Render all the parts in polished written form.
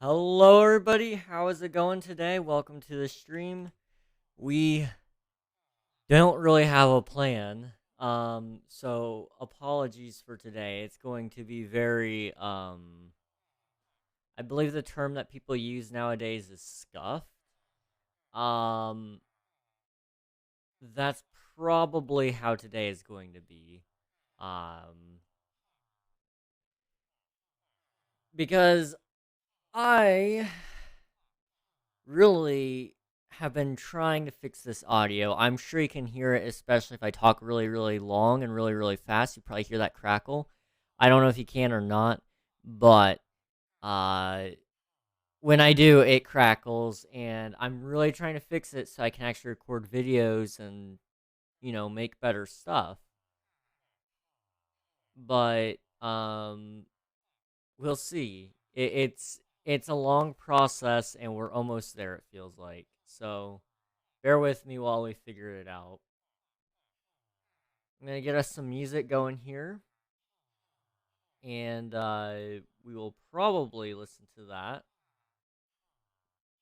Hello, everybody. How is it going today? Welcome to the stream. We don't really have a plan. So apologies for today. It's going to be very, I believe the term that people use nowadays is scuffed. Um, that's probably how today is going to be. Um, because I really have been trying to fix this audio. I'm sure you can hear it, especially if I talk really, really long and really, really fast. You probably hear that crackle. I don't know if you can or not, but uh, when I do, it crackles, and I'm really trying to fix it so I can actually record videos and make better stuff. But we'll see. It's a long process, and we're almost there. It feels like so. Bear with me while we figure it out. I'm gonna get us some music going here, and we will probably listen to that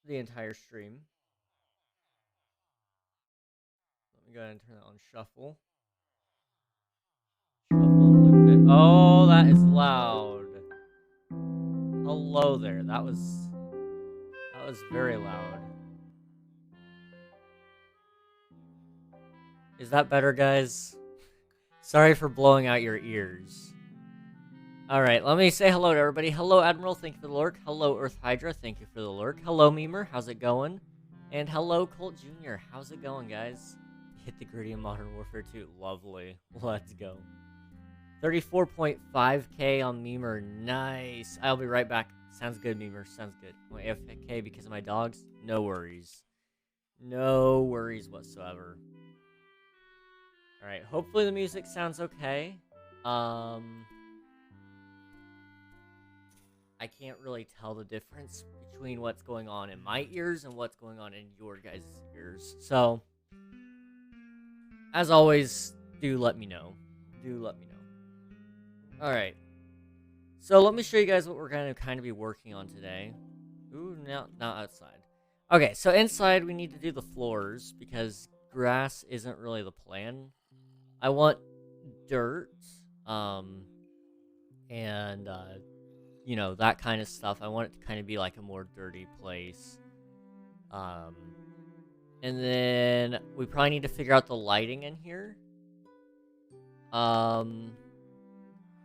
the entire stream. Let me go ahead and turn that on shuffle. Shuffle and loop it. Oh, that is loud. Hello there. That was very loud. Is that better, guys? Sorry for blowing out your ears. Alright, let me say hello to everybody. Hello, Admiral. Thank you for the lurk. Hello, Earth Hydra. Thank you for the lurk. Hello, Memer. How's it going? And hello, Colt Jr. How's it going, guys? Hit the gritty in Modern Warfare 2. Lovely. Let's go. 34.5k on Memer. Nice. I'll be right back. Sounds good, Memer. Sounds good. I'm AFK because of my dogs. No worries. No worries whatsoever. Alright, hopefully the music sounds okay. I can't really tell the difference between what's going on in my ears and what's going on in your guys' ears. So, as always, do let me know. Do let me know. Alright. So, let me show you guys what we're going to kind of be working on today. Ooh, no, not outside. Okay, so inside we need to do the floors because grass isn't really the plan. I want dirt, and that kind of stuff. I want it to kind of be like a more dirty place. And then we probably need to figure out the lighting in here.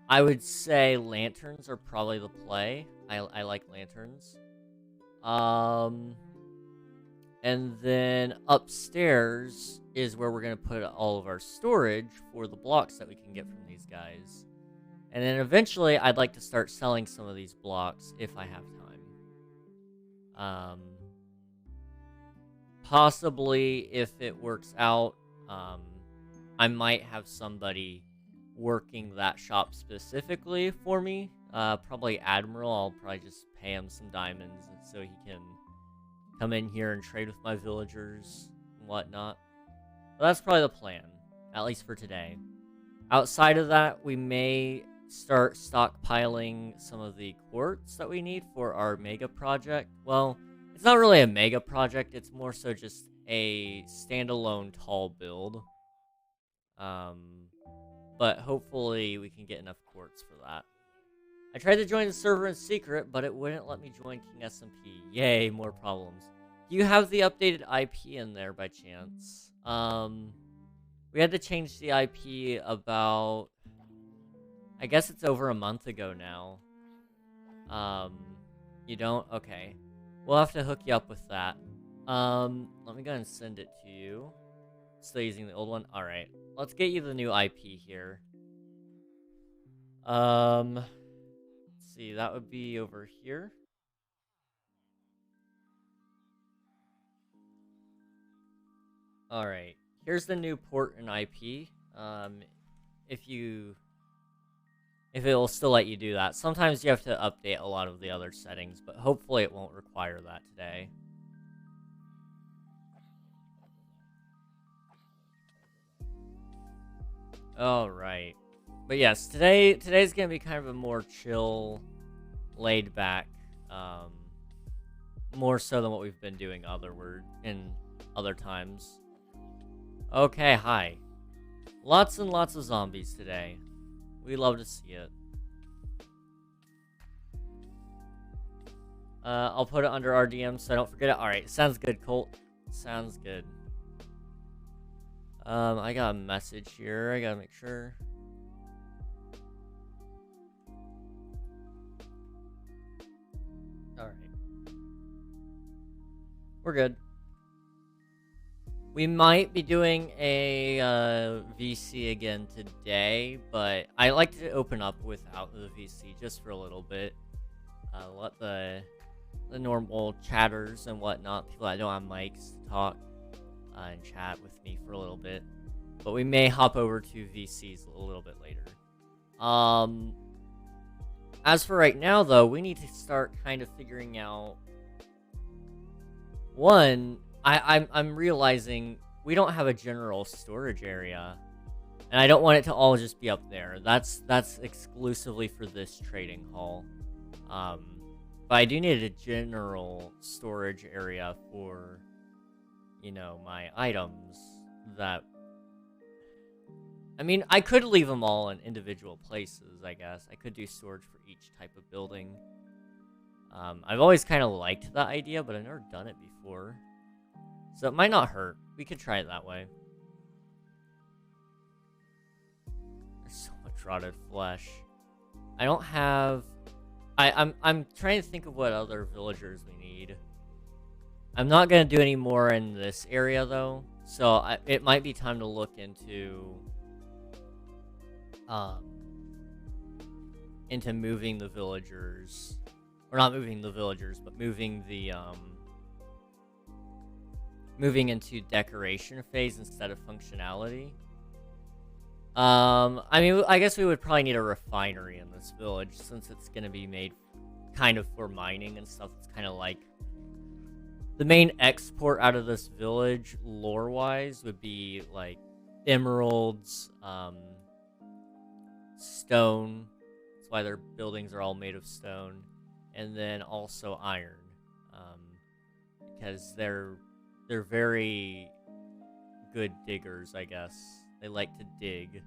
I would say lanterns are probably the play. I like lanterns. And then upstairs is where we're going to put all of our storage for the blocks that we can get from these guys. And then eventually, I'd like to start selling some of these blocks if I have time. Possibly, if it works out, I might have somebody working that shop specifically for me. Probably Admiral. I'll probably just pay him some diamonds so he can come in here and trade with my villagers and whatnot. But that's probably the plan, at least for today. Outside of that, we may start stockpiling some of the quartz that we need for our mega project. Well, it's not really a mega project, it's more so just a standalone tall build. But hopefully we can get enough quartz for that. I tried to join the server in secret, but it wouldn't let me join King SMP. Yay, more problems. Do you have the updated IP in there by chance? We had to change the IP about, I guess it's over a month ago now. You don't? Okay. We'll have to hook you up with that. Let me go ahead and send it to you. Still using the old one? Alright. Let's get you the new IP here. Let's see, that would be over here. Alright. Here's the new port and IP. If it will still let you do that. Sometimes you have to update a lot of the other settings, but hopefully it won't require that today. Alright. But yes, today's gonna be kind of a more chill, laid back more so than what we've been doing in other times. Okay, hi. Lots and lots of zombies today. We love to see it. I'll put it under RDM so I don't forget it. Alright, sounds good, Colt. Sounds good. I got a message here. I gotta make sure. Alright. We're good. We might be doing a VC again today, but I like to open up without the VC just for a little bit. Let the normal chatters and whatnot, people that don't have mics, talk and chat with me for a little bit. But we may hop over to VCs a little bit later. As for right now, though, we need to start kind of figuring out. One, I'm realizing we don't have a general storage area, and I don't want it to all just be up there. That's exclusively for this trading hall. But I do need a general storage area for, you know, my items that... I mean, I could leave them all in individual places, I guess. I could do storage for each type of building. I've always kind of liked that idea, but I've never done it before. So it might not hurt. We could try it that way. There's so much rotted flesh. I don't have... I'm trying to think of what other villagers we need. I'm not going to do any more in this area, though. So it might be time to look into moving the villagers. Or not moving the villagers, but moving the, moving into decoration phase instead of functionality. I mean, I guess we would probably need a refinery in this village, since it's going to be made kind of for mining and stuff. It's kind of like... The main export out of this village, lore-wise, would be, like, emeralds, stone. That's why their buildings are all made of stone. And then also iron. Because they're very good diggers, I guess. They like to dig.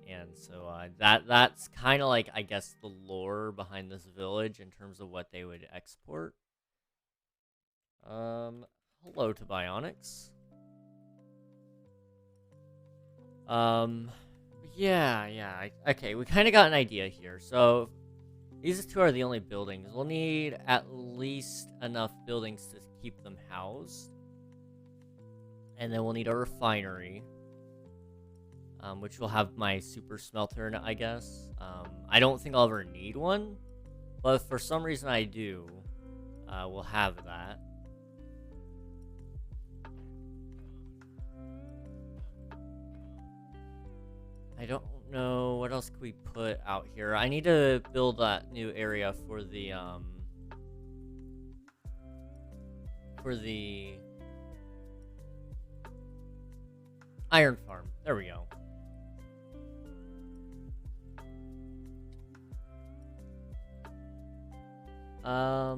And so that's kind of like, I guess, the lore behind this village in terms of what they would export. Hello to Bionics. Yeah. Okay, we kind of got an idea here. So, these two are the only buildings. We'll need at least enough buildings to keep them housed. And then we'll need a refinery. Which will have my super smelter in it, I guess. I don't think I'll ever need one. But if for some reason I do, we'll have that. I don't know what else could we put out here. I need to build that new area for the iron farm. There we go.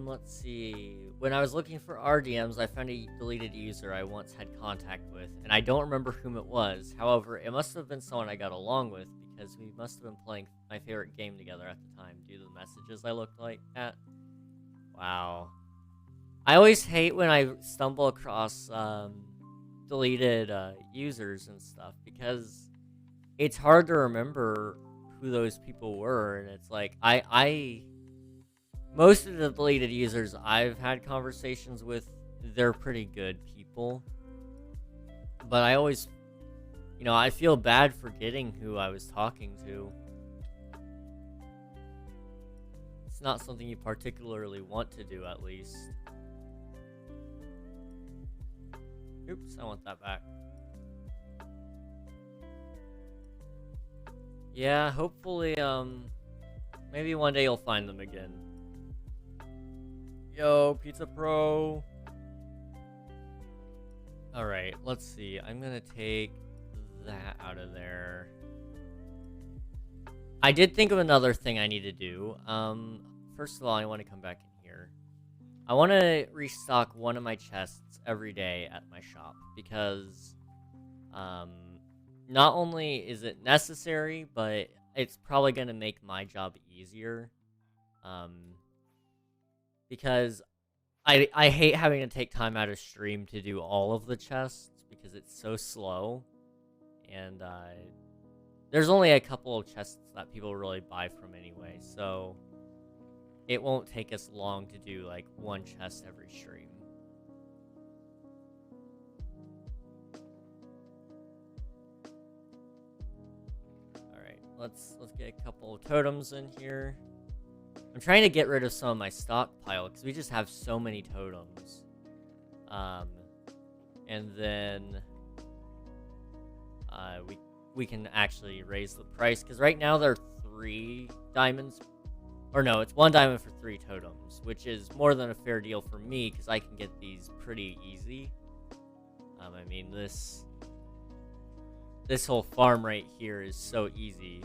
Let's see. When I was looking for RDMs, I found a deleted user I once had contact with, and I don't remember whom it was. However, it must have been someone I got along with, because we must have been playing my favorite game together at the time due to the messages I looked like at. Wow. I always hate when I stumble across, deleted, users and stuff, because it's hard to remember who those people were, and it's like, most of the deleted users I've had conversations with, they're pretty good people. But I always, you know, I feel bad forgetting who I was talking to. It's not something you particularly want to do, at least. Oops, I want that back. Yeah, hopefully, maybe one day you'll find them again. Yo, Pizza Pro. Alright, let's see. I'm gonna take that out of there. I did think of another thing I need to do. First of all, I want to come back in here. I want to restock one of my chests every day at my shop because not only is it necessary, but it's probably going to make my job easier. Um, because I hate having to take time out of stream to do all of the chests because it's so slow. And there's only a couple of chests that people really buy from anyway, so it won't take us long to do like one chest every stream. Alright, let's get a couple of totems in here. I'm trying to get rid of some of my stockpile because we just have so many totems. And then we can actually raise the price because right now they're 3 diamonds, or no, it's 1 diamond for 3 totems, which is more than a fair deal for me because I can get these pretty easy. I mean, this whole farm right here is so easy.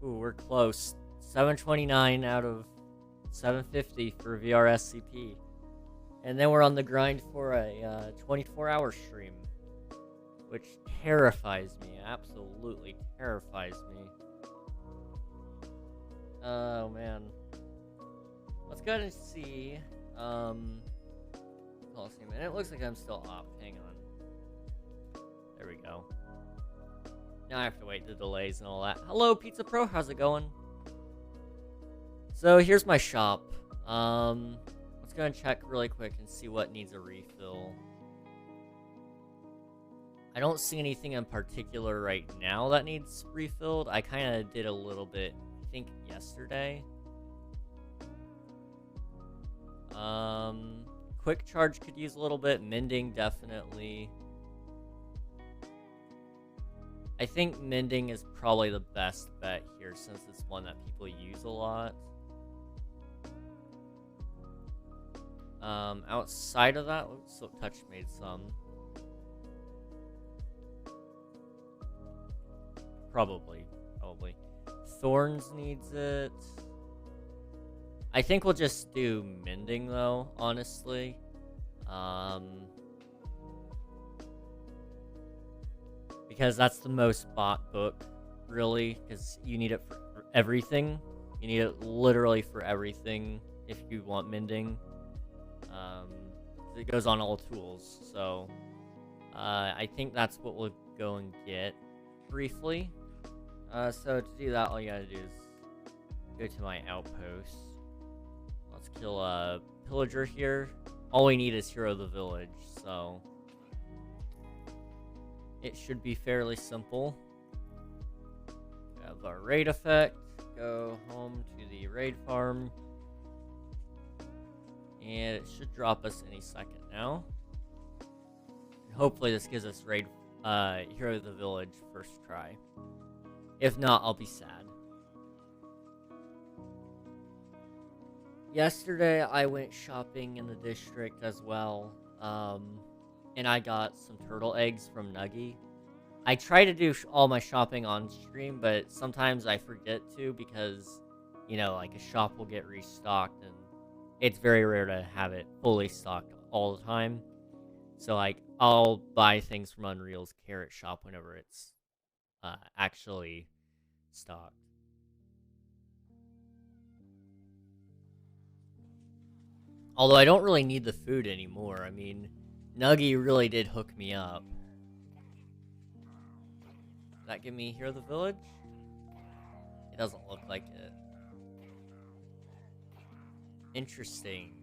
Ooh, we're close. 729 out of 750 for VRSCP. And then we're on the grind for a 24-hour stream, which terrifies me. Absolutely terrifies me. Oh, man. Let's go ahead and see. Coliseum. And it looks like I'm still up. Hang on. There we go. Now I have to wait the delays and all that. Hello, Pizza Pro. How's it going? So here's my shop. Let's go and check really quick and see what needs a refill. I don't see anything in particular right now that needs refilled. I kind of did a little bit, I think, yesterday. Quick charge could use a little bit. Mending, definitely. I think mending is probably the best bet here since it's one that people use a lot. Outside of that, Silk Touch made some. Probably. Thorns needs it. I think we'll just do mending though, honestly. Because that's the most bought book, really, because you need it for everything. You need it literally for everything if you want mending. It goes on all tools, so I think that's what we'll go and get briefly. So to do that, all you gotta do is go to my outpost. Let's kill a pillager here. All we need is Hero of the Village, so it should be fairly simple. We have our raid effect. Go home to the raid farm. And it should drop us any second now. And hopefully this gives us raid Hero of the Village first try. If not, I'll be sad. Yesterday I went shopping in the district as well. And I got some turtle eggs from Nuggy. I try to do all my shopping on stream, but sometimes I forget to because, you know, like a shop will get restocked and it's very rare to have it fully stocked all the time. So, like, I'll buy things from Unreal's Carrot Shop whenever it's actually stocked. Although I don't really need the food anymore. I mean, Nuggy really did hook me up. Does that give me Hero of the Village? It doesn't look like it. Interesting.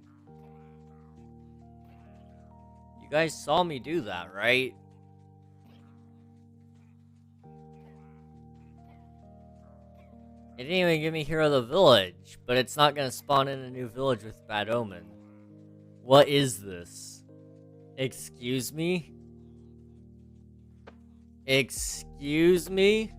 You guys saw me do that, right? It didn't even give me Hero of the Village, but it's not gonna spawn in a new village with Bad Omen. What is this? Excuse me? Excuse me?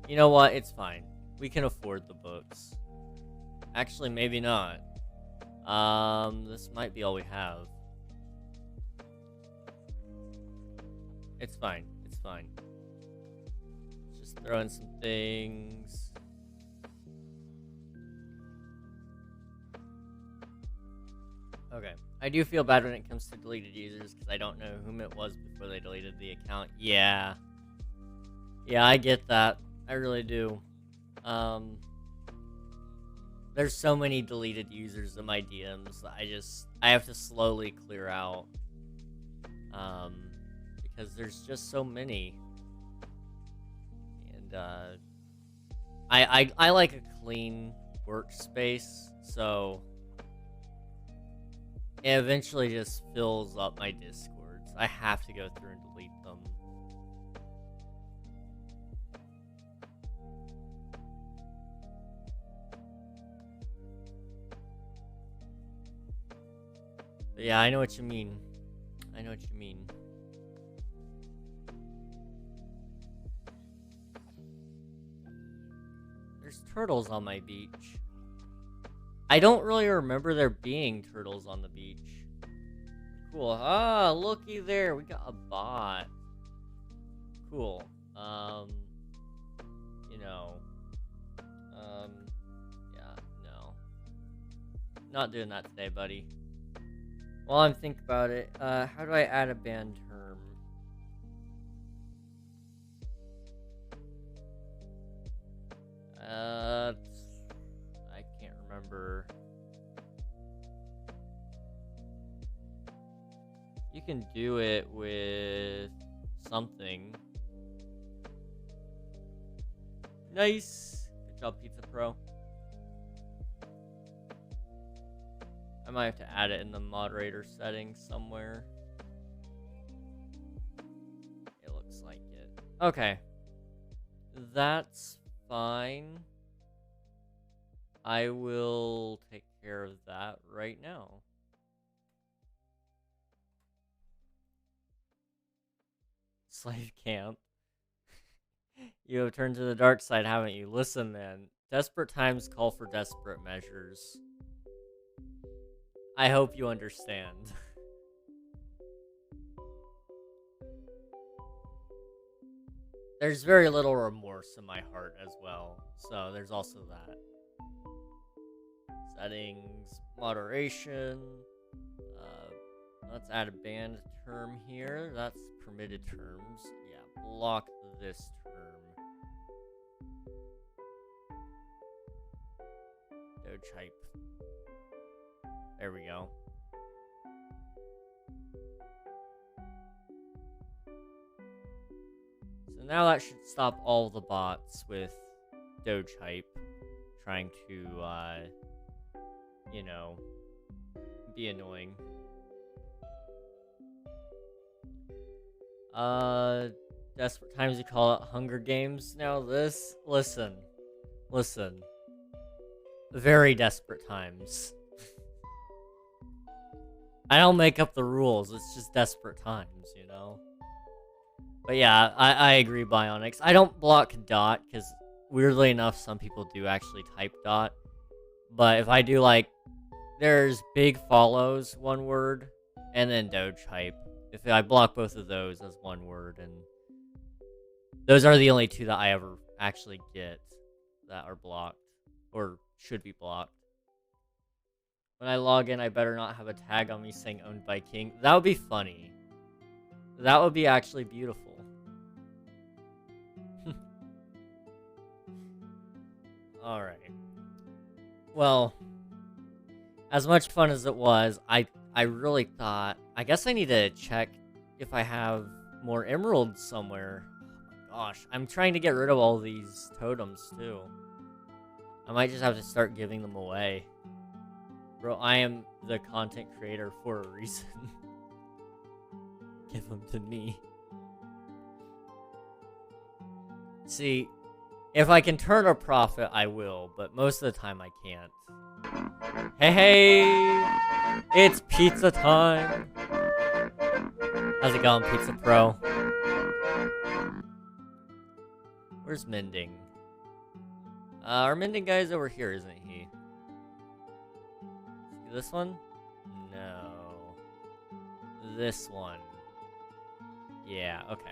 You know what? It's fine. We can afford the books. Actually, maybe not. This might be all we have. It's fine. It's fine. Just throw in some things. Okay. I do feel bad when it comes to deleted users because I don't know whom it was before they deleted the account. Yeah. Yeah, I get that. I really do. There's so many deleted users in my DMs that I have to slowly clear out. Because there's just so many. And, I like a clean workspace, so it eventually just fills up my Discords. I have to go through and delete them. But yeah, I know what you mean. I know what you mean. There's turtles on my beach. I don't really remember there being turtles on the beach. Cool. Ah, looky there. We got a bot. Cool. You know. Yeah, no. Not doing that today, buddy. While I'm thinking about it, how do I add a band term? I can't remember. You can do it with something. Nice. Good job, Pizza Pro. I might have to add it in the moderator settings somewhere. It looks like it. Okay. That's fine. I will take care of that right now. Slave camp. You have turned to the dark side, haven't you? Listen, man. Desperate times call for desperate measures. I hope you understand. There's very little remorse in my heart as well, so there's also that. Settings, moderation. Let's add a band term here. That's permitted terms. Yeah, block this term. Doge hype. There we go. So now that should stop all the bots with Doge hype trying to, you know, be annoying. Desperate times you call it Hunger Games. Now this, listen. Very desperate times. I don't make up the rules, it's just desperate times, you know? But yeah, I agree, Bionics. I don't block dot, because weirdly enough, some people do actually type dot. But if I do, like, there's big follows, one word, and then Doge hype. If I block both of those as one word, and those are the only two that I ever actually get that are blocked, or should be blocked. When I log in, I better not have a tag on me saying owned by King. That would be funny. That would be actually beautiful. Alright. Well, as much fun as it was, I really thought, I guess I need to check if I have more emeralds somewhere. Oh my gosh, I'm trying to get rid of all these totems too. I might just have to start giving them away. Bro, I am the content creator for a reason. Give them to me. See, if I can turn a profit, I will, but most of the time I can't. Hey, it's pizza time. How's it going, Pizza Pro? Where's Mending? Our Mending guy's over here, isn't he? This one? No. This one. Yeah, okay.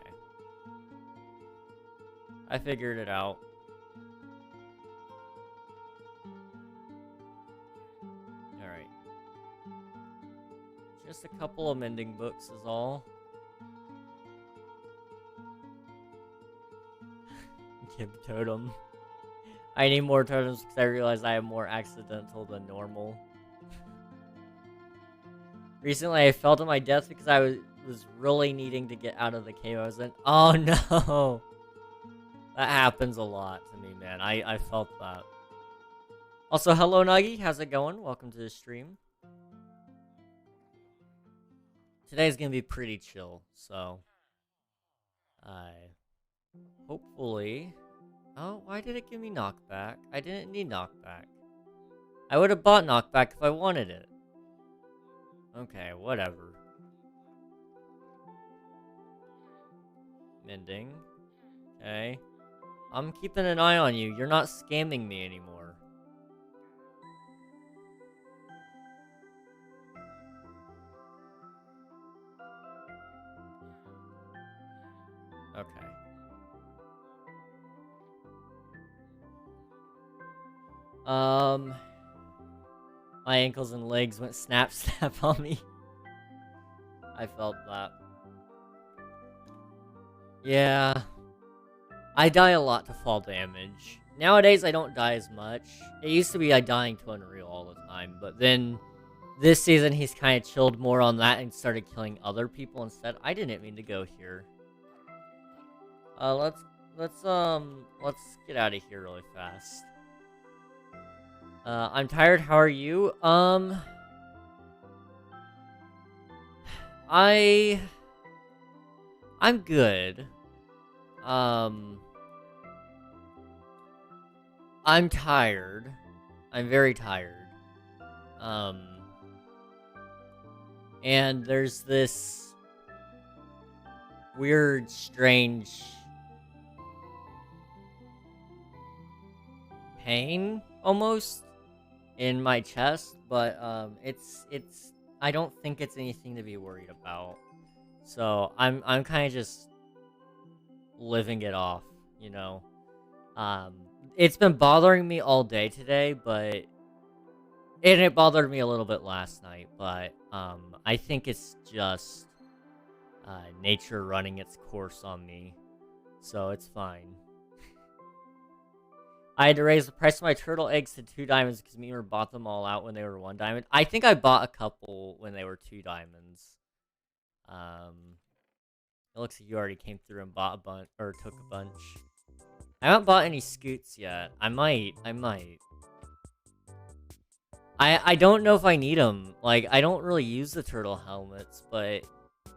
I figured it out. Alright. Just a couple of mending books is all. Gib totem. I need more totems because I realized I have more accidental than normal. Recently, I fell to my death because I was really needing to get out of the cave I was in. Oh no! That happens a lot to me, man. I felt that. Also, hello Nuggy, how's it going? Welcome to the stream. Today's gonna be pretty chill, so... hopefully... Oh, why did it give me knockback? I didn't need knockback. I would have bought knockback if I wanted it. Okay, whatever. Mending. Okay. I'm keeping an eye on you. You're not scamming me anymore. Okay. My ankles and legs went snap snap on me. I felt that. Yeah. I die a lot to fall damage. Nowadays, I don't die as much. It used to be I dying to Unreal all the time, but then this season he's kind of chilled more on that and started killing other people instead. I didn't mean to go here. Let's get out of here really fast. I'm tired. How are you? I'm good. I'm tired. I'm very tired. And there's this weird, strange pain, almost, in my chest, but, it's, I don't think it's anything to be worried about. So, I'm kind of just living it off, you know? It's been bothering me all day today, but... And it bothered me a little bit last night, but, I think it's just, nature running its course on me. So, it's fine. I had to raise the price of my turtle eggs to 2 diamonds because Memer bought them all out when they were 1 diamond. I think I bought a couple when they were 2 diamonds. It looks like you already came through and bought a bunch, or took a bunch. I haven't bought any scoots yet. I might. I don't know if I need them. Like, I don't really use the turtle helmets, but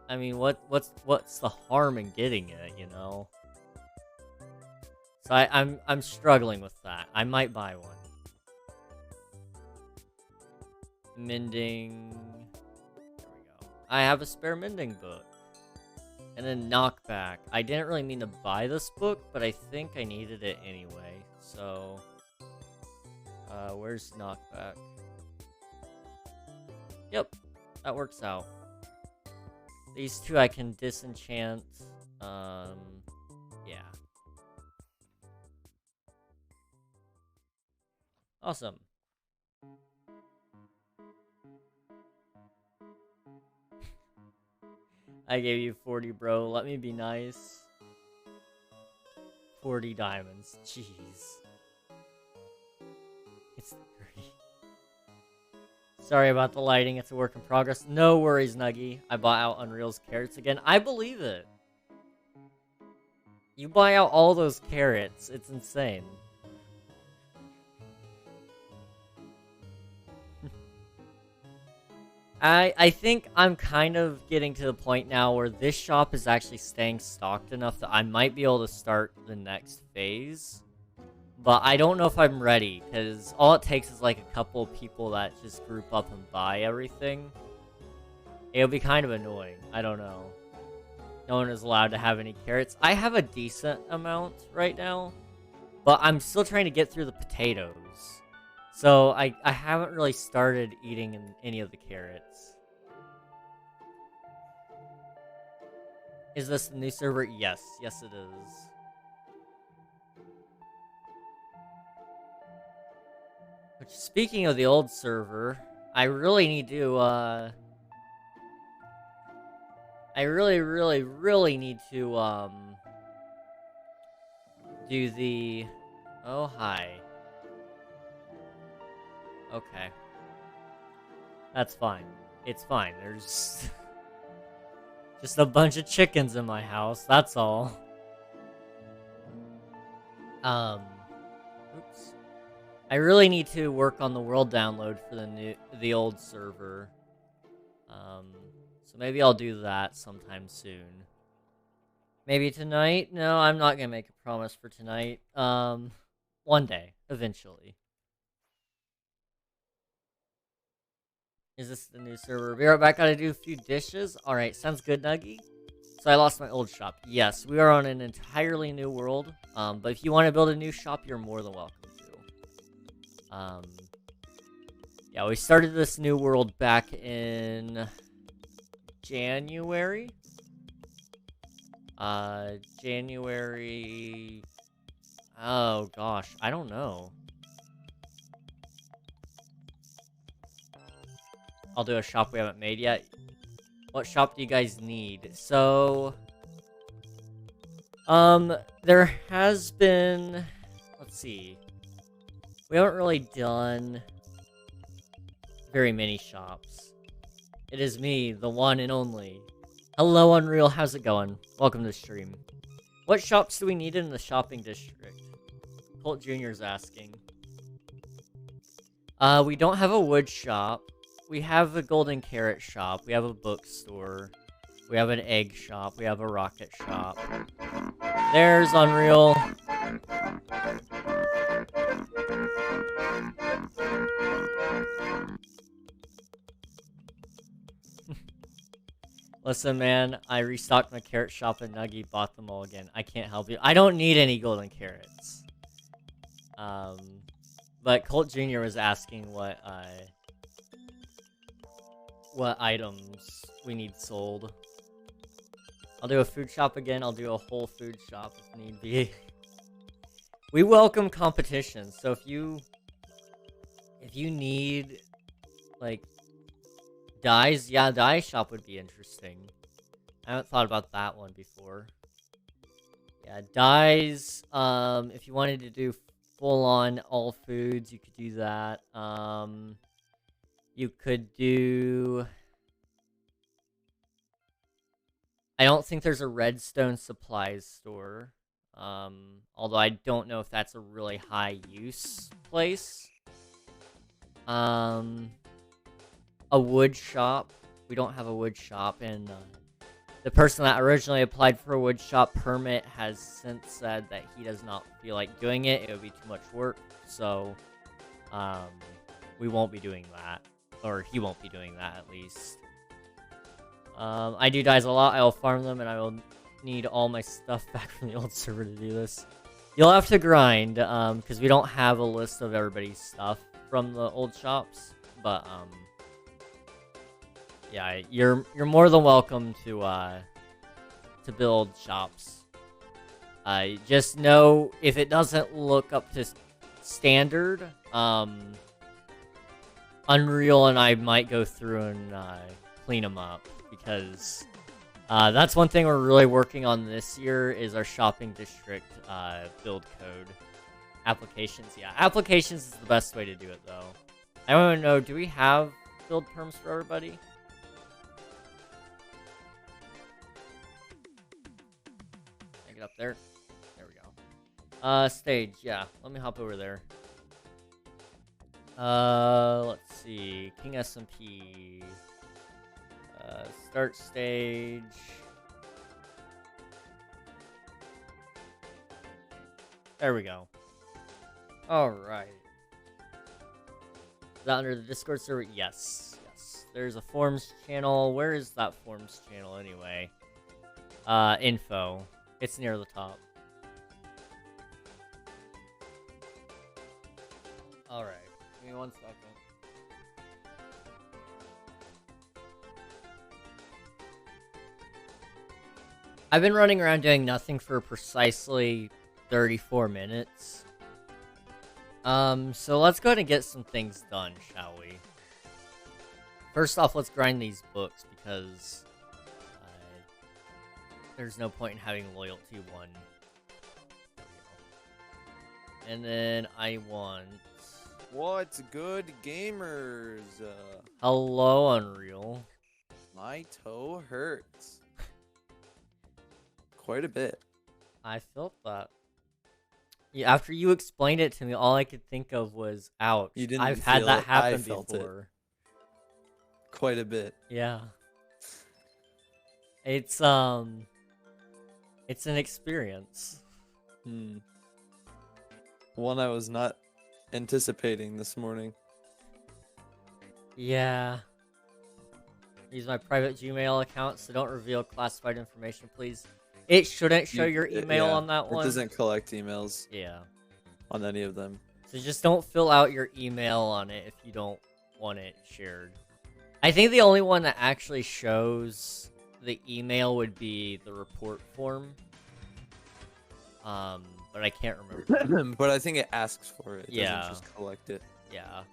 I mean, what's the harm in getting it, you know? So I'm struggling with that. I might buy one. Mending. There we go. I have a spare mending book. And then knockback. I didn't really mean to buy this book, but I think I needed it anyway. So, where's knockback? Yep, that works out. These two I can disenchant. Yeah. Awesome. I gave you 40, bro. Let me be nice. 40 diamonds. Jeez. It's 30. Sorry about the lighting. It's a work in progress. No worries, Nuggy. I bought out Unreal's carrots again. I believe it. You buy out all those carrots. It's insane. I think I'm kind of getting to the point now where this shop is actually staying stocked enough that I might be able to start the next phase. But I don't know if I'm ready, because all it takes is like a couple of people that just group up and buy everything. It'll be kind of annoying. I don't know. No one is allowed to have any carrots. I have a decent amount right now, but I'm still trying to get through the potatoes. So I haven't really started eating any of the carrots. Is this the new server? Yes. Yes, it is. Which, speaking of the old server, I really need to, I really need to, do the... Oh, hi. Okay. That's fine. It's fine. There's just a bunch of chickens in my house, that's all. Oops. I really need to work on the world download for the old server. So maybe I'll do that sometime soon. Maybe tonight? No, I'm not gonna make a promise for tonight. One day, eventually. Is this the new server? Be right back, gotta do a few dishes. Alright, sounds good, Nuggy. So I lost my old shop. Yes, we are on an entirely new world. But if you want to build a new shop, you're more than welcome to. Yeah, we started this new world back in January. January... Oh, gosh. I don't know. I'll do a shop we haven't made yet. What shop do you guys need? So... there has been... Let's see. We haven't really done very many shops. It is me, the one and only. Hello, Unreal. How's it going? Welcome to the stream. What shops do we need in the shopping district? Colt Jr.'s asking. We don't have a wood shop. We have a golden carrot shop. We have a bookstore. We have an egg shop. We have a rocket shop. There's Unreal. Listen, man, I restocked my carrot shop and Nuggy bought them all again. I can't help you. I don't need any golden carrots. But Colt Jr. was asking what items we need sold. I'll do a food shop again. I'll do a whole food shop if need be. We welcome competition. So if you need like dyes, yeah, dye shop would be interesting. I haven't thought about that one before. Yeah, dyes. If you wanted to do full on all foods, you could do that. You could do... I don't think there's a redstone supplies store. Although I don't know if that's a really high use place. A wood shop. We don't have a wood shop, and the person that originally applied for a wood shop permit has since said that he does not feel like doing it. It would be too much work, so we won't be doing that. Or he won't be doing that, at least. I do dyes a lot. I will farm them, and I will need all my stuff back from the old server to do this. You'll have to grind, because we don't have a list of everybody's stuff from the old shops. But, yeah, you're more than welcome to build shops. Just know, if it doesn't look up to standard, Unreal and I might go through and clean them up, because that's one thing we're really working on this year is our shopping district build code. Applications, yeah. Applications is the best way to do it, though. I don't know, do we have build perms for everybody? Can I get up there? There we go. Stage, yeah. Let me hop over there. Let's see. King SMP. Start stage. There we go. Alright. Is that under the Discord server? Yes. Yes. There's a forums channel. Where is that forums channel anyway? Info. It's near the top. Alright. Give me 1 second. I've been running around doing nothing for precisely 34 minutes. So let's go ahead and get some things done, shall we? First off, let's grind these books, because there's no point in having loyalty 1. And then I want... What's good, gamers? Hello, Unreal. My toe hurts. Quite a bit. I felt that. Yeah, after you explained it to me, all I could think of was, ouch. You didn't I've had feel that it. happen I felt before. it. Quite a bit. Yeah. It's an experience. One I was not anticipating this morning. Yeah. Use my private Gmail account, so don't reveal classified information, please. It shouldn't show your email on that one. It doesn't collect emails. Yeah. On any of them. So just don't fill out your email on it if you don't want it shared. I think the only one that actually shows the email would be the report form. But I can't remember. But I think it asks for it. It Yeah. doesn't just collect it. Yeah.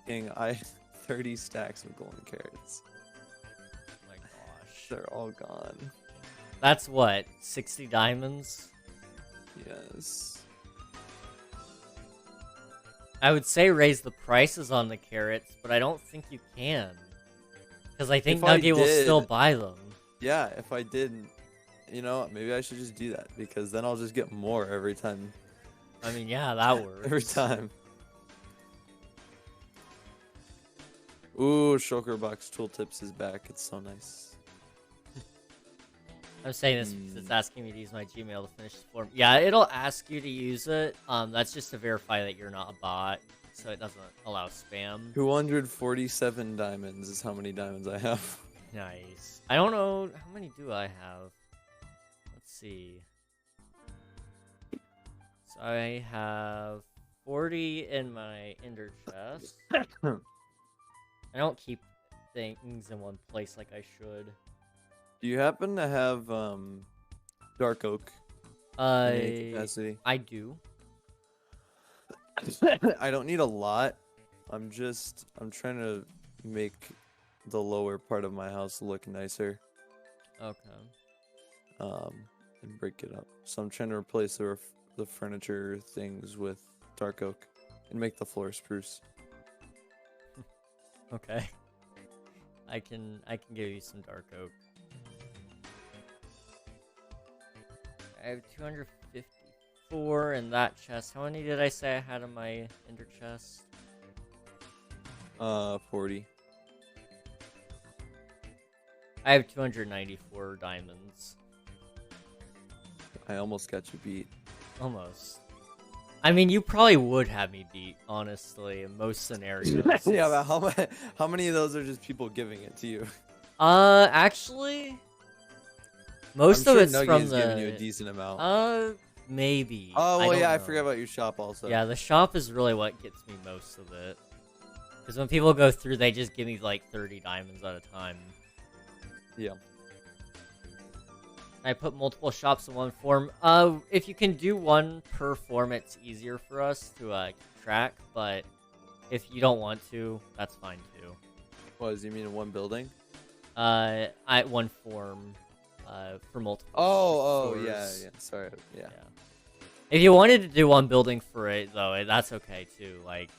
Dang, I 30 stacks of golden carrots. Oh my gosh. They're all gone. That's what? 60 diamonds? Yes. I would say raise the prices on the carrots, but I don't think you can. Because I think Nugget will still buy them. Yeah, if I did, you know, maybe I should just do that, because then I'll just get more every time. I mean, yeah, that works. Every time. Ooh, Shulker Box Tooltips is back. It's so nice. I'm saying this because it's asking me to use my Gmail to finish the form. Yeah, it'll ask you to use it. That's just to verify that you're not a bot, so it doesn't allow spam. 247 diamonds is how many diamonds I have. Nice. I don't know, how many do I have? Let's see. So I have 40 in my ender chest. I don't keep things in one place like I should. Do you happen to have dark oak? Capacity? I do. I don't need a lot. I'm trying to make the lower part of my house look nicer. Okay. And break it up. So I'm trying to replace the furniture things with dark oak and make the floor spruce. Okay. I can give you some dark oak. I have 254 in that chest. How many did I say I had in my ender chest? 40. I have 294 diamonds. I almost got you beat. Almost. I mean, you probably would have me beat, honestly, in most scenarios. Yeah, but how many of those are just people giving it to you? Actually, most of it's from the... giving you a decent amount. Maybe. Oh, well, yeah, I know. forgot about your shop also. Yeah, the shop is really what gets me most of it. Because when people go through, they just give me like 30 diamonds at a time. Yeah. I put multiple shops in one form. If you can do one per form, it's easier for us to keep track. But if you don't want to, that's fine too. What does you mean in one building? One form, for multiple. Oh, stores. yeah. Sorry, yeah. If you wanted to do one building for it, though, that's okay too. Like,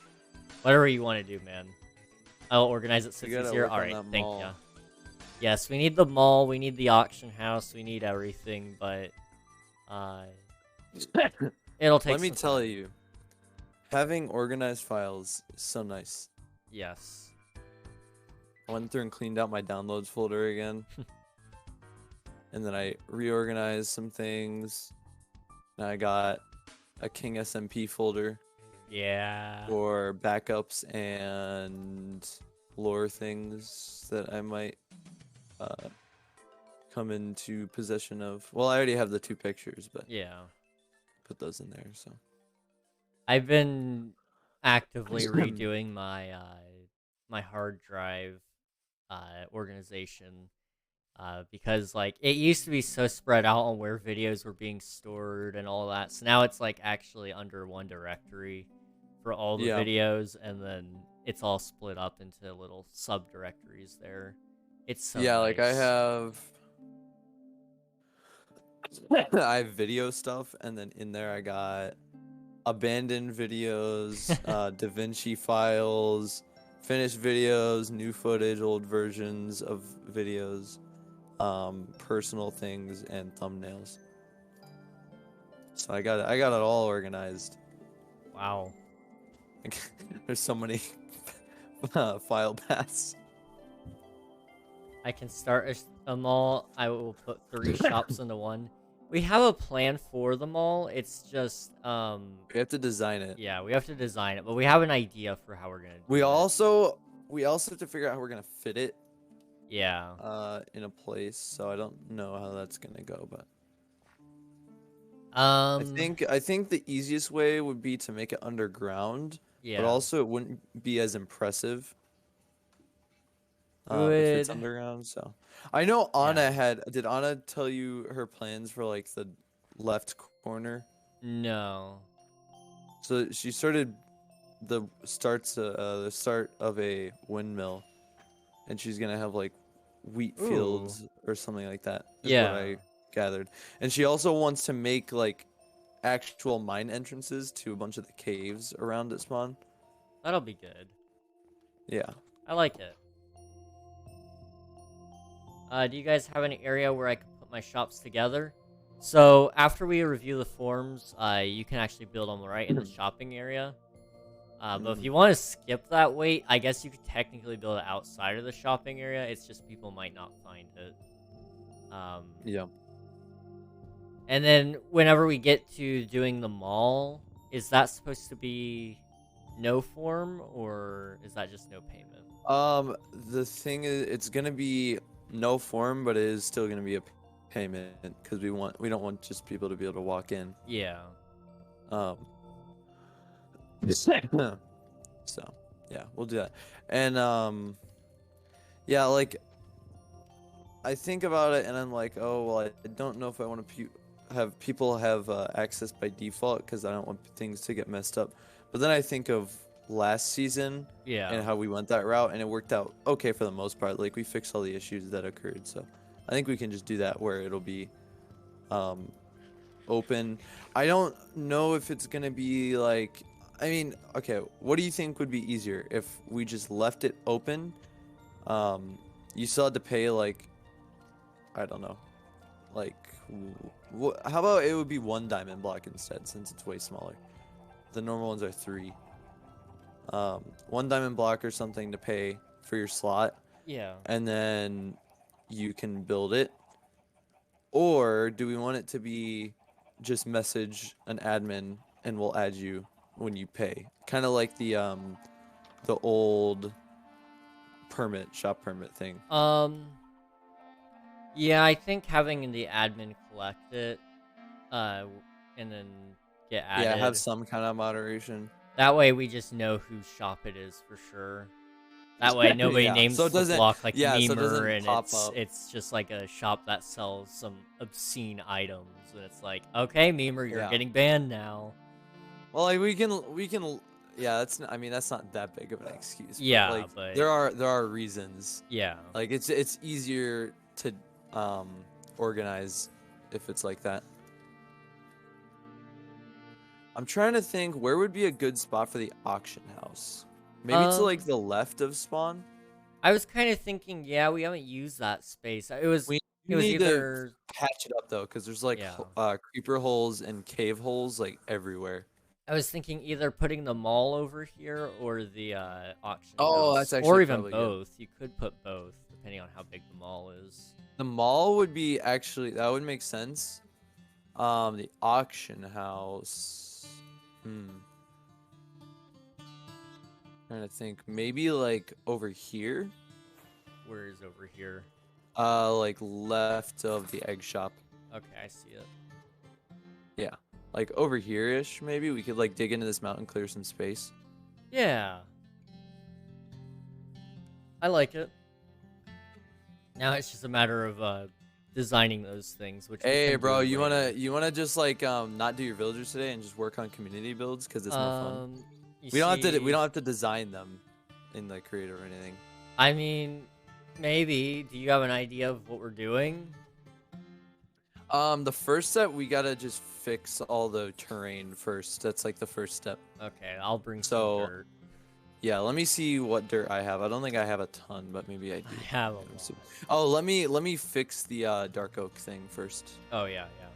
whatever you want to do, man. I'll organize it so it's easier. All right, thank you. Yes, we need the mall, we need the auction house, we need everything, but it'll take. Let me tell you, having organized files is so nice. Yes. I went through and cleaned out my downloads folder again. And then I reorganized some things. And I got a King SMP folder. Yeah. For backups and lore things that I might come into possession of. Well, I already have the 2 pictures, but yeah, put those in there. So I've been actively redoing my my hard drive organization. Because like it used to be so spread out on where videos were being stored and all that. So now it's like actually under one directory for all the Yeah. videos, and then it's all split up into little subdirectories there. It's so Yeah, like I nice. have I have video stuff, and then in there I got abandoned videos, DaVinci files, finished videos, new footage, old versions of videos, personal things, and thumbnails. So I got it all organized. Wow. There's so many file paths. I can start a mall. I will put 3 shops into one. We have a plan for the mall. It's just We have to design it. yeah, we have to design it, but we have an idea for how we're gonna do We it. also have to figure out how we're gonna fit it Yeah. in a place. So I don't know how that's gonna go, but Um I think the easiest way would be to make it underground, yeah. but also it wouldn't be as impressive We if it's would underground. So I know yeah. Anna did Anna tell you her plans for like the left corner? No. So she started the start of a windmill, and she's gonna have like wheat Ooh. fields or something like that. Is Yeah. what I gathered. And she also wants to make like actual mine entrances to a bunch of the caves around it spawn. That'll be good. Yeah. I like it. Do you guys have an area where I can put my shops together? So after we review the forms, you can actually build them right in the shopping area. But if you want to skip that wait, I guess you could technically build it outside of the shopping area. It's just people might not find it. Yeah. And then whenever we get to doing the mall, is that supposed to be no form, or is that just no payment? The thing is, it's gonna be no form, but it is still gonna be a payment because we don't want just people to be able to walk in. Yeah. Um. So yeah, we'll do that. And yeah, like I think about it and I'm like, oh well, I don't know if I want to have people have access by default because I don't want things to get messed up. But then I think of last season Yeah. and how we went that route, and it worked out okay for the most part. Like we fixed all the issues that occurred, so I think we can just do that where it'll be open. I don't know if it's gonna be like, I mean, okay, what do you think would be easier if we just left it open? You still had to pay like, I don't know, like how about it would be 1 diamond block instead, since it's way smaller. The normal ones are 3. 1 diamond block or something to pay for your slot, Yeah. and then you can build it. Or do we want it to be just message an admin and we'll add you when you pay, kind of like the old shop permit thing. Yeah, I think having the admin collect it, and then get added. Yeah, have some kind of moderation. That way we just know whose shop it is for sure. That way nobody Yeah, names so it the doesn't- block like yeah, so it Memer, doesn't and pop up. it's just like a shop that sells some obscene items, and it's like, okay, Memer, you're Yeah. getting banned now. Well, like we can. Yeah, I mean, that's not that big of an excuse. But, Yeah, like, but there are reasons. yeah. Like it's easier to organize if it's like that. I'm trying to think where would be a good spot for the auction house. Maybe to like the left of spawn. I was kind of thinking, yeah, we haven't used that space. It was We was need either to patch it up though, because there's like Yeah. creeper holes and cave holes like everywhere. I was thinking either putting the mall over here or the auction Oh, house, that's actually or even probably good. both. You could put both, depending on how big the mall is. The mall would be actually, that would make sense. The auction house. Trying to think, maybe like over here. Where is over here? Like left of the egg shop. Okay, I see it. Yeah, like over here-ish. Maybe we could like dig into this mountain, clear some space. Yeah. I like it. Now it's just a matter of designing those things, which we Hey, can bro, do later. you wanna just like not do your villagers today and just work on community builds because it's more fun. You We see, don't have to design them in the creative or anything. I mean, maybe. Do you have an idea of what we're doing? The first step we gotta just fix all the terrain first. That's like the first step. Okay, I'll bring some So dirt. yeah, let me see what dirt I have. I don't think I have a ton, but maybe I do. I have a Let me lot. see. Oh, let me fix the dark oak thing first. Oh yeah, yeah.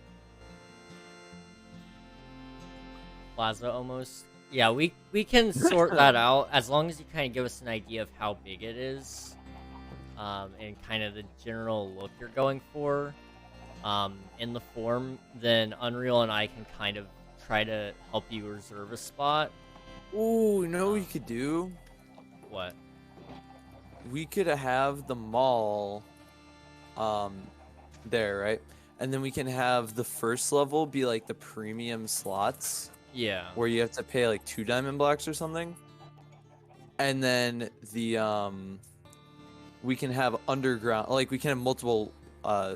Plaza almost. Yeah, we can sort that out as long as you kind of give us an idea of how big it is, and kind of the general look you're going for, in the form. Then Unreal and I can kind of try to help you reserve a spot. Ooh, you know what we could do? What? We could have the mall, there, right? And then we can have the first level be like the premium slots, Yeah. where you have to pay like 2 diamond blocks or something. And then we can have underground, like we can have multiple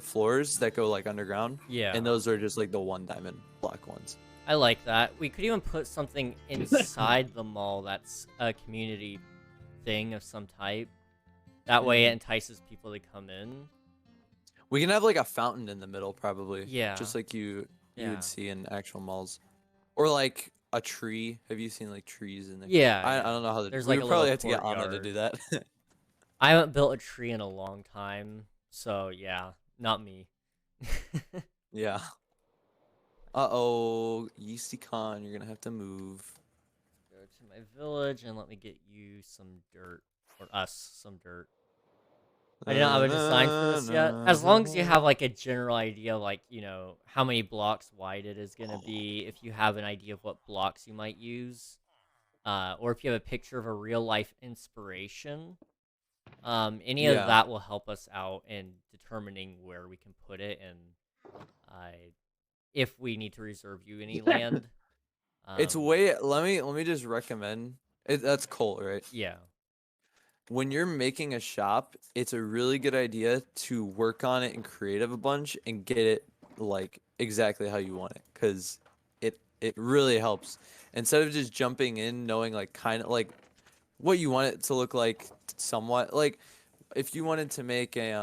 floors that go like underground. Yeah. And those are just like the 1 diamond block ones. I like that. We could even put something inside the mall that's a community thing of some type. That way it entices people to come in. We can have like a fountain in the middle, probably. Yeah. Just like you Yeah. would see in actual malls, or like a tree. Have you seen like trees in there? Yeah, I yeah. don't know how There's we like would a probably little have to get Anna to do that. I haven't built a tree in a long time, so yeah, not me. Yeah. Uh-oh, YeastyCon, you're gonna have to move. Go to my village and let me get you some dirt, or us some dirt. I don't have a design for this yet. As long as you have like a general idea, like, you know, how many blocks wide it is gonna be, if you have an idea of what blocks you might use, or if you have a picture of a real life inspiration, any of Yeah. that will help us out in determining where we can put it, and if we need to reserve you any land. It's way. Let me just recommend. That's Colt, right? Yeah. When you're making a shop, it's a really good idea to work on it in creative a bunch and get it like exactly how you want it, because it really helps. Instead of just jumping in knowing like kind of like what you want it to look like somewhat. Like if you wanted to make a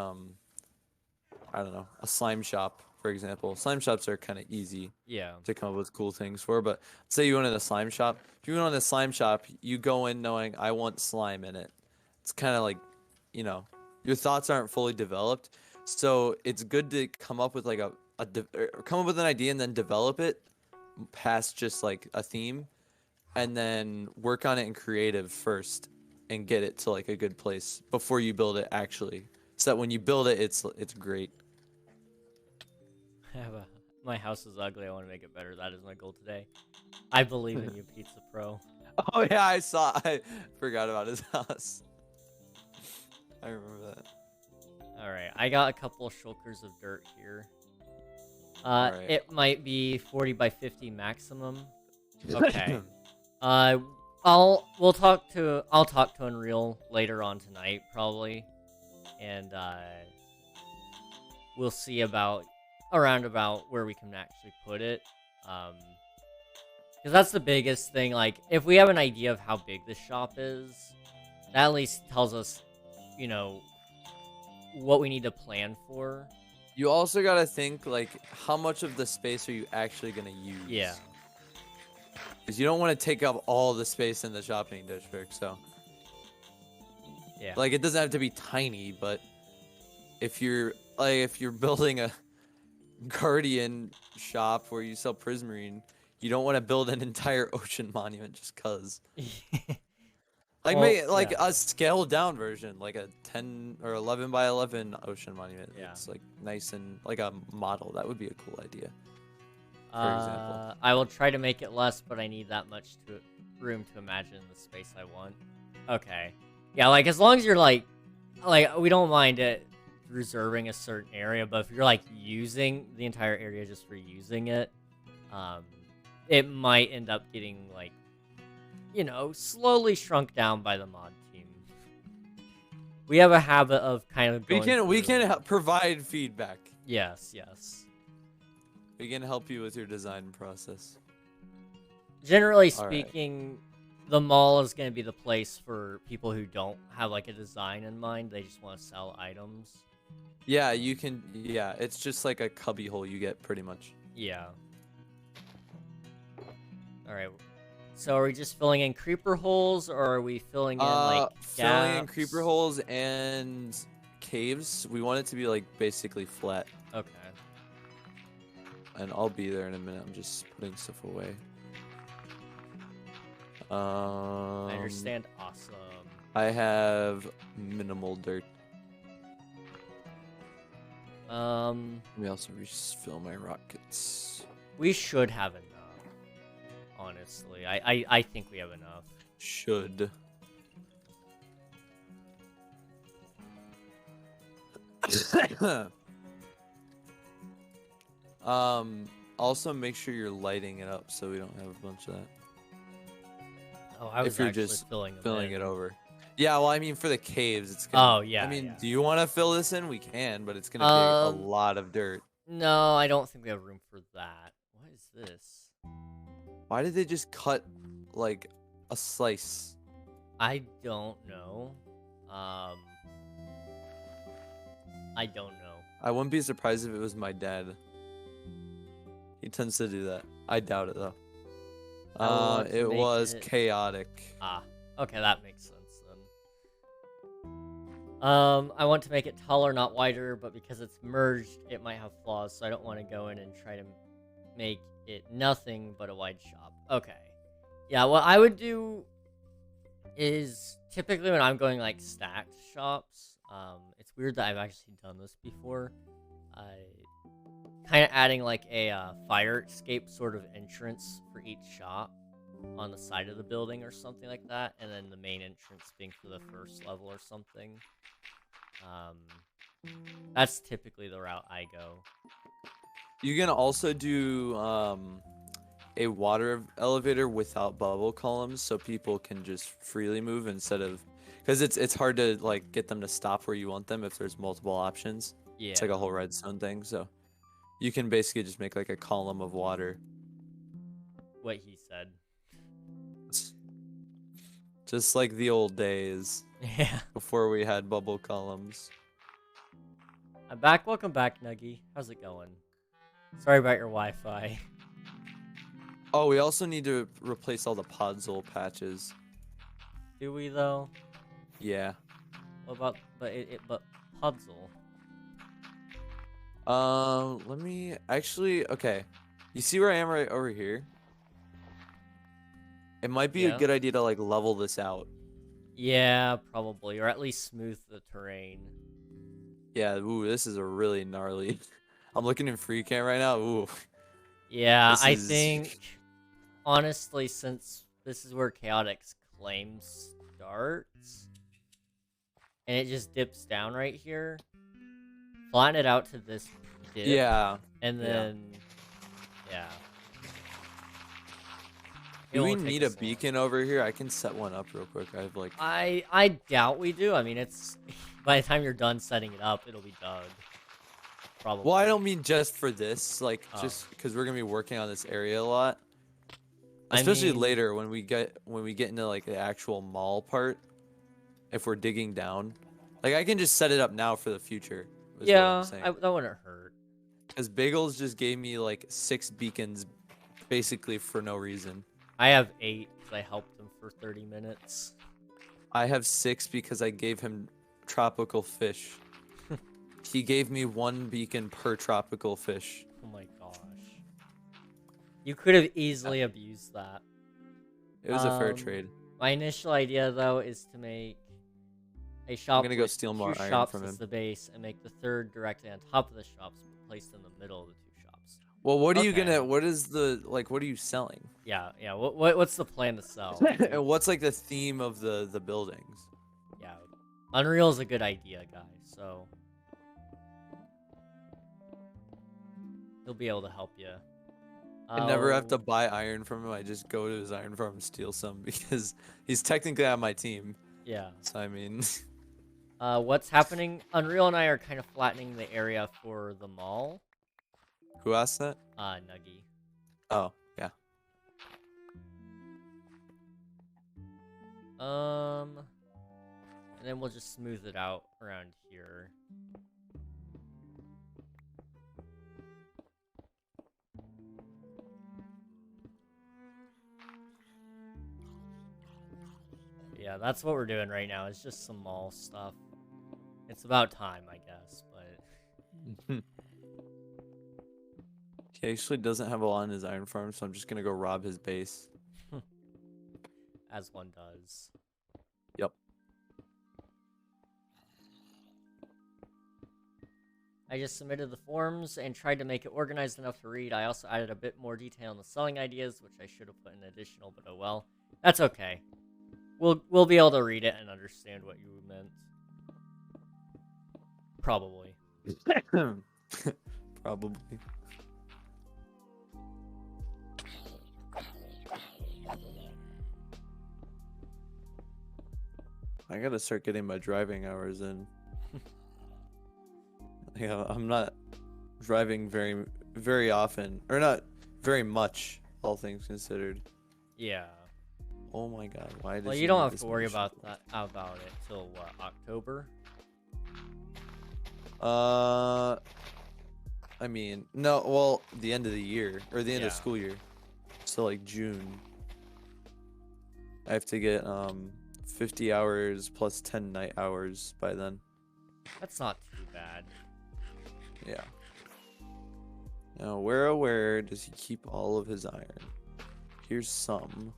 I don't know, a slime shop, for example. Slime shops are kind of easy Yeah. to come up with cool things for, but say you wanted a slime shop. If you want a slime shop, you go in knowing I want slime in it. It's kind of like, you know, your thoughts aren't fully developed. So it's good to come up with like come up with an idea and then develop it past just like a theme, and then work on it in creative first and get it to like a good place before you build it actually. So that when you build it, it's great. My house is ugly. I want to make it better. That is my goal today. I believe in you, Pizza Pro. Oh yeah, I forgot about his house. I remember that. Alright, I got a couple shulkers of dirt here. Alright. It might be 40 by 50 maximum. Okay. I'll talk to Unreal later on tonight, probably. And we'll see about where we can actually put it. Because that's the biggest thing. Like, if we have an idea of how big this shop is, that at least tells us, you know, what we need to plan for. You also gotta think like how much of the space are you actually gonna use? Yeah. Because you don't want to take up all the space in the shopping district. So Yeah. like it doesn't have to be tiny, but if you're building a Guardian shop where you sell Prismarine, you don't want to build an entire ocean monument just cause. Like Well, a scaled down version, like a 10 or 11 by 11 ocean monument. Yeah. It's like nice and like a model. That would be a cool idea. For example. I will try to make it less, but I need that much room to imagine the space I want. Okay. Yeah, like as long as you're like we don't mind it reserving a certain area, but if you're like using the entire area just for using it, it might end up getting like, you know, slowly shrunk down by the mod team. we have a habit of kind of going We can through- provide feedback. Yes, yes. We can help you with your design process. Generally All right. speaking, the mall is going to be the place for people who don't have like a design in mind. They just want to sell items. Yeah, you can. Yeah, it's just like a cubby hole you get pretty much. Yeah. All right. So are we just filling in creeper holes, or are we filling in like filling in gaps? creeper holes and caves. We want it to be like basically flat. Okay. And I'll be there in a minute. I'm just putting stuff away. I understand. Awesome. I have minimal dirt. Let me also refill my rockets. We should have enough. Honestly, I think we have enough. Should. Also make sure you're lighting it up so we don't have a bunch of that. Oh, I was if you're actually just filling it over. Yeah, well, I mean, for the caves, it's gonna. Oh, yeah. I mean, yeah. do you want to fill this in? We can, but it's gonna be a lot of dirt. No, I don't think we have room for that. What is this? Why did they just cut like a slice? I don't know. I don't know. I wouldn't be surprised if it was my dad. He tends to do that. I doubt it though. It was chaotic. Ah, okay, that makes sense then. I want to make it taller, not wider, but because it's merged, it might have flaws, so I don't want to go in and try to make it nothing but a wide shop. Okay. Yeah, what I would do is typically when I'm going like stacked shops, it's weird that I've actually done this before. Kind of adding like a fire escape sort of entrance for each shop on the side of the building or something like that, and then the main entrance being for the first level or something. That's typically the route I go. You can also do a water elevator without bubble columns, so people can just freely move instead of, because it's hard to like get them to stop where you want them if there's multiple options. Yeah. It's like a whole redstone thing, so you can basically just make like a column of water. What he said. Just like the old days. Yeah. Before we had bubble columns. I'm back. Welcome back, Nuggy. How's it going? Sorry about your Wi-Fi. Oh, we also need to replace all the podzol patches. Do we though? Yeah. What about but Puzzle? Let me actually. Okay, you see where I am right over here? It might be a good idea to like level this out. Yeah, probably, or at least smooth the terrain. Yeah. Ooh, this is a really gnarly. I'm looking in free cam right now. Ooh. Yeah, I think honestly, since this is where Chaotic's claim starts, and it just dips down right here, flatten it out to this dip. Yeah. And then, yeah. Do we need a beacon over here? I can set one up real quick. I have like. I doubt we do. I mean, it's by the time you're done setting it up, it'll be dug. Probably. Well, I don't mean just for this, like just because we're gonna be working on this area a lot. Especially later when we get into like the actual mall part. If we're digging down, like I can just set it up now for the future. Yeah, that wouldn't hurt. Because Bagels just gave me like 6 beacons, basically for no reason. I have 8 because I helped him for 30 minutes. I have 6 because I gave him tropical fish. He gave me 1 beacon per tropical fish. Oh my gosh. You could have easily abused that. It was a fair trade. My initial idea, though, is to make a shop. I'm gonna go steal more iron from him. As the base, and make the third directly on top of the shops, but placed in the middle of the 2 shops. Well, what are you gonna? What is the like? What are you selling? Yeah. What's the plan to sell? And what's like the theme of the buildings? Yeah, Unreal is a good idea, guys. So he'll be able to help you. I never have to buy iron from him. I just go to his iron farm and steal some because he's technically on my team. Yeah. So I mean, What's happening? Unreal and I are kind of flattening the area for the mall. Who asked that? Nuggy. Oh, yeah. And then we'll just smooth it out around here. Yeah, that's what we're doing right now. It's just some mall stuff. It's about time, I guess, but... He actually doesn't have a lot in his iron farm, so I'm just gonna go rob his base. As one does. Yep. I just submitted the forms and tried to make it organized enough to read. I also added a bit more detail on the selling ideas, which I should have put in additional, but oh well. That's okay. We'll be able to read it and understand what you meant. Probably. Probably. I gotta start getting my driving hours in. Yeah, I'm not driving very often, or not very much, all things considered. Yeah. Oh my god, why did Well, you don't have to worry about it till what, October? I mean, no, well, the end of the year, or the end of school year. So like June. I have to get 50 hours plus 10 night hours by then. That's not too bad. Yeah. Now, where does he keep all of his iron? Here's some.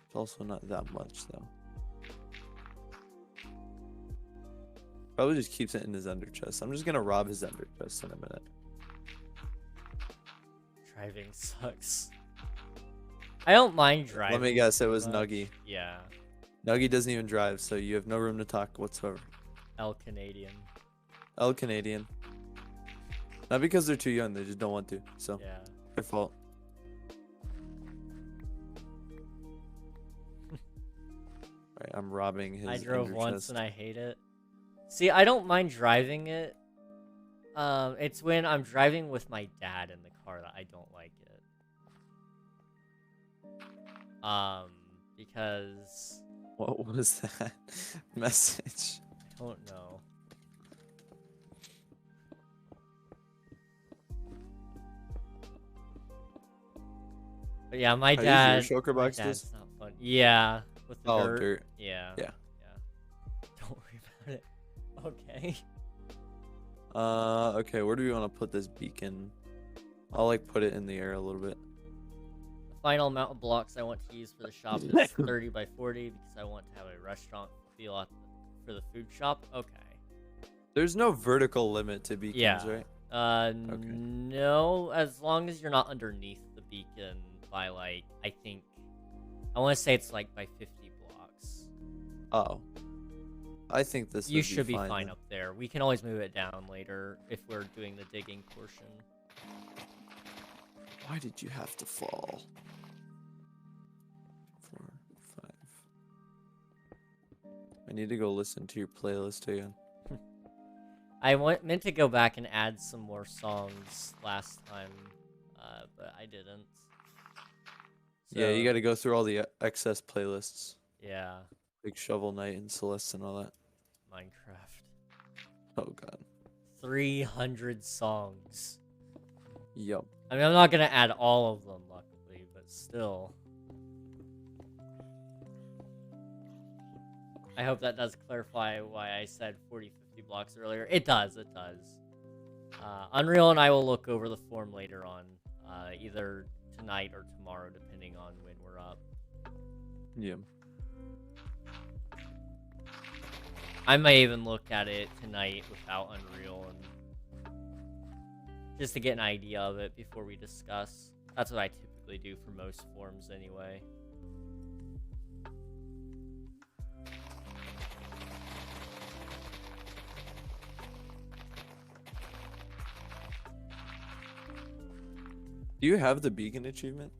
It's also not that much, though. Probably just keeps it in his ender chest. I'm just gonna rob his ender chest in a minute. Driving sucks. I don't mind driving. Let me guess, it was Nuggy. Yeah. Nuggy doesn't even drive, so you have no room to talk whatsoever. El Canadian. El Canadian. Not because they're too young, they just don't want to. So, yeah. Their fault. Alright, I'm robbing his I drove ender once chest. and I hate it. See, I don't mind driving it. It's when I'm driving with my dad in the car that I don't like it. Because... What was that message? I don't know. But yeah, my dad... Your shulker box dad's does? not fun. Yeah, with the dirt. Yeah. Yeah. Don't worry about it. Okay. Okay, where do we want to put this beacon? I'll like put it in the air a little bit. The final amount of blocks I want to use for the shop is 30 by 40 because I want to have a restaurant feel for the food shop. Okay. There's no vertical limit to beacons, right? Okay. No, as long as you're not underneath the beacon by like, I think, I want to say it's like by 50 blocks. Oh. I think this You should be fine then. up there. We can always move it down later if we're doing the digging portion. Why did you have to fall? 4, 5. I need to go listen to your playlist again. I meant to go back and add some more songs last time, but I didn't. So, Yeah, you got to go through all the excess playlists. Yeah. Like Shovel Knight and Celeste and all that. Minecraft. Oh god. 300 songs. Yup. I mean, I'm not gonna add all of them, luckily, but still. I hope that does clarify why I said 40, 50 blocks earlier. It does, it does. Unreal and I will look over the form later on, either tonight or tomorrow, depending on when we're up. Yeah. I may even look at it tonight without Unreal and just to get an idea of it before we discuss. That's what I typically do for most forms anyway. Do you have the beacon achievement?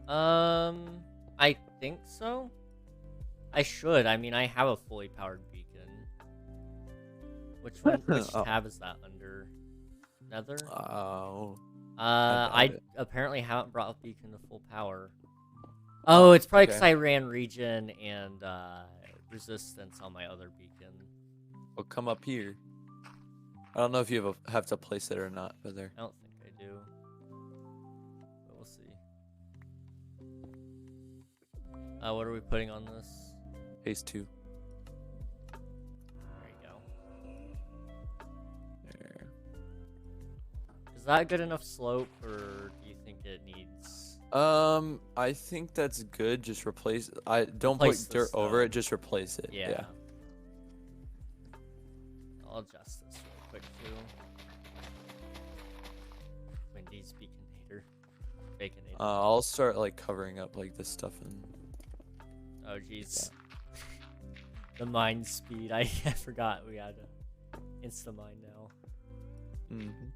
I think so. I should. I mean, I have a fully powered beacon. Which one? Which Oh. tab is that under? Nether? Oh. I apparently haven't brought up beacon to full power. Oh, it's probably because I ran regen and resistance on my other beacon. Well, come up here. I don't know if you have to place it or not, but there. I don't think I do. But we'll see. What are we putting on this? Phase 2. There you go. There. Is that a good enough slope, or do you think it needs... I think that's good. Just replace. Don't Replace put dirt stone. over it. Just replace it. Yeah. I'll adjust this real quick too. Wendy's Beaconator. Baconator. I'll start like covering up like this stuff and. Oh jeez. The mine speed. I forgot we had a insta mine now. Mm-hmm.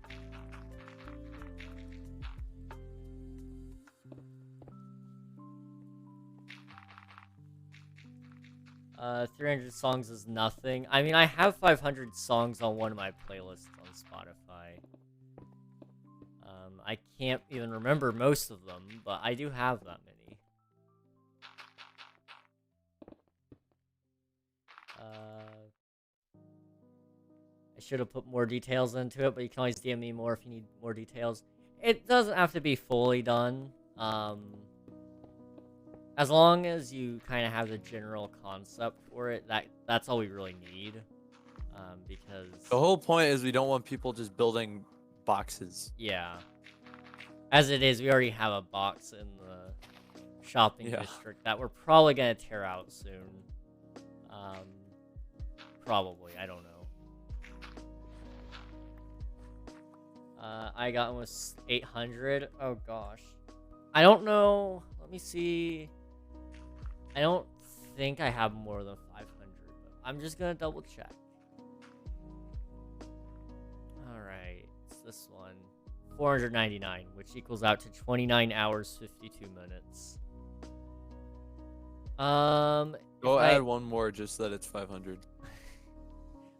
300 songs is nothing. I mean, I have 500 songs on one of my playlists on Spotify. I can't even remember most of them, but I do have that many. I should have put more details into it, but you can always DM me more if you need more details. It doesn't have to be fully done. As long as you kind of have the general concept for it, that's all we really need. Because the whole point is we don't want people just building boxes. Yeah. As it is, we already have a box in the shopping district that we're probably gonna tear out soon. Probably, I don't know. I got almost 800. Oh gosh, I don't know. Let me see. I don't think I have more than 500, but I'm just gonna double check. Alright, it's this one. 499, which equals out to 29 hours, 52 minutes. Go add one more just so that it's 500.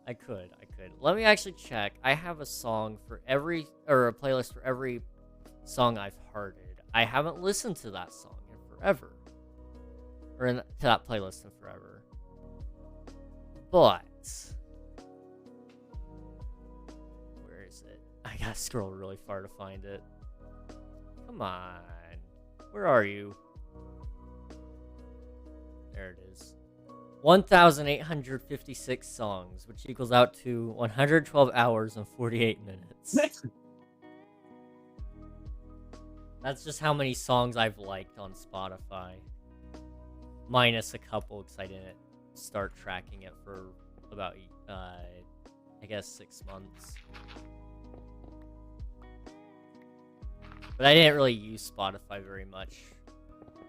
I could. Let me actually check. I have a song for every, or a playlist for every song I've hearted. I haven't listened to that song in forever. Or to that playlist in forever. But where is it? I gotta scroll really far to find it. Come on. Where are you? There it is. 1,856 songs, which equals out to 112 hours and 48 minutes. That's just how many songs I've liked on Spotify. Minus a couple, because I didn't start tracking it for about, I guess, 6 months. But I didn't really use Spotify very much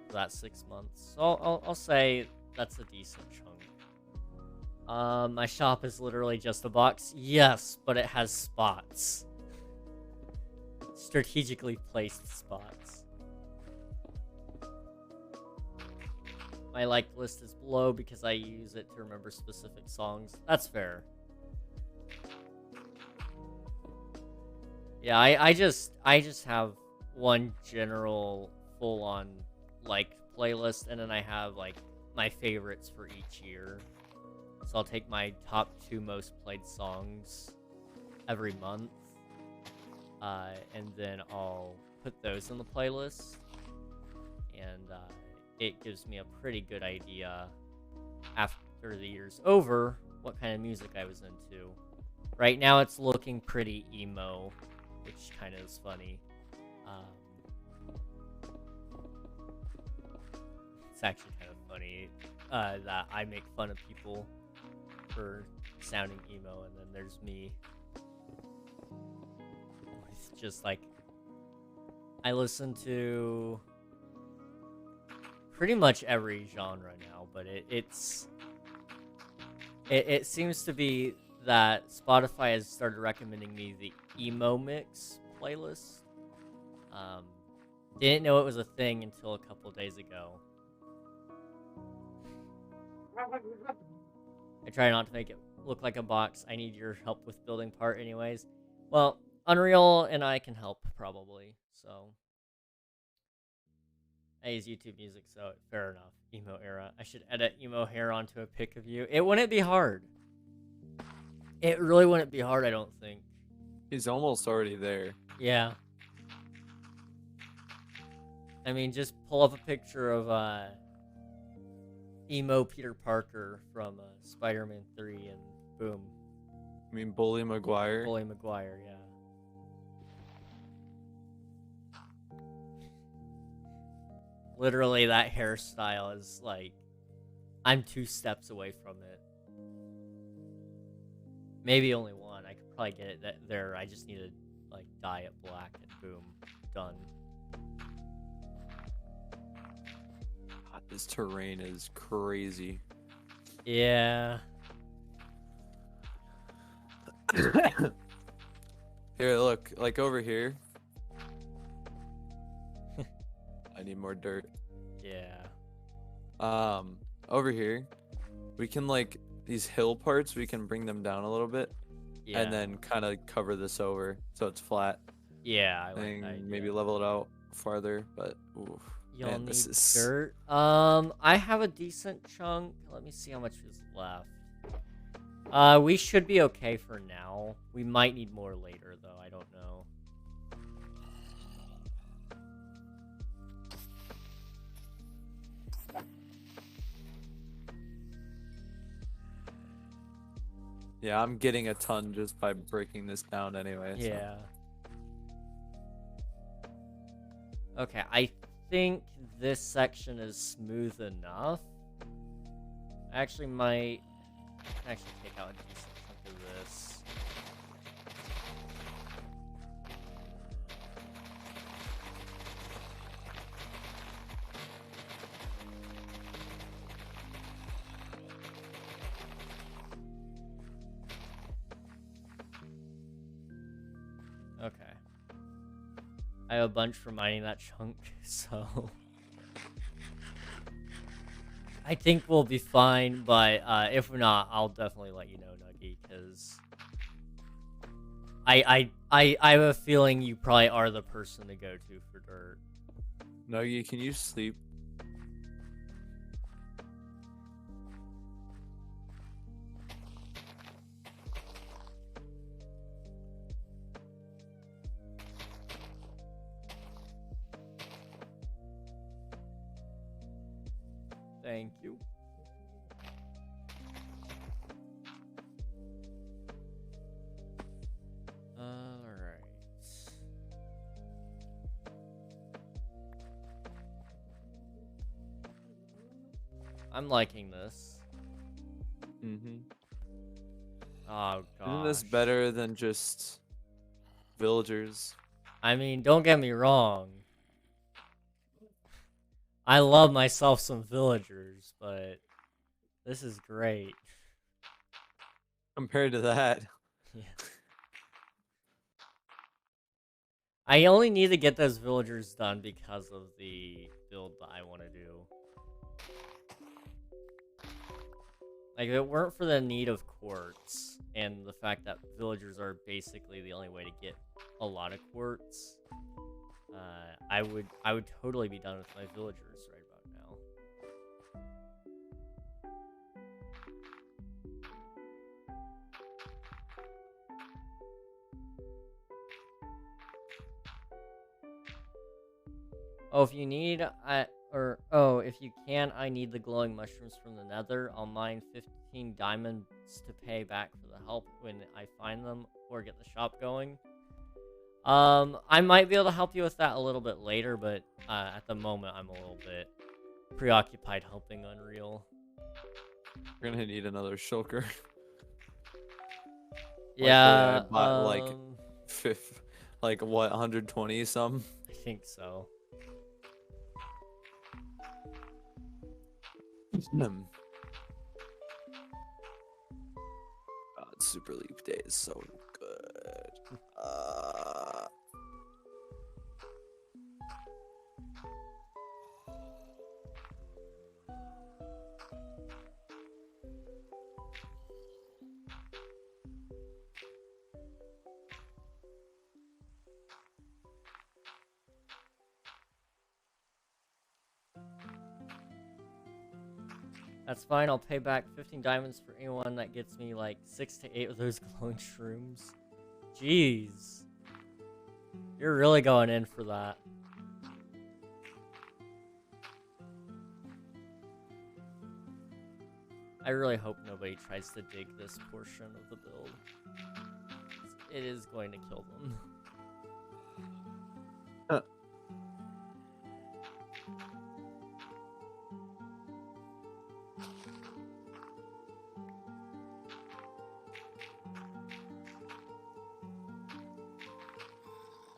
for that 6 months. So I'll say that's a decent chunk. My shop is literally just a box. Yes, but it has spots. Strategically placed spots. My liked list is below because I use it to remember specific songs. That's fair. Yeah, I just have one general full-on liked playlist, and then I have like my favorites for each year. So I'll take my top 2 most played songs every month, and then I'll put those in the playlist, and it gives me a pretty good idea after the year's over what kind of music I was into. Right now it's looking pretty emo, which kind of is funny. It's actually kind of funny that I make fun of people for sounding emo, and then there's me. It's just like, I listen to pretty much every genre now, but it seems to be that Spotify has started recommending me the emo mix playlist. Didn't know it was a thing until a couple days ago. I try not to make it look like a box. I need your help with building part anyways. Well, Unreal and I can help, probably, so... I use YouTube music, so fair enough. Emo era. I should edit emo hair onto a pic of you. It wouldn't be hard. It really wouldn't be hard, I don't think. He's almost already there. Yeah. I mean, just pull up a picture of emo Peter Parker from Spider-Man 3 and boom. I mean, Bully Maguire. Bully Maguire, yeah. Literally, that hairstyle is like... I'm 2 steps away from it. Maybe only 1. I could probably get it there. I just need to, like, dye it black and boom. Done. God, this terrain is crazy. Yeah. Here, look. Like, over here. I need more dirt. Yeah. Over here, we can, like, these hill parts, we can bring them down a little bit. Yeah. And then kind of cover this over so it's flat. Yeah, I like that And idea. maybe level it out farther, but oof. You'll Man, need this is... dirt. I have a decent chunk. Let me see how much is left. We should be okay for now. We might need more later, though. I don't know. Yeah, I'm getting a ton just by breaking this down anyway. So. Yeah. Okay, I think this section is smooth enough. I actually might actually take out a decent chunk of this. Okay. I have a bunch for mining that chunk, so... I think we'll be fine, but if not, I'll definitely let you know, Nuggy, because... I have a feeling you probably are the person to go to for dirt. Nuggy, can you sleep? Thank you. Alright. I'm liking this. Mm-hmm. Oh, gosh. Isn't this better than just villagers? I mean, don't get me wrong. I love myself some villagers, but this is great. Compared to that. Yeah. I only need to get those villagers done because of the build that I want to do. Like, if it weren't for the need of quartz, and the fact that villagers are basically the only way to get a lot of quartz, I would totally be done with my villagers right about now. Oh, if you need, if you can, I need the glowing mushrooms from the nether. I'll mine 15 diamonds to pay back for the help when I find them or get the shop going. I might be able to help you with that a little bit later, but at the moment, I'm a little bit preoccupied helping Unreal. We're gonna need another shulker. Yeah, I bought like what, 120 some? I think so. God, Super Leap Day is so good. That's fine. I'll pay back 15 diamonds for anyone that gets me like 6 to 8 of those glowing shrooms. Jeez. You're really going in for that. I really hope nobody tries to dig this portion of the build. It is going to kill them.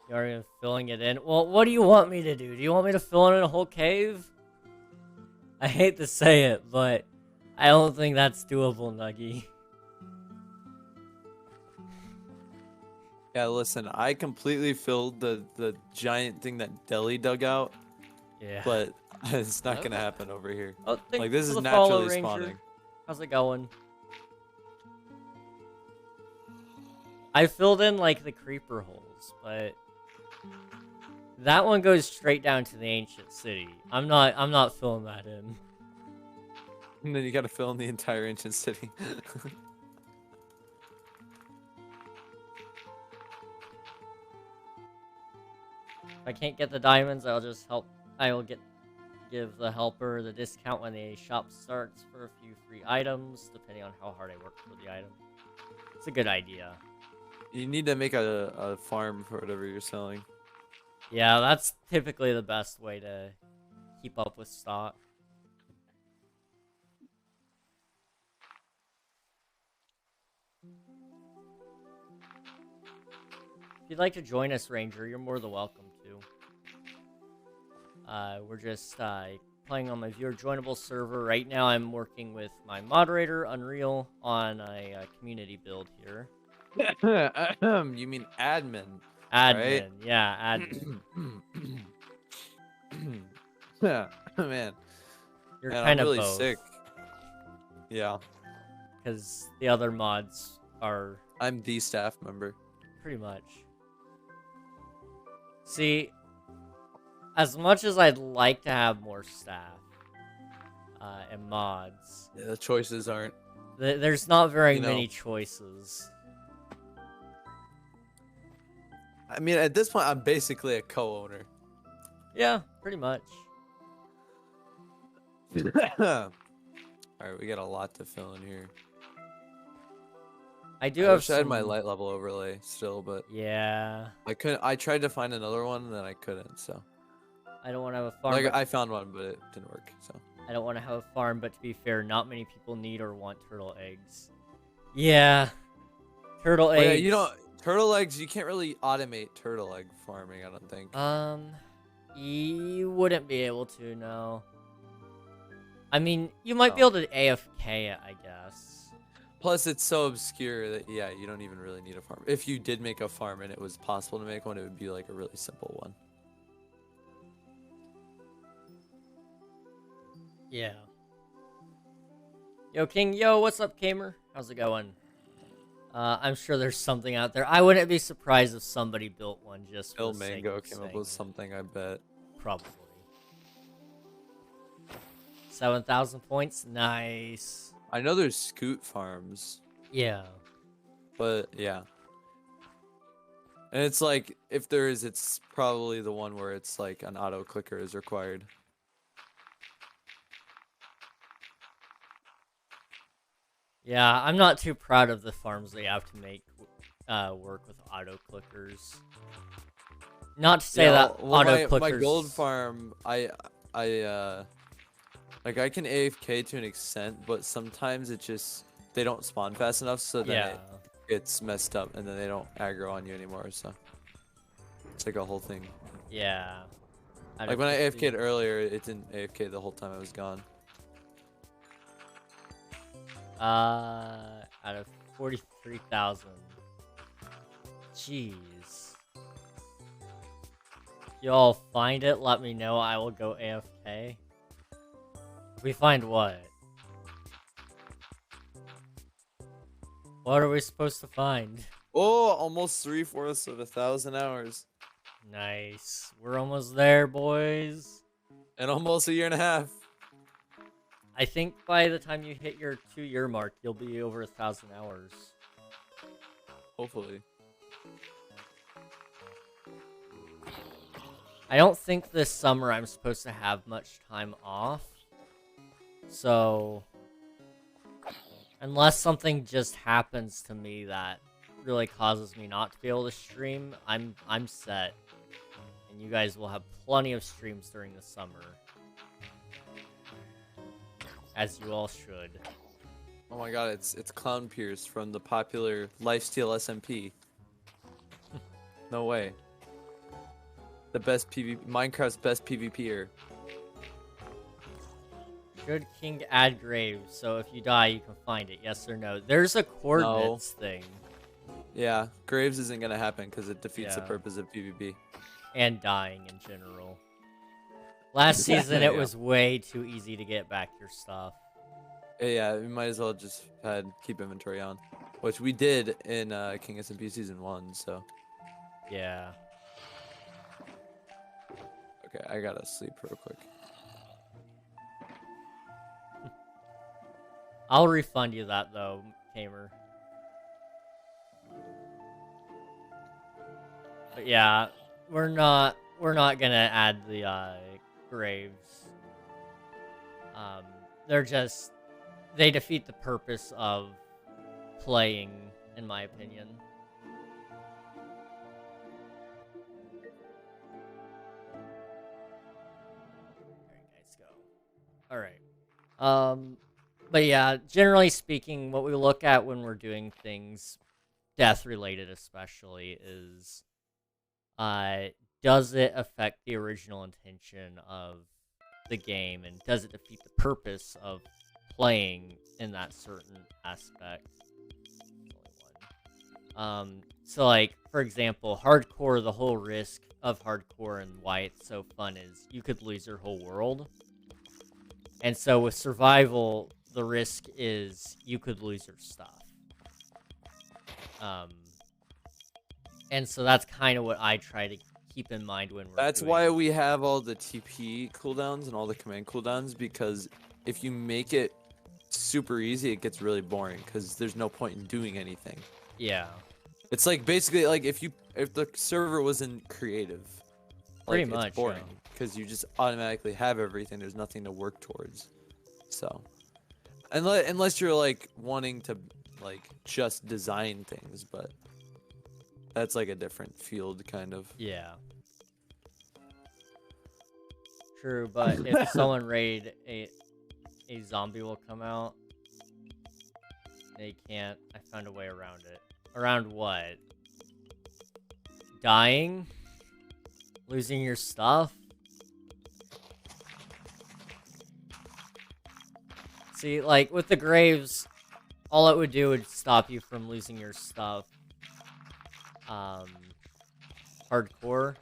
You're already filling it in. Well, what do you want me to do? Do you want me to fill in a whole cave? I hate to say it, but I don't think that's doable, Nuggy. Yeah, listen, I completely filled the giant thing that Deli dug out. Yeah. But it's not gonna happen over here. Oh, Like, this is for the follow, naturally Ranger. spawning. How's it going? I filled in like the creeper holes, but that one goes straight down to the ancient city. I'm not filling that in. And then you gotta fill in the entire ancient city. If I can't get the diamonds, I'll just help. I will give the helper the discount when the shop starts for a few free items, depending on how hard I work for the item. It's a good idea. You need to make a farm for whatever you're selling. Yeah, that's typically the best way to keep up with stock. If you'd like to join us, Ranger, you're more than welcome to. We're just playing on my viewer joinable server. Right now I'm working with my moderator, Unreal, on a community build here. You mean admin? Admin, right? yeah, admin. Man. You're Man, kind I'm of really both. sick. Yeah. Because the other mods are I'm the staff member. pretty much. See, as much as I'd like to have more staff and mods, Yeah, the choices aren't. there's not very You know. many choices. I mean, at this point, I'm basically a co-owner. Yeah, pretty much. All right, we got a lot to fill in here. I do I have wish I had my some- light level overlay still, but Yeah, I couldn't. I tried to find another one, and then I couldn't. So, I don't want to have a farm. like, but I found one, but it didn't work. So, I don't want to have a farm, but to be fair, not many people need or want turtle eggs. Yeah, turtle eggs. yeah, you know, turtle eggs. You can't really automate turtle egg farming. I don't think. You wouldn't be able to, no. I mean, you might be able to AFK it, I guess. Plus, it's so obscure that yeah, you don't even really need a farm. If you did make a farm and it was possible to make one, it would be like a really simple one. Yeah. Yo, King. Yo, what's up, Gamer? How's it going? I'm sure there's something out there. I wouldn't be surprised if somebody built one just for Bill the sake Mango of came up saying with it. something, I bet. Probably. 7,000 points? Nice. I know there's scoot farms, Yeah. but yeah. And it's like, if there is, it's probably the one where it's like an auto clicker is required. Yeah, I'm not too proud of the farms they have to make work with auto clickers. Not to say Yeah, that well, auto clickers. my gold farm, like I can AFK to an extent, but sometimes it just they don't spawn fast enough, so then Yeah. it gets messed up, and then they don't aggro on you anymore. So it's like a whole thing. Yeah. Out Like of when I 50. AFK'd earlier, it didn't AFK the whole time I was gone. Out of 43,000. Jeez. Y'all find it, let me know. I will go AFK. We find what? What are we supposed to find? Oh, almost 3/4 of 1,000 hours, Nice. We're almost there, boys. and almost a year and a half. I think by the time you hit your 2-year mark, you'll be over 1,000 hours. Hopefully. I don't think this summer I'm supposed to have much time off. So, unless something just happens to me that really causes me not to be able to stream, I'm set. And you guys will have plenty of streams during the summer. As you all should. Oh my god, it's Clown Pierce from the popular Lifesteal SMP. No way. The best Minecraft's best PvPer. Should King add graves so if you die you can find it? Yes or no? There's a coordinates thing. Yeah, graves isn't gonna happen because it defeats the Yeah. purpose of PvP. And dying in general. Last season it Yeah. was way too easy to get back your stuff. Yeah, we might as well just keep inventory on, which we did in King SMP Season 1, so. Yeah. Okay, I gotta sleep real quick. I'll refund you that though, Kamer. But yeah, we're not gonna add the graves. They defeat the purpose of playing, in my opinion. There you guys go. Alright. But yeah, generally speaking, what we look at when we're doing things, death-related especially, is does it affect the original intention of the game, and does it defeat the purpose of playing in that certain aspect? So like, for example, hardcore, the whole risk of hardcore and why it's so fun is you could lose your whole world. And so with survival, the risk is you could lose your stuff. And so that's kind of what I try to keep in mind when we're That's doing why we have all the TP cooldowns and all the command cooldowns, because if you make it super easy, it gets really boring because there's no point in doing anything. Yeah. It's like basically like if the server wasn't creative, Pretty like, much, it's boring yeah. because you just automatically have everything. There's nothing to work towards. So, unless you're like wanting to like just design things, but that's like a different field kind of. Yeah. True, but if someone raid a zombie will come out. They can't. I found a way around it. Around what? Dying? Losing your stuff? See, like, with the graves, all it would do would stop you from losing your stuff. Hardcore.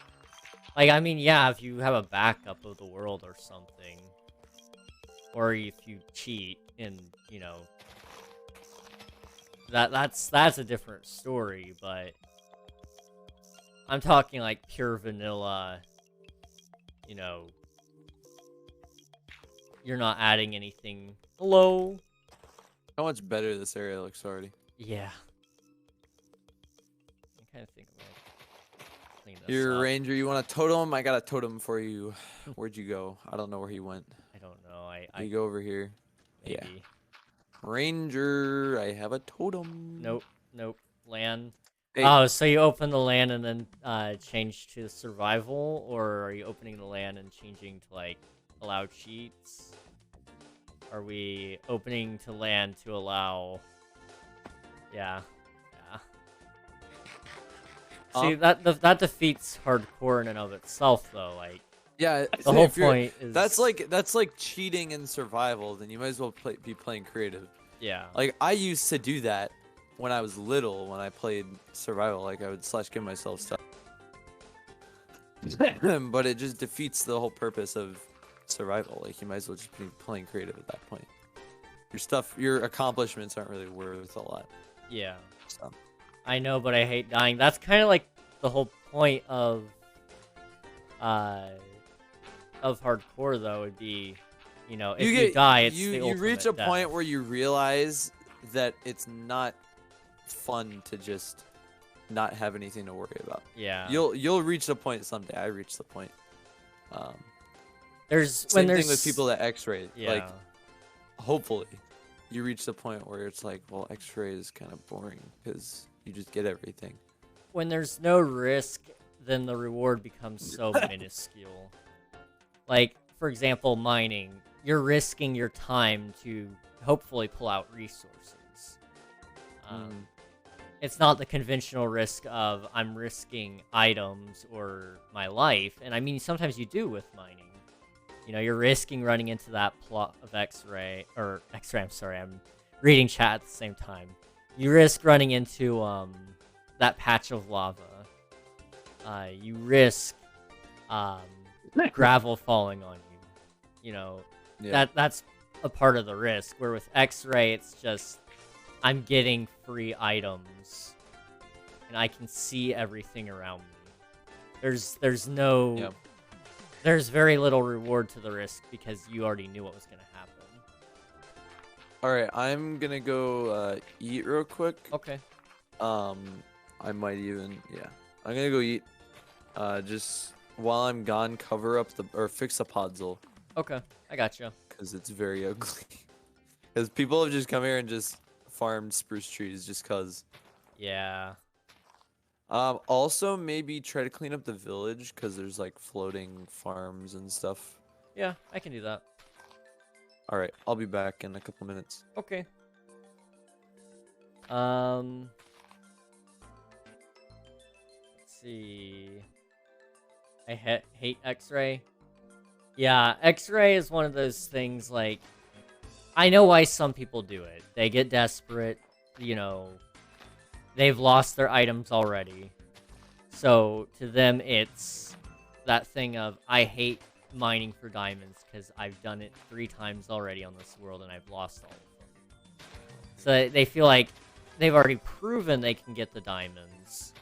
Like, I mean, yeah, if you have a backup of the world or something. Or if you cheat and, you know... That's a different story, but... I'm talking, like, pure vanilla, you know... You're not adding anything. Hello? How much better this area looks already. Yeah. I kind of think I'm gonna clean this You're a up. ranger, you want a totem? I got a totem for you. Where'd you go? I don't know where he went. I don't know. You go over here. Maybe. Yeah. Ranger, I have a totem. Nope. Land. Hey. Oh, so you open the land and then change to survival, or are you opening the land and changing to like allow cheats? Are we opening to land to allow? Yeah. See, that defeats hardcore in and of itself, though. Like, yeah, the whole point is that's like cheating in survival. Then you might as well be playing creative. Yeah. Like I used to do that when I was little. When I played survival, like I would give myself stuff. But it just defeats the whole purpose of survival. Like you might as well just be playing creative at that point. Your accomplishments aren't really worth a lot. Yeah. So. I know, but I hate dying. That's kind of like the whole point of hardcore, though, would be You know, if you die, it's the you reach ultimate a point death. where you realize that it's not fun to just not have anything to worry about. Yeah. You'll reach the point someday. I reached the point. There's Same thing with people that X-ray. Yeah. Like, hopefully, you reach the point where it's like, well, X-ray is kind of boring because you just get everything. When there's no risk, then the reward becomes so minuscule. Like, for example, mining. You're risking your time to hopefully pull out resources. It's not the conventional risk of I'm risking items or my life. And I mean, sometimes you do with mining. You know, you're risking running into that plot of X-ray, I'm sorry, I'm reading chat at the same time. You risk running into, that patch of lava. You risk, gravel falling on you. You know, that's a part of the risk. Where with X-ray, it's just, I'm getting free items. And I can see everything around me. There's no... Yep. There's very little reward to the risk because you already knew what was going to happen. Alright, I'm gonna go eat real quick. Okay. I might even, yeah. I'm gonna go eat. Just while I'm gone, cover up or fix the podzol. Okay, I gotcha. Because it's very ugly. Because people have just come here and just farmed spruce trees just cause. Yeah. Also maybe try to clean up the village because there's like floating farms and stuff. Yeah, I can do that. All right, I'll be back in a couple minutes. Okay. Let's see. I hate X-ray. Yeah, X-ray is one of those things, like, I know why some people do it. They get desperate, you know, they've lost their items already. So, to them, it's that thing of, I hate mining for diamonds because I've done it 3 times already on this world and I've lost all of them. So, they feel like they've already proven they can get the diamonds.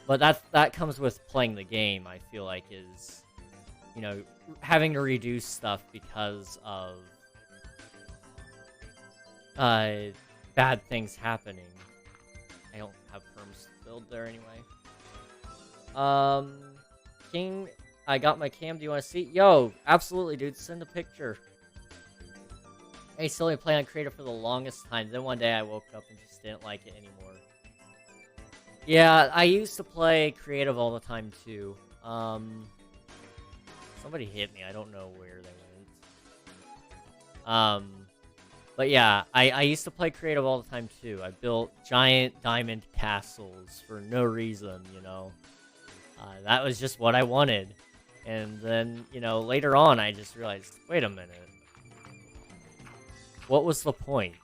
But that comes with playing the game, I feel like, is, you know, having to reduce stuff because of bad things happening. I don't have perms to build there anyway. King, I got my cam. Do you want to see? Yo, absolutely, dude. Send a picture. I used to only play on creative for the longest time. Then one day I woke up and just didn't like it anymore. Yeah, I used to play creative all the time too. Somebody hit me. I don't know where they went. But yeah, I used to play creative all the time too. I built giant diamond castles for no reason, you know. That was just what I wanted. And then, you know, later on I just realized, wait a minute. What was the point?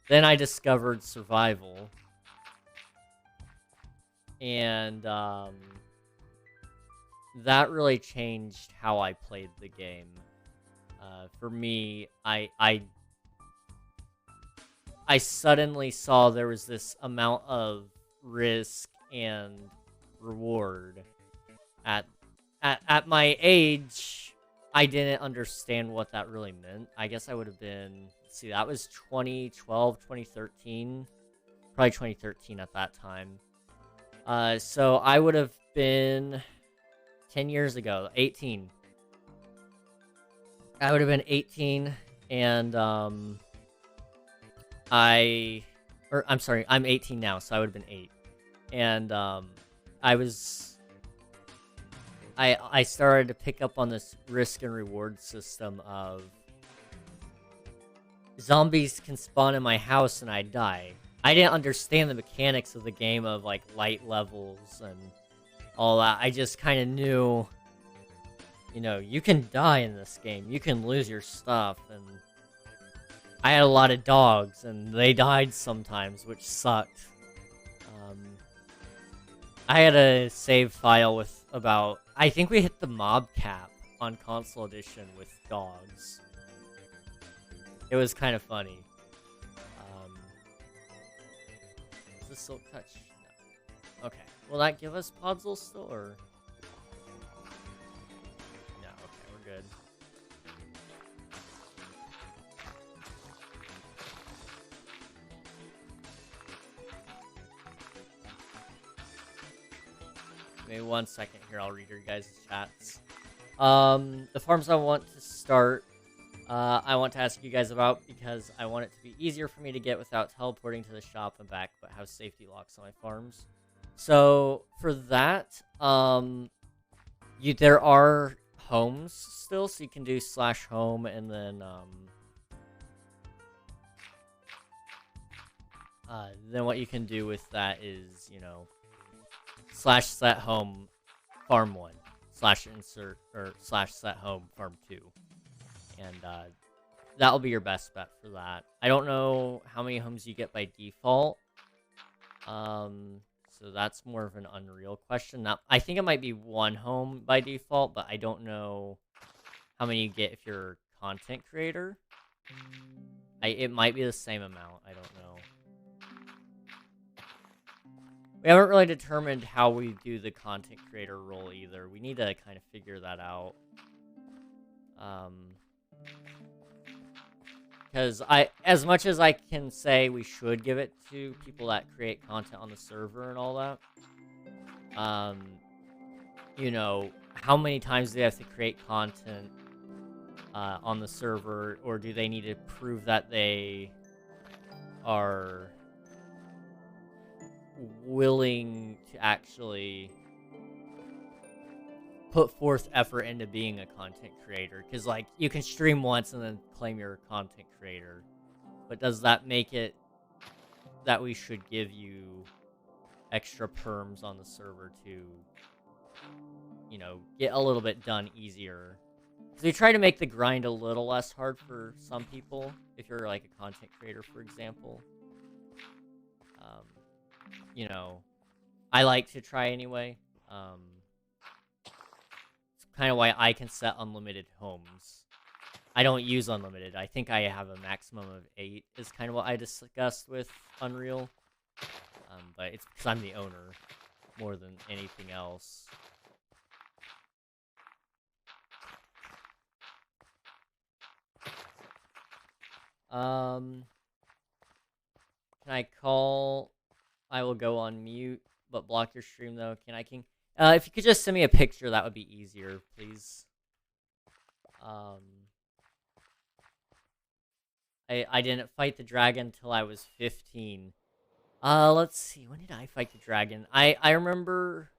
Then I discovered survival. And, that really changed how I played the game. For me, I suddenly saw there was this amount of risk and reward. At my age, I didn't understand what that really meant. I guess I would have been, let's see, that was 2012, 2013. Probably 2013 at that time. So I would have been 10 years ago, 18. I would have been 18, and, I'm sorry, I'm 18 now, so I would have been 8. And, I started to pick up on this risk and reward system of zombies can spawn in my house and I die. I didn't understand the mechanics of the game of, like, light levels and all that. I just kind of knew, you know, you can die in this game. You can lose your stuff, and I had a lot of dogs, and they died sometimes, which sucked. I had a save file with about, I think we hit the mob cap on console edition with dogs. It was kind of funny. Is this Silk Touch? No. Okay. Will that give us Podzol still, or? No, okay, we're Give me 1 second here. I'll read your guys' chats. The farms I want to start, I want to ask you guys about because I want it to be easier for me to get without teleporting to the shop and back, but have safety locks on my farms. So for that, there are homes still, so you can do /home and then what you can do with that is, you know, /set home farm 1 /insert or /set home farm 2, and that'll be your best bet for that. I don't know how many homes you get by default, so that's more of an Unreal question. Now, I think it might be 1 home by default, but I don't know how many you get if you're a content creator. It might be the same amount. I don't know. We haven't really determined how we do the content creator role either. We need to kind of figure that out. Because as much as I can say we should give it to people that create content on the server and all that, you know, how many times do they have to create content on the server, or do they need to prove that they are willing to actually put forth effort into being a content creator? Because, like, you can stream once and then claim you're a content creator, but does that make it that we should give you extra perms on the server to, you know, get a little bit done easier? So we try to make the grind a little less hard for some people, if you're like a content creator, for example. You know, I like to try anyway. It's kind of why I can set unlimited homes. I don't use unlimited. I think I have a maximum of 8 is kind of what I discussed with Unreal. But it's because I'm the owner more than anything else. Can I call? I will go on mute, but block your stream though. Can I, King? If you could just send me a picture, that would be easier, please. I didn't fight the dragon till I was 15. Let's see. When did I fight the dragon? I remember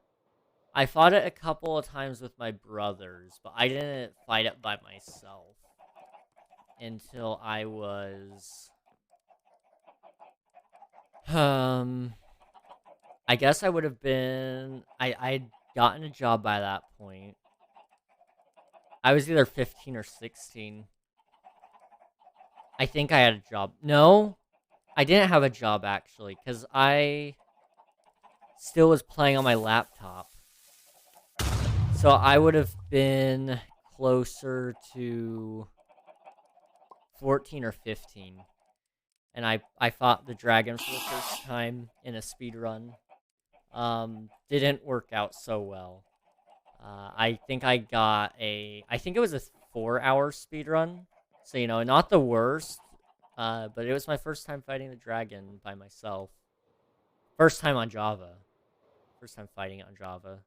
I fought it a couple of times with my brothers, but I didn't fight it by myself until I was... I guess I would have been... I'd gotten a job by that point. I was either 15 or 16. I think I had a job. No, I didn't have a job, actually, because I still was playing on my laptop. So I would have been closer to 14 or 15. And I fought the dragon for the first time in a speed run. Didn't work out so well. I think I got I think it was a 4-hour speed run. So, you know, not the worst. But it was my first time fighting the dragon by myself. First time on Java. First time fighting it on Java.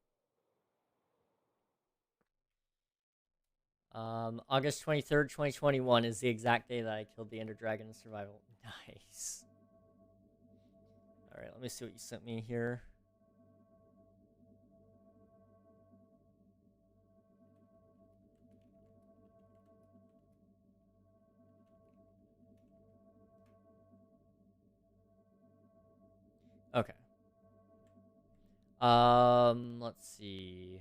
August 23rd, 2021 is the exact day that I killed the Ender Dragon in survival. Nice. Alright, let me see what you sent me here. Okay. Let's see.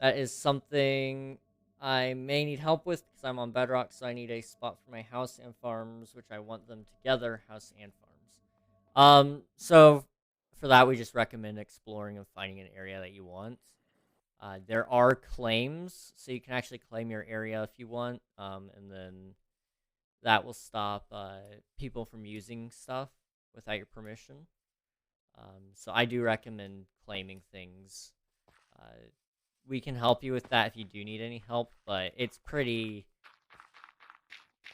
That is something I may need help with because I'm on Bedrock, so I need a spot for my house and farms, which I want them together, house and farms. So for that, we just recommend exploring and finding an area that you want. There are claims, so you can actually claim your area if you want, and then that will stop people from using stuff without your permission. So I do recommend claiming things. We can help you with that if you do need any help, but it's pretty...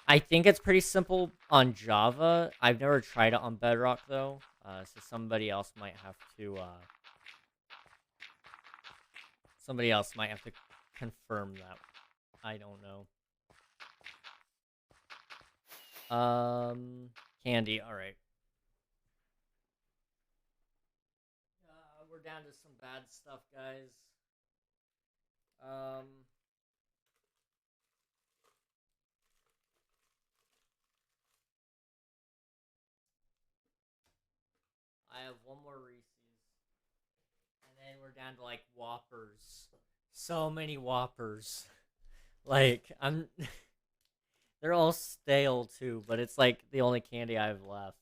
I think it's pretty simple on Java. I've never tried it on Bedrock, though. So somebody else might have to, somebody else might have to confirm that. I don't know. Candy, alright. We're down to some bad stuff, guys. I have one more Reese's. And then we're down to, like, Whoppers. So many Whoppers. Like, they're all stale, too, but it's, like, the only candy I have left.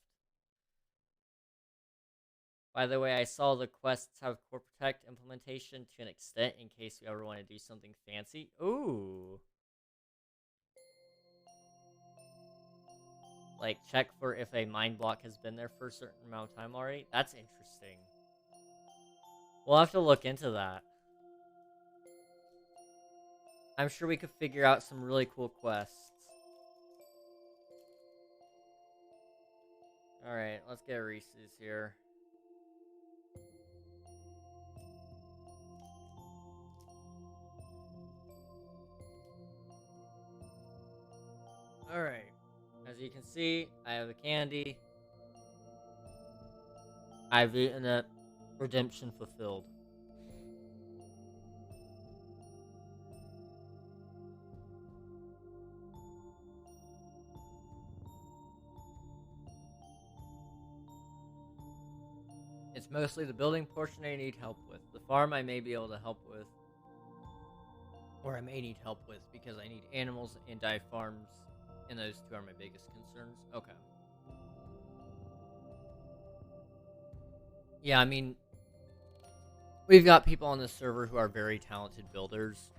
By the way, I saw the quests have Core Protect implementation to an extent in case you ever want to do something fancy. Ooh. Like, check for if a mine block has been there for a certain amount of time already. That's interesting. We'll have to look into that. I'm sure we could figure out some really cool quests. Alright, let's get Reese's here. Alright. As you can see, I have the candy. I've eaten it. Redemption fulfilled. It's mostly the building portion I need help with. The farm I may be able to help with. Or I may need help with because I need animals and dye farms. And those two are my biggest concerns. Okay. Yeah, I mean, we've got people on this server who are very talented builders.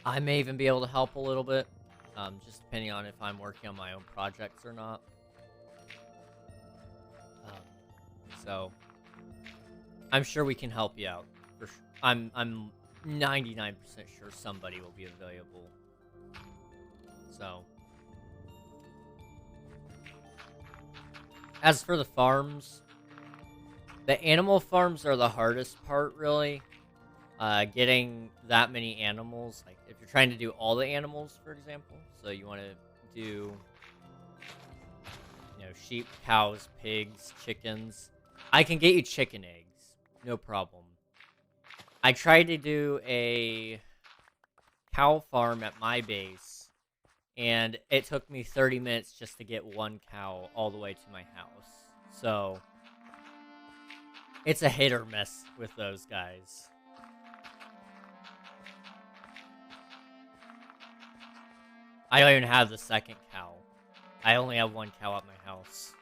I may even be able to help a little bit. Just depending on if I'm working on my own projects or not. So, I'm sure we can help you out. For sure. I'm 99% sure somebody will be available. So, as for the farms, the animal farms are the hardest part, really. Getting that many animals, like if you're trying to do all the animals, for example, so you want to do, you know, sheep, cows, pigs, chickens. I can get you chicken eggs, no problem. I tried to do a cow farm at my base, and it took me 30 minutes just to get one cow all the way to my house. So, it's a hit or miss with those guys. I don't even have the second cow. I only have one cow at my house.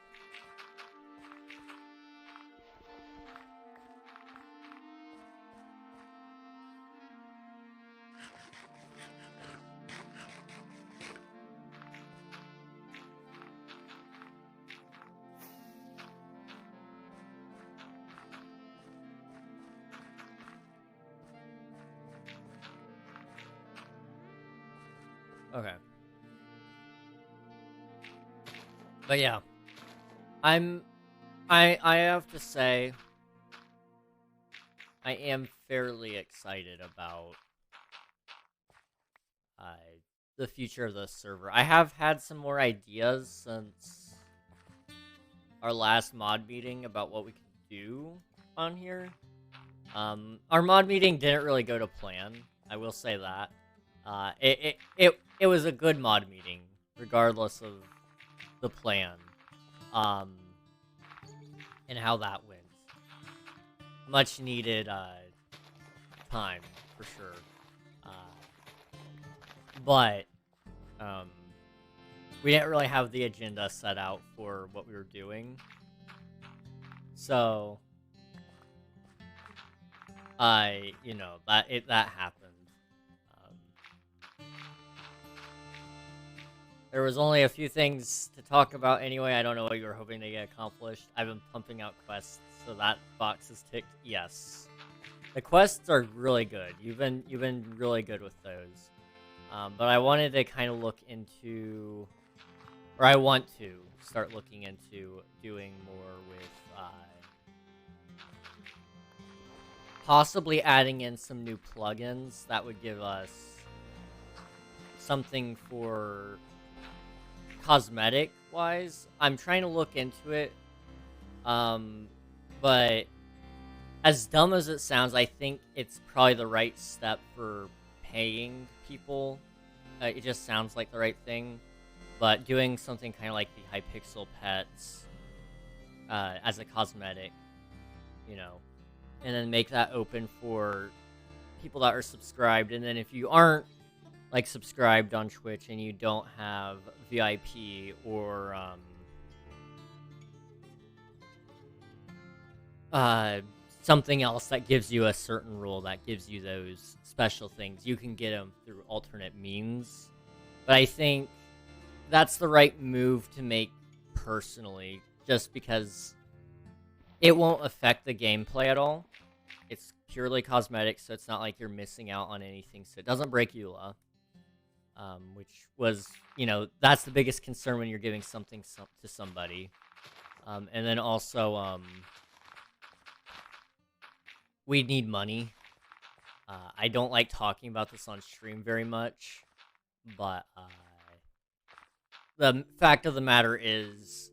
Okay. But yeah. I have to say, I am fairly excited about the future of the server. I have had some more ideas since our last mod meeting about what we could do on here. Our mod meeting didn't really go to plan. I will say that. It was a good mod meeting, regardless of the plan. And how that went. Much needed time, for sure. But we didn't really have the agenda set out for what we were doing. So, you know, that happened. There was only a few things to talk about anyway. I don't know what you were hoping to get accomplished. I've been pumping out quests, so that box is ticked. Yes, the quests are really good. You've been really good with those. But I wanted to kind of look into or I want to start looking into doing more with possibly adding in some new plugins that would give us something for cosmetic wise. I'm trying to look into it, but as dumb as it sounds, I think it's probably the right step for paying people. It just sounds like the right thing, but doing something kind of like the Hypixel pets as a cosmetic, you know, and then make that open for people that are subscribed. And then if you aren't like subscribed on Twitch and you don't have VIP or something else that gives you a certain rule that gives you those special things, you can get them through alternate means. But I think that's the right move to make personally, just because it won't affect the gameplay at all. It's purely cosmetic, so it's not like you're missing out on anything, so it doesn't break EULA. Which was, you know, that's the biggest concern when you're giving something to somebody. And then also, we need money. I don't like talking about this on stream very much, but the fact of the matter is,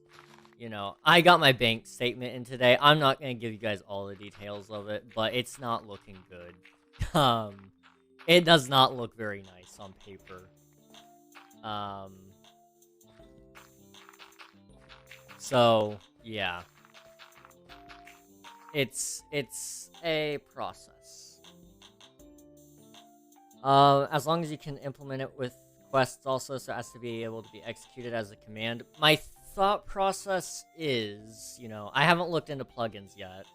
you know, I got my bank statement in today. I'm not going to give you guys all the details of it, but it's not looking good. It does not look very nice on paper. So, yeah. It's a process. As long as you can implement it with quests also, so as to be able to be executed as a command. My thought process is, you know, I haven't looked into plugins yet,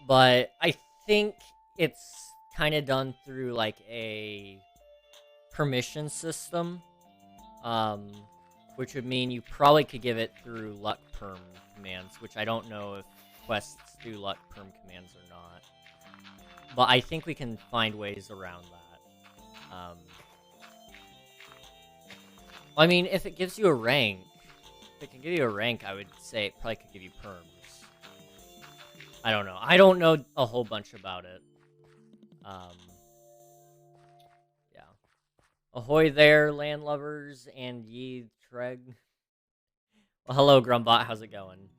but I think it's kind of done through like a permission system, which would mean you probably could give it through luck perm commands, which I don't know if quests do luck perm commands or not, but I think we can find ways around that. I mean, if it gives you a rank, if it can give you a rank, I would say it probably could give you perms. I don't know. I don't know a whole bunch about it. Yeah. Ahoy there, landlubbers, and ye Treg. Well, hello, Grumbot. How's it going?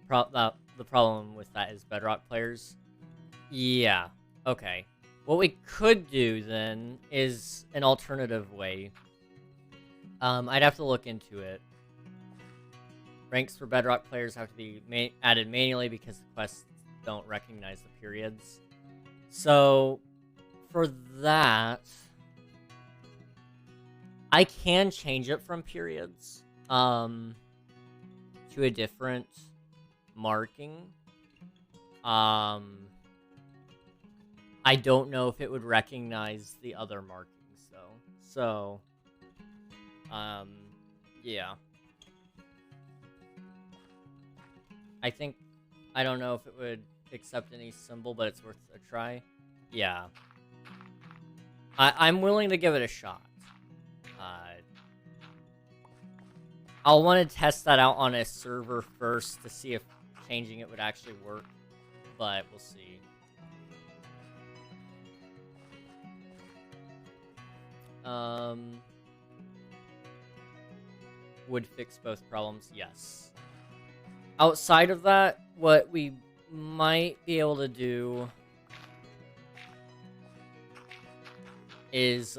The problem with that is Bedrock players. Yeah. Okay. What we could do, then, is an alternative way. I'd have to look into it. Ranks for Bedrock players have to be added manually because the quests don't recognize the periods. So, for that, I can change it from periods to a different marking. I don't know if it would recognize the other markings, though. So, yeah. I don't know if it would accept any symbol, but it's worth a try. Yeah. I'm willing to give it a shot. I'll want to test that out on a server first to see if changing it would actually work, but we'll see. Would fix both problems? Yes. Outside of that, what we might be able to do is,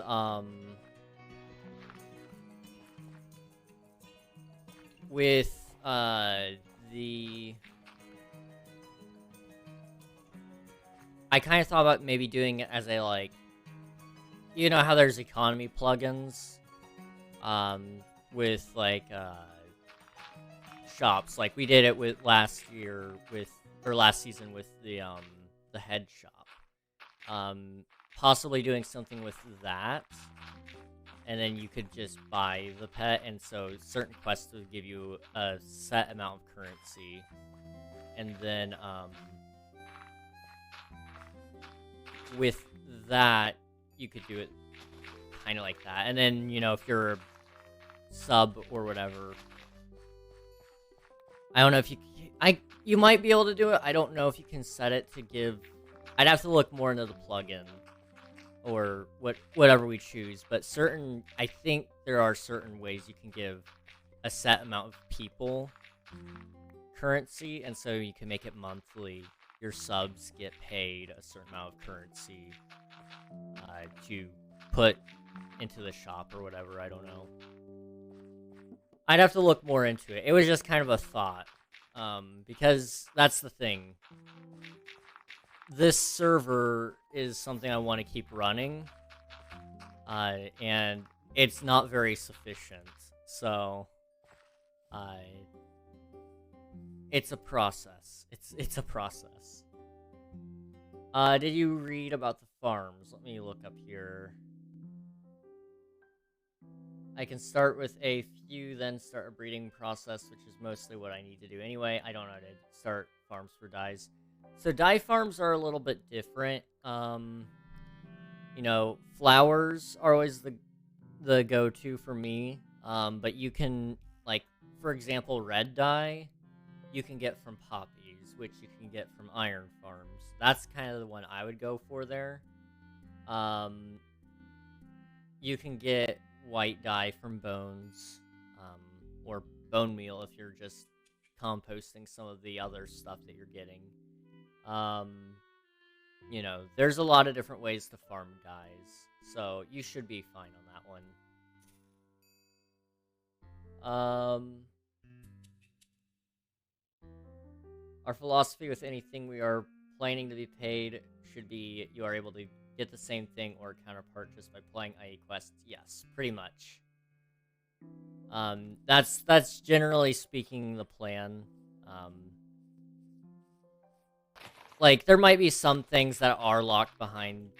with, I kind of thought about maybe doing it as a, like, you know how there's economy plugins, with, like, shops. Like, we did it with last season with the head shop. Possibly doing something with that, and then you could just buy the pet, and so certain quests would give you a set amount of currency, and then, with that, you could do it kind of like that. And then, you know, if you're a sub or whatever, I don't know if you might be able to do it. I don't know if you can set it to give. I'd have to look more into the plugin or whatever we choose. But I think there are certain ways you can give a set amount of people currency, and so you can make it monthly. Your subs get paid a certain amount of currency to put into the shop or whatever. I don't know. I'd have to look more into it. It was just kind of a thought. Because that's the thing. This server is something I want to keep running. And it's not very sufficient. So, it's a process. It's a process. Did you read about the farms? Let me look up here. I can start with a few, then start a breeding process, which is mostly what I need to do anyway. I don't know how to start farms for dyes. So dye farms are a little bit different. You know, flowers are always the go-to for me. But you can, like, for example, red dye, you can get from poppies, which you can get from iron farms. That's kind of the one I would go for there. You can get white dye from bones, or bone meal if you're just composting some of the other stuff that you're getting. You know, there's a lot of different ways to farm dyes, so you should be fine on that one. Our philosophy with anything we are planning to be paid should be you are able to get the same thing or counterpart just by playing IE quests. Yes, pretty much. That's generally speaking the plan. Like, there might be some things that are locked behind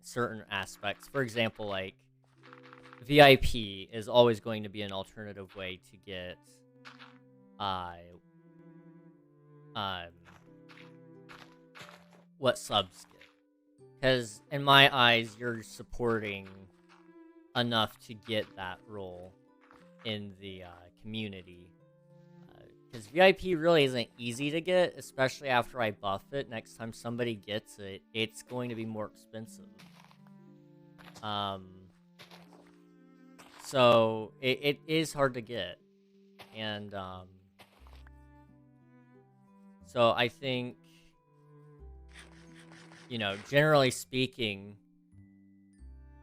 certain aspects. For example, like, VIP is always going to be an alternative way to get, what subs get. Because, in my eyes, you're supporting enough to get that role in the community. Because VIP really isn't easy to get, especially after I buff it. Next time somebody gets it, it's going to be more expensive. So, it is hard to get. And, so I think, you know, generally speaking,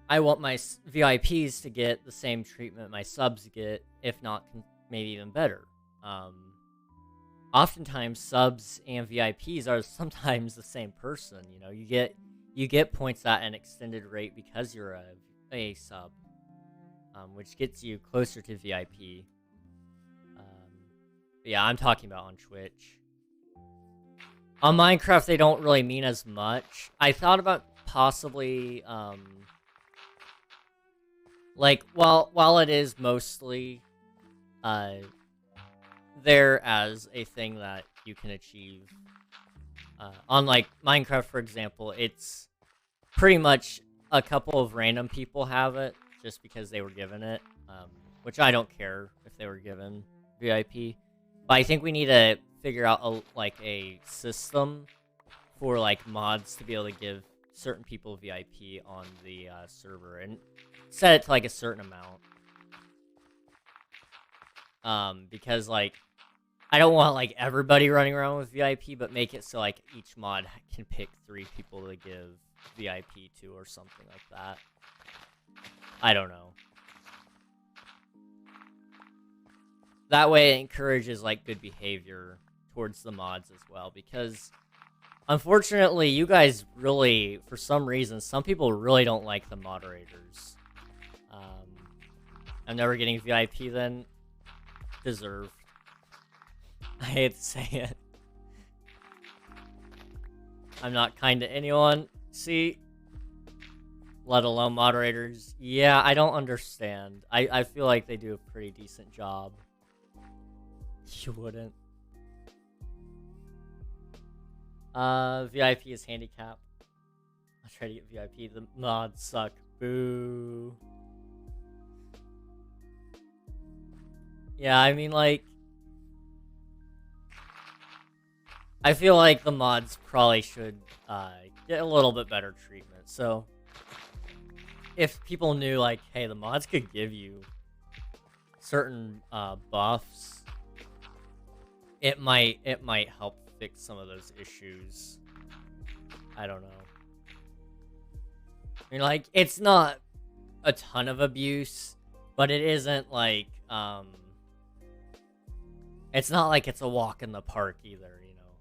I want my VIPs to get the same treatment my subs get, if not maybe even better. Oftentimes subs and VIPs are sometimes the same person. You know, you get points at an extended rate because you're a sub, which gets you closer to VIP. But yeah, I'm talking about on Twitch. On Minecraft, they don't really mean as much. I thought about possibly, like, while it is mostly, there as a thing that you can achieve, on, like, Minecraft, for example, it's pretty much a couple of random people have it, just because they were given it, which I don't care if they were given VIP. But I think we need to figure out a system for, like, mods to be able to give certain people VIP on the server and set it to, like, a certain amount. Because, like, I don't want, like, everybody running around with VIP, but make it so, like, each mod can pick 3 people to give VIP to or something like that. I don't know. That way it encourages, like, good behavior towards the mods as well, because unfortunately you guys really, for some reason, some people really don't like the moderators. I'm never getting VIP then. Deserved. I hate to say it. I'm not kind to anyone. See? Let alone moderators. Yeah, I don't understand. I feel like they do a pretty decent job. You wouldn't. VIP is handicap. I'll try to get VIP. The mods suck. Boo. Yeah, I mean, like, I feel like the mods probably should get a little bit better treatment. So if people knew, like, hey, the mods could give you certain buffs, it might help fix some of those issues. I don't know. I mean, like, it's not a ton of abuse, but it isn't like it's not like it's a walk in the park either, you know.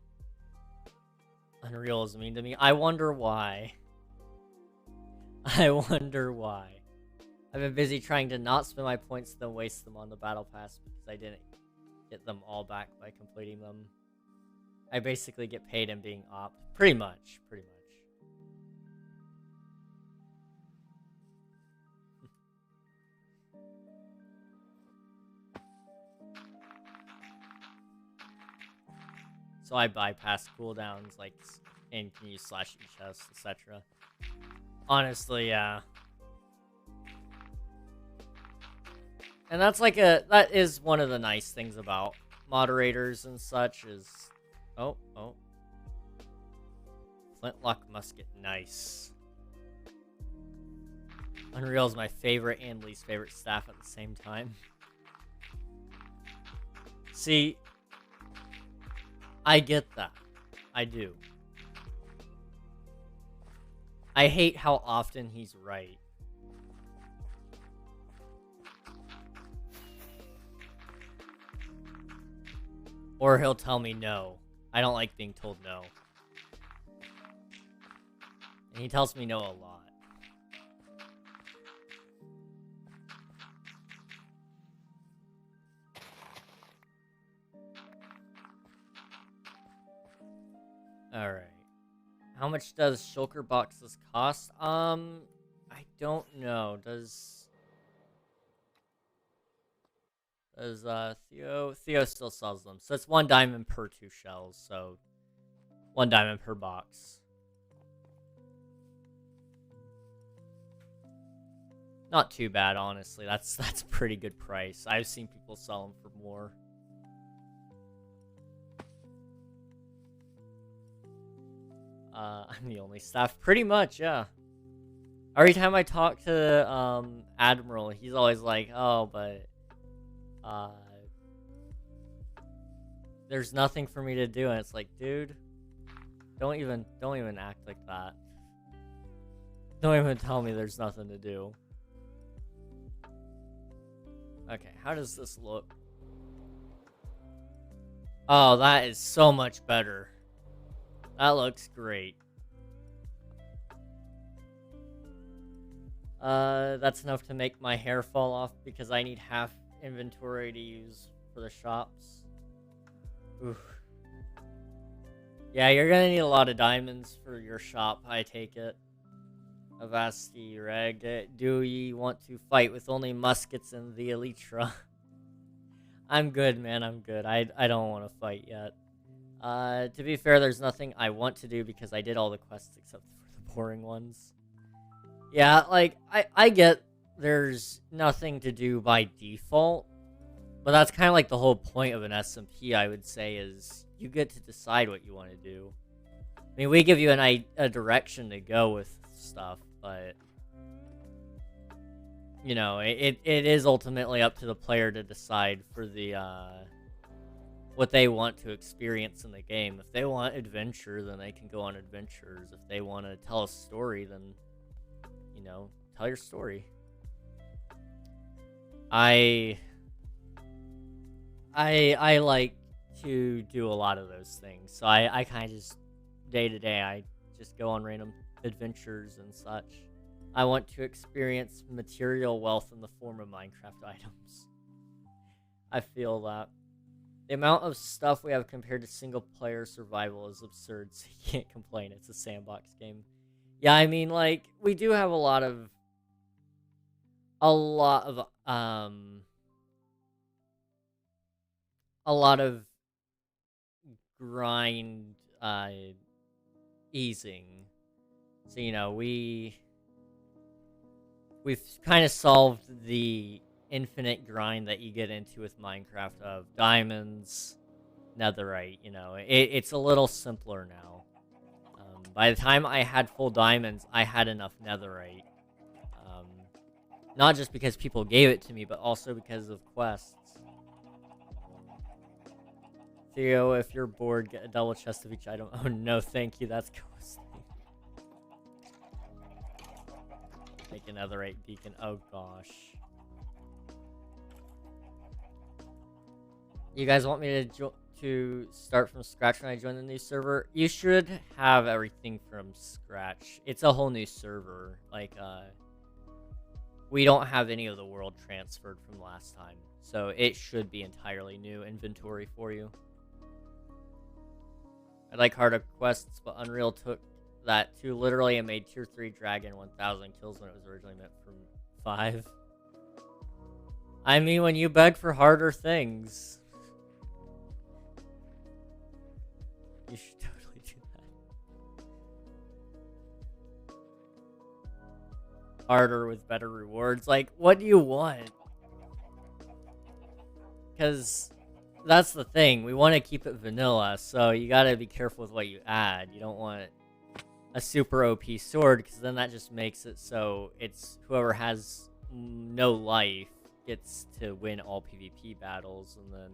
Unreal is mean to me. I wonder why. I wonder why. I've been busy trying to not spend my points then waste them on the battle pass because I didn't get them all back by completing them. I basically get paid in being op. Pretty much. So I bypass cooldowns, like, and can use /E chest, etc. Honestly, yeah. And that's like that is one of the nice things about moderators and such is, oh. Flintlock musket, nice. Unreal is my favorite and least favorite staff at the same time. See, I get that. I do. I hate how often he's right. Or he'll tell me no. I don't like being told no. And he tells me no a lot. Alright. How much does shulker boxes cost? I don't know. Does Theo still sells them. So it's 1 diamond per 2 shells, so 1 diamond per box. Not too bad, honestly. That's a pretty good price. I've seen people sell them for more. I'm the only staff. Pretty much, yeah. Every time I talk to Admiral, he's always like, oh, but there's nothing for me to do, and it's like, dude, don't even act like that. Don't even tell me there's nothing to do. Okay, how does this look? Oh, that is so much better. That looks great. That's enough to make my hair fall off because I need half inventory to use for the shops. Oof. Yeah, you're gonna need a lot of diamonds for your shop, I take it. Avasti Reg, do ye want to fight with only muskets and the Elytra? I'm good, man, I'm good. I don't want to fight yet. To be fair, there's nothing I want to do because I did all the quests except for the boring ones. Yeah, like, I get there's nothing to do by default, but that's kind of like the whole point of an SMP, I would say, is you get to decide what you want to do. I mean, we give you a direction to go with stuff, but, you know, it is ultimately up to the player to decide for the, what they want to experience in the game. If they want adventure, then they can go on adventures. If they want to tell a story, then, you know, tell your story. I like to do a lot of those things. So I kind of just, day to day, I just go on random adventures and such. I want to experience material wealth in the form of Minecraft items. I feel that. The amount of stuff we have compared to single-player survival is absurd, so you can't complain. It's a sandbox game. Yeah, I mean, like, we do have a lot of grind, easing. So, you know, we've kind of solved the infinite grind that you get into with Minecraft of diamonds, netherite, you know. It's a little simpler now. By the time I had full diamonds, I had enough netherite. Not just because people gave it to me, but also because of quests. Theo, if you're bored, get a double chest of each item. Oh no, thank you, that's ghosting. Make a netherite beacon. Oh gosh. You guys want me to start from scratch when I join the new server? You should have everything from scratch. It's a whole new server. Like, we don't have any of the world transferred from last time. So it should be entirely new inventory for you. I like harder quests, but Unreal took that too literally and made tier 3 dragon 1000 kills when it was originally meant for 5. I mean, when you beg for harder things, you should totally do that. Harder with better rewards. Like, what do you want? Because that's the thing. We want to keep it vanilla, so you gotta be careful with what you add. You don't want a super OP sword, because then that just makes it so it's whoever has no life gets to win all PvP battles, and then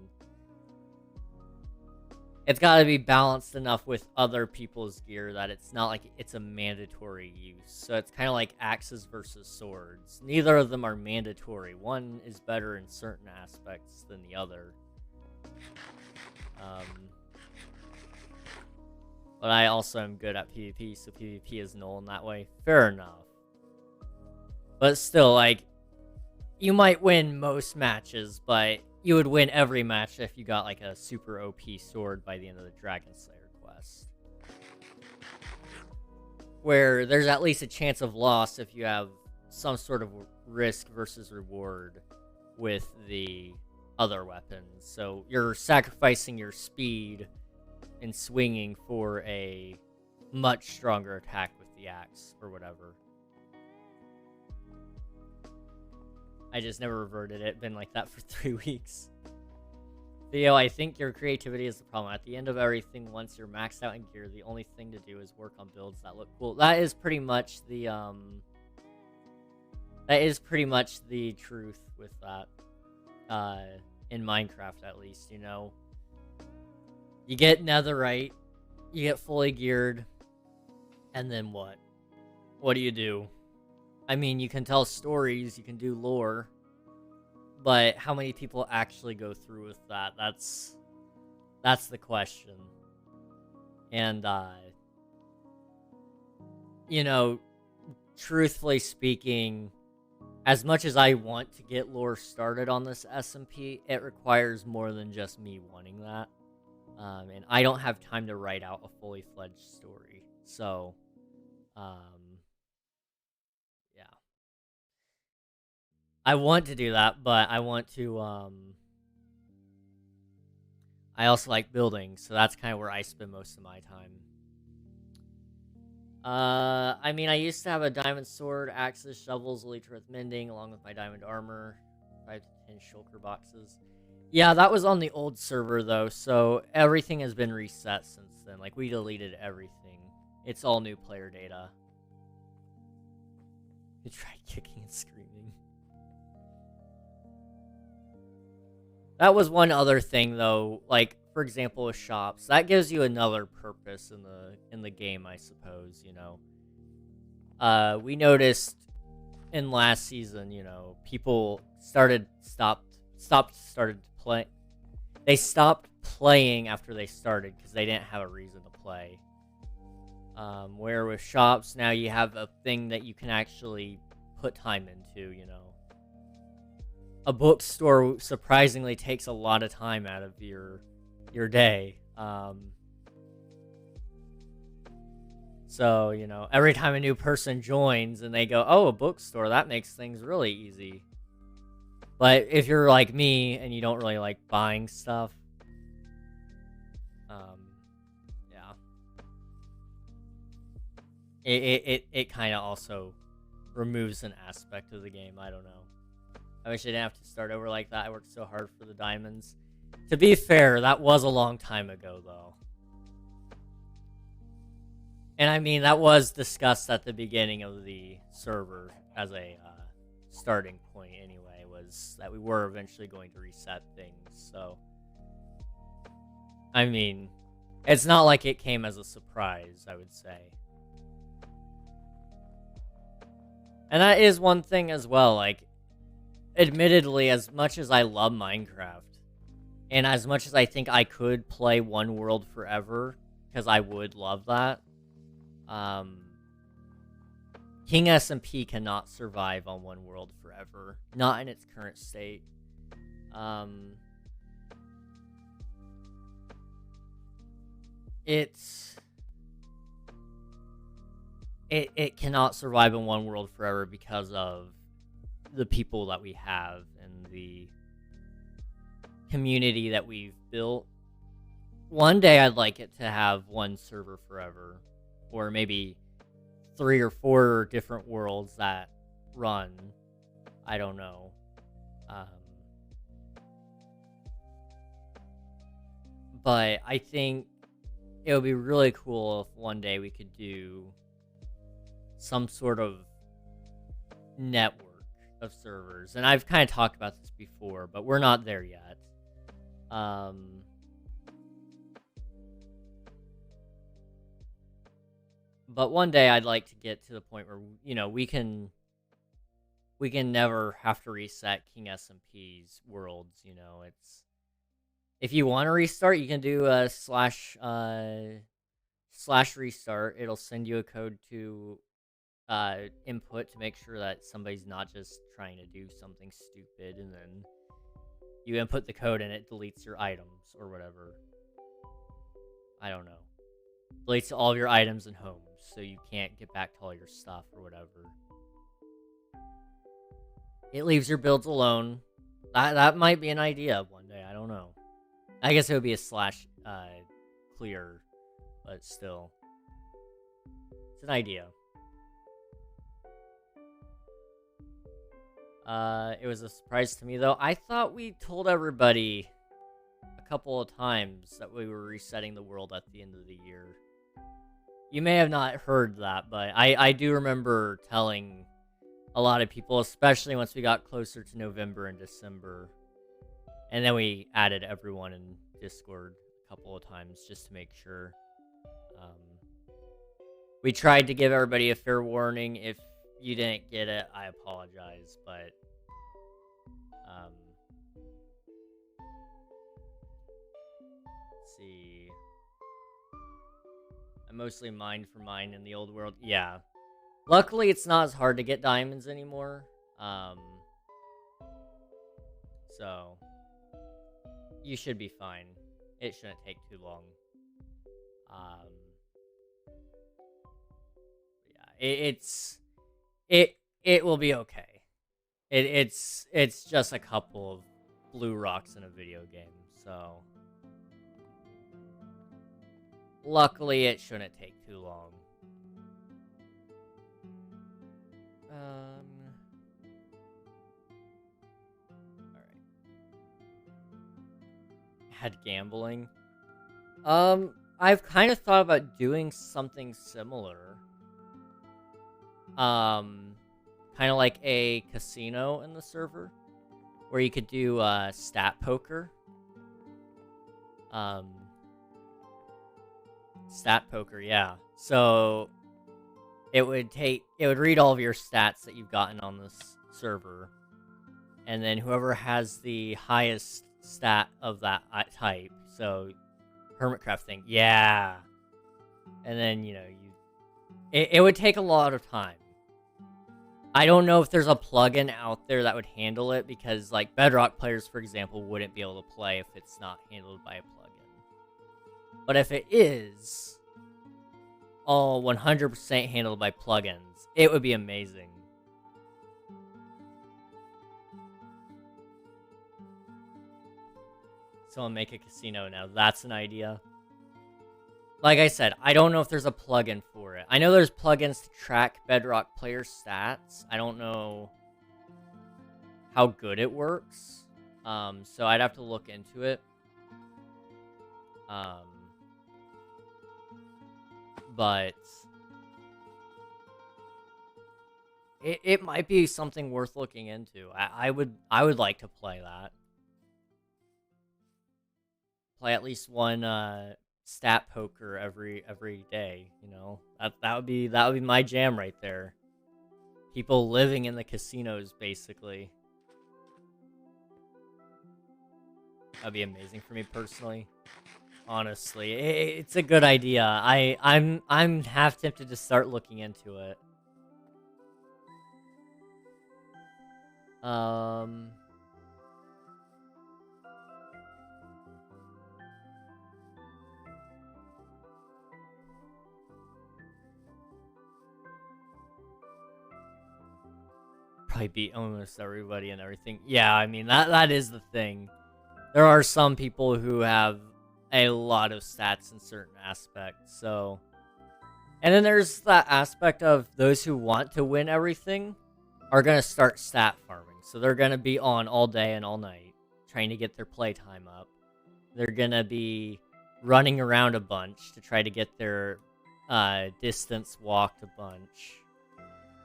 it's got to be balanced enough with other people's gear that it's not like it's a mandatory use. So it's kind of like axes versus swords. Neither of them are mandatory. One is better in certain aspects than the other. But I also am good at PvP, so PvP is null in that way. Fair enough. But still, like, you might win most matches, but you would win every match if you got, like, a super OP sword by the end of the Dragon Slayer quest. Where there's at least a chance of loss if you have some sort of risk versus reward with the other weapons. So you're sacrificing your speed and swinging for a much stronger attack with the axe or whatever. I just never reverted it. Been like that for 3 weeks. Theo, I think your creativity is the problem. At the end of everything, once you're maxed out in gear, the only thing to do is work on builds that look cool. That is pretty much the truth with that. In Minecraft, at least, you know. You get netherite, you get fully geared, and then what? What do you do? I mean, you can tell stories, you can do lore, but how many people actually go through with that? That's the question. And, you know, truthfully speaking, as much as I want to get lore started on this SMP, it requires more than just me wanting that. And I don't have time to write out a fully fledged story. So, yeah. I want to do that, but I want to, I also like building, so that's kind of where I spend most of my time. I mean, I used to have a diamond sword, axes, shovels, elite earth mending, along with my diamond armor, 5 to 10 shulker boxes. Yeah, that was on the old server, though, so everything has been reset since then. Like, we deleted everything. It's all new player data. You tried kicking and screaming. That was one other thing, though, like, for example, with shops. That gives you another purpose in the game, I suppose, you know. We noticed in last season, you know, people started They stopped playing after they started because they didn't have a reason to play. Where with shops, now you have a thing that you can actually put time into, you know. A bookstore surprisingly takes a lot of time out of your day. So, you know, every time a new person joins and they go, oh, a bookstore, that makes things really easy. But if you're like me and you don't really like buying stuff, yeah. It kind of also removes an aspect of the game. I don't know. I wish I didn't have to start over like that. I worked so hard for the diamonds. To be fair, that was a long time ago, though. And I mean, that was discussed at the beginning of the server as a starting point anyway, was that we were eventually going to reset things, so... I mean, it's not like it came as a surprise, I would say. And that is one thing as well, like, admittedly, as much as I love Minecraft, and as much as I think I could play one world forever, because I would love that, King SMP cannot survive on one world forever. Not in its current state. It cannot survive in one world forever because of the people that we have and the community that we've built. One day I'd like it to have one server forever, or maybe 3 or 4 different worlds that run. I don't know. But I think it would be really cool if one day we could do some sort of network of servers. And I've kind of talked about this before, but we're not there yet. But one day I'd like to get to the point where, you know, we can never have to reset King SMP's worlds, you know. It's, if you want to restart, you can do a slash restart. It'll send you a code to input to make sure that somebody's not just trying to do something stupid, and then you input the code and it deletes your items or whatever. I don't know. Deletes all of your items and homes, so you can't get back to all your stuff or whatever. It leaves your builds alone. That might be an idea one day, I don't know. I guess it would be a slash clear, but still. It's an idea. It was a surprise to me, though. I thought we told everybody a couple of times that we were resetting the world at the end of the year. You may have not heard that, but I do remember telling a lot of people, especially once we got closer to November and December. And then we added everyone in Discord a couple of times just to make sure. We tried to give everybody a fair warning. If you didn't get it, I apologize, but let's see. I mostly mined for mine in the old world. Yeah. Luckily, it's not as hard to get diamonds anymore. So you should be fine. It shouldn't take too long. Yeah, it will be okay. It's just a couple of blue rocks in a video game, so luckily it shouldn't take too long. Had gambling. I've kind of thought about doing something similar. Kind of like a casino in the server, where you could do stat poker. Stat poker, yeah. So it would read all of your stats that you've gotten on this server, and then whoever has the highest stat of that type, so hermitcraft thing, yeah, and then, you know, it would take a lot of time. I don't know if there's a plugin out there that would handle it, because like Bedrock players, for example, wouldn't be able to play if it's not handled by a plugin. But if it is all 100% handled by plugins, it would be amazing. Someone make a casino now. That's an idea. Like I said, I don't know if there's a plugin for it. I know there's plugins to track Bedrock player stats. I don't know how good it works. So I'd have to look into it. But it might be something worth looking into. I would like to play that. Play at least one stat poker every day, you know. That would be my jam right there. People living in the casinos, basically. That'd be amazing for me personally. Honestly, it's a good idea. I'm half tempted to start looking into it. Probably beat almost everybody and everything. Yeah, I mean, that is the thing. There are some people who have a lot of stats in certain aspects, so... And then there's that aspect of those who want to win everything are going to start stat farming. So they're going to be on all day and all night, trying to get their playtime up. They're going to be running around a bunch to try to get their distance walked a bunch.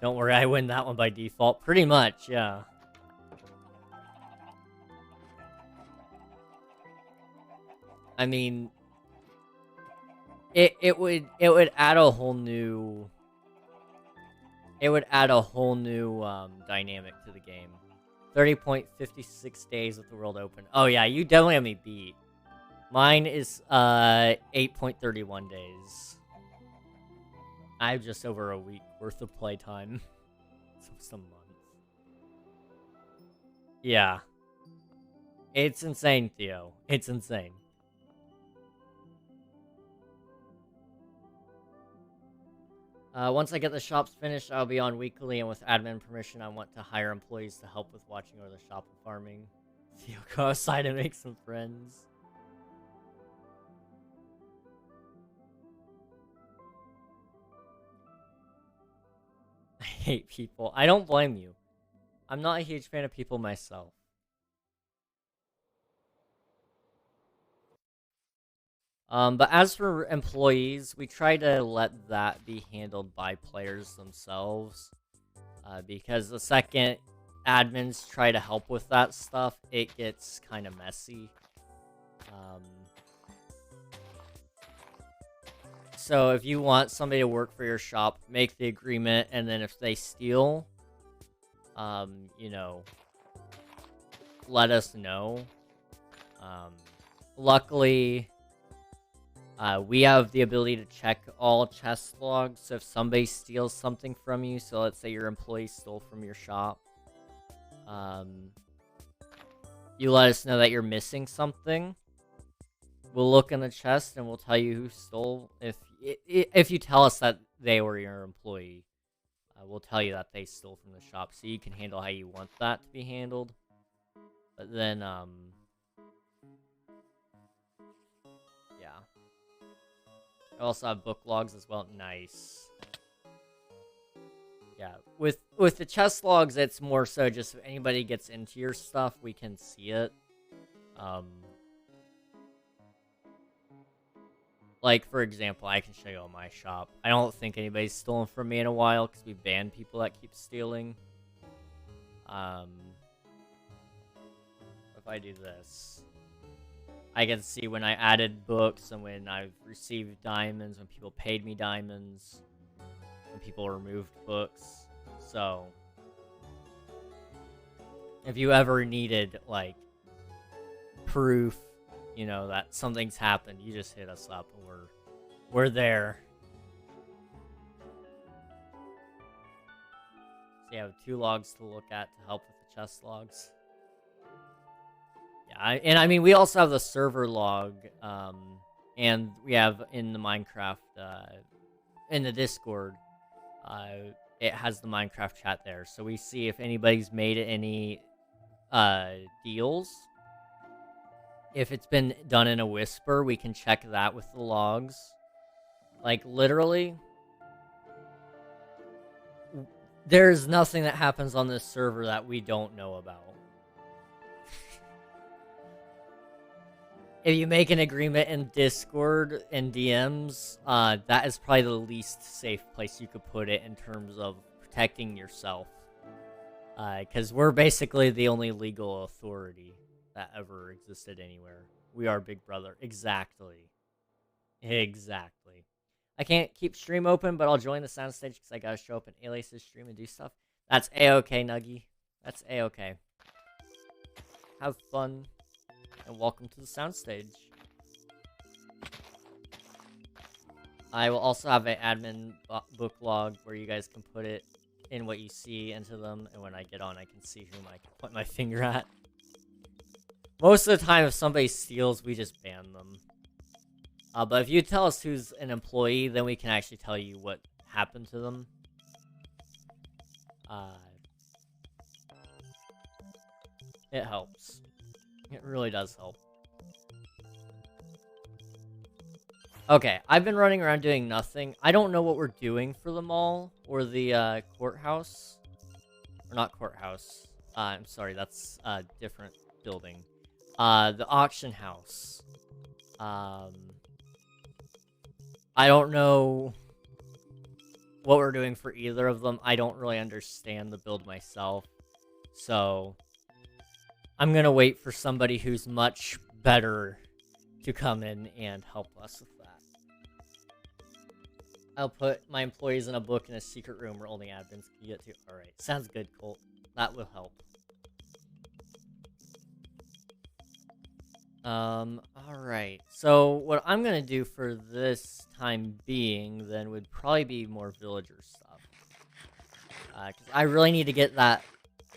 Don't worry, I win that one by default. Pretty much, yeah. I mean, it would add a whole new... It would add a whole new dynamic to the game. 30.56 days with the world open. Oh yeah, you definitely have me beat. Mine is 8.31 days. I have just over a week worth of playtime. Some months. Yeah. It's insane, Theo. It's insane. Once I get the shops finished, I'll be on weekly, and with admin permission, I want to hire employees to help with watching over the shop and farming. Theo, go outside and make some friends. I hate people. I don't blame you. I'm not a huge fan of people myself. But as for employees, we try to let that be handled by players themselves. Because the second admins try to help with that stuff, it gets kind of messy. So if you want somebody to work for your shop, make the agreement, and then if they steal, you know, let us know. Luckily, we have the ability to check all chest logs, so if somebody steals something from you, so let's say your employee stole from your shop, you let us know that you're missing something. We'll look in the chest and we'll tell you who stole. If you tell us that they were your employee, we'll tell you that they stole from the shop, so you can handle how you want that to be handled. But then, yeah. I also have book logs as well. Nice. Yeah, with the chest logs, it's more so just if anybody gets into your stuff, we can see it. Like, for example, I can show you on my shop. I don't think anybody's stolen from me in a while, because we banned people that keep stealing. If I do this, I can see when I added books and when I've received diamonds, when people paid me diamonds, when people removed books. So, if you ever needed, like, proof, you know, that something's happened, you just hit us up and we're there. So you have 2 logs to look at to help with the chest logs. Yeah, and I mean, we also have the server log, and we have in the Minecraft, in the Discord, it has the Minecraft chat there, so we see if anybody's made any deals. If it's been done in a whisper, we can check that with the logs. Like, literally, there's nothing that happens on this server that we don't know about. if you make an agreement in Discord and DMs, that is probably the least safe place you could put it in terms of protecting yourself. Because we're basically the only legal authority that ever existed anywhere. We are Big Brother. Exactly. Exactly. I can't keep stream open, but I'll join the soundstage because I gotta show up in Alias's stream and do stuff. That's A-okay, Nuggy. That's A-okay. Have fun, and welcome to the soundstage. I will also have an admin book log where you guys can put it in what you see into them, and when I get on, I can see whom I can point my finger at. Most of the time, if somebody steals, we just ban them. But if you tell us who's an employee, then we can actually tell you what happened to them. It helps. It really does help. Okay, I've been running around doing nothing. I don't know what we're doing for the mall or the courthouse. Or not courthouse. I'm sorry, that's a different building. The auction house. I don't know what we're doing for either of them. I don't really understand the build myself. So I'm gonna wait for somebody who's much better to come in and help us with that. I'll put my employees in a book in a secret room where only admins can get to. Alright, sounds good, Colt. That will help. Alright. So what I'm gonna do for this time being then would probably be more villager stuff. 'Cause I really need to get that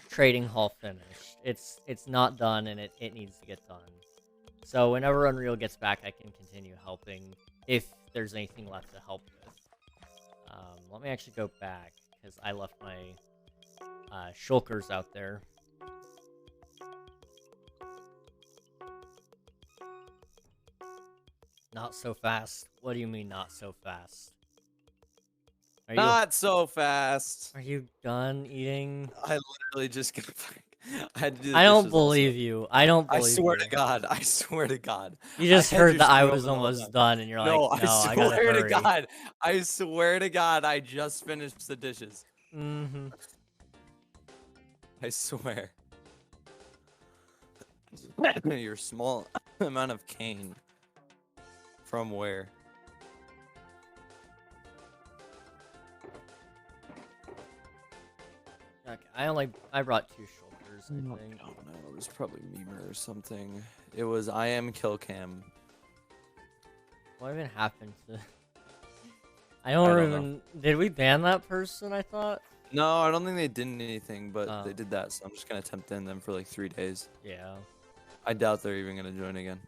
trading hall finished. It's not done and it needs to get done. So whenever Unreal gets back, I can continue helping if there's anything left to help with. Let me actually go back because I left my shulkers out there. Not so fast. What do you mean not so fast? Not so fast. Are you done eating? I literally just got. I had to do the I don't dishes believe also. you. I don't believe you. I swear to God. I swear to God. You just I had heard your that I stream was open the whole almost time. done, and you're like, No, no, I gotta swear to hurry. God. I swear to God, I just finished the dishes. Mm-hmm. I swear. Your small amount of cane. From where? Okay, I brought 2 shoulders, I think. Oh no, it was probably Memer or something. It was I am Killcam. What even happened to... I don't even... Did we ban that person, I thought? No, I don't think they did anything, but they did that, so I'm just gonna tempt in them for like 3 days. Yeah. I doubt they're even gonna join again.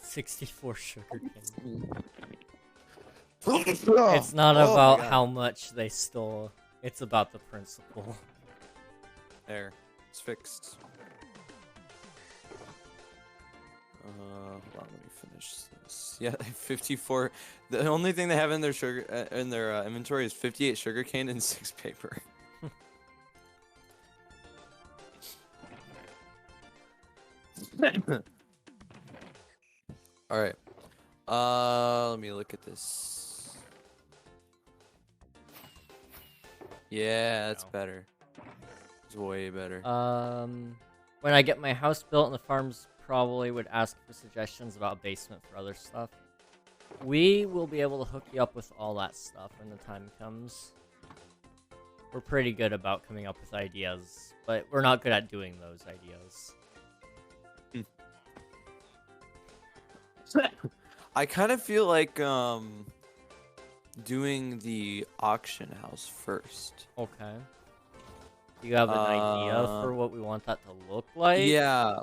64 sugar canes. It's not about how much they stole. It's about the principle. There. It's fixed. Hold on, let me finish this. Yeah, 54. The only thing they have in their inventory is 58 sugarcane and 6 paper. All right. Let me look at this. Yeah, that's better. It's way better. When I get my house built and the farms probably would ask for suggestions about a basement for other stuff. We will be able to hook you up with all that stuff when the time comes. We're pretty good about coming up with ideas, but we're not good at doing those ideas. I kind of feel like doing the auction house first. Okay. Do you have an idea for what we want that to look like? Yeah,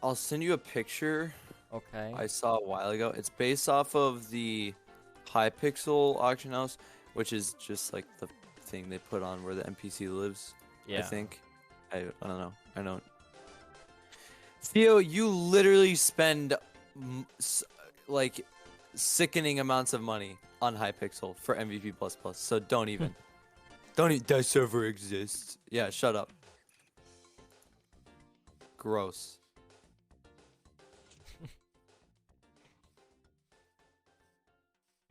I'll send you a picture. Okay. I saw a while ago. It's based off of the Hypixel auction house, which is just like the thing they put on where the NPC lives. Yeah. I think. I don't know. I don't. Theo, you literally spend like sickening amounts of money on Hypixel for MVP++. So don't even. That server exists. Yeah, shut up. Gross.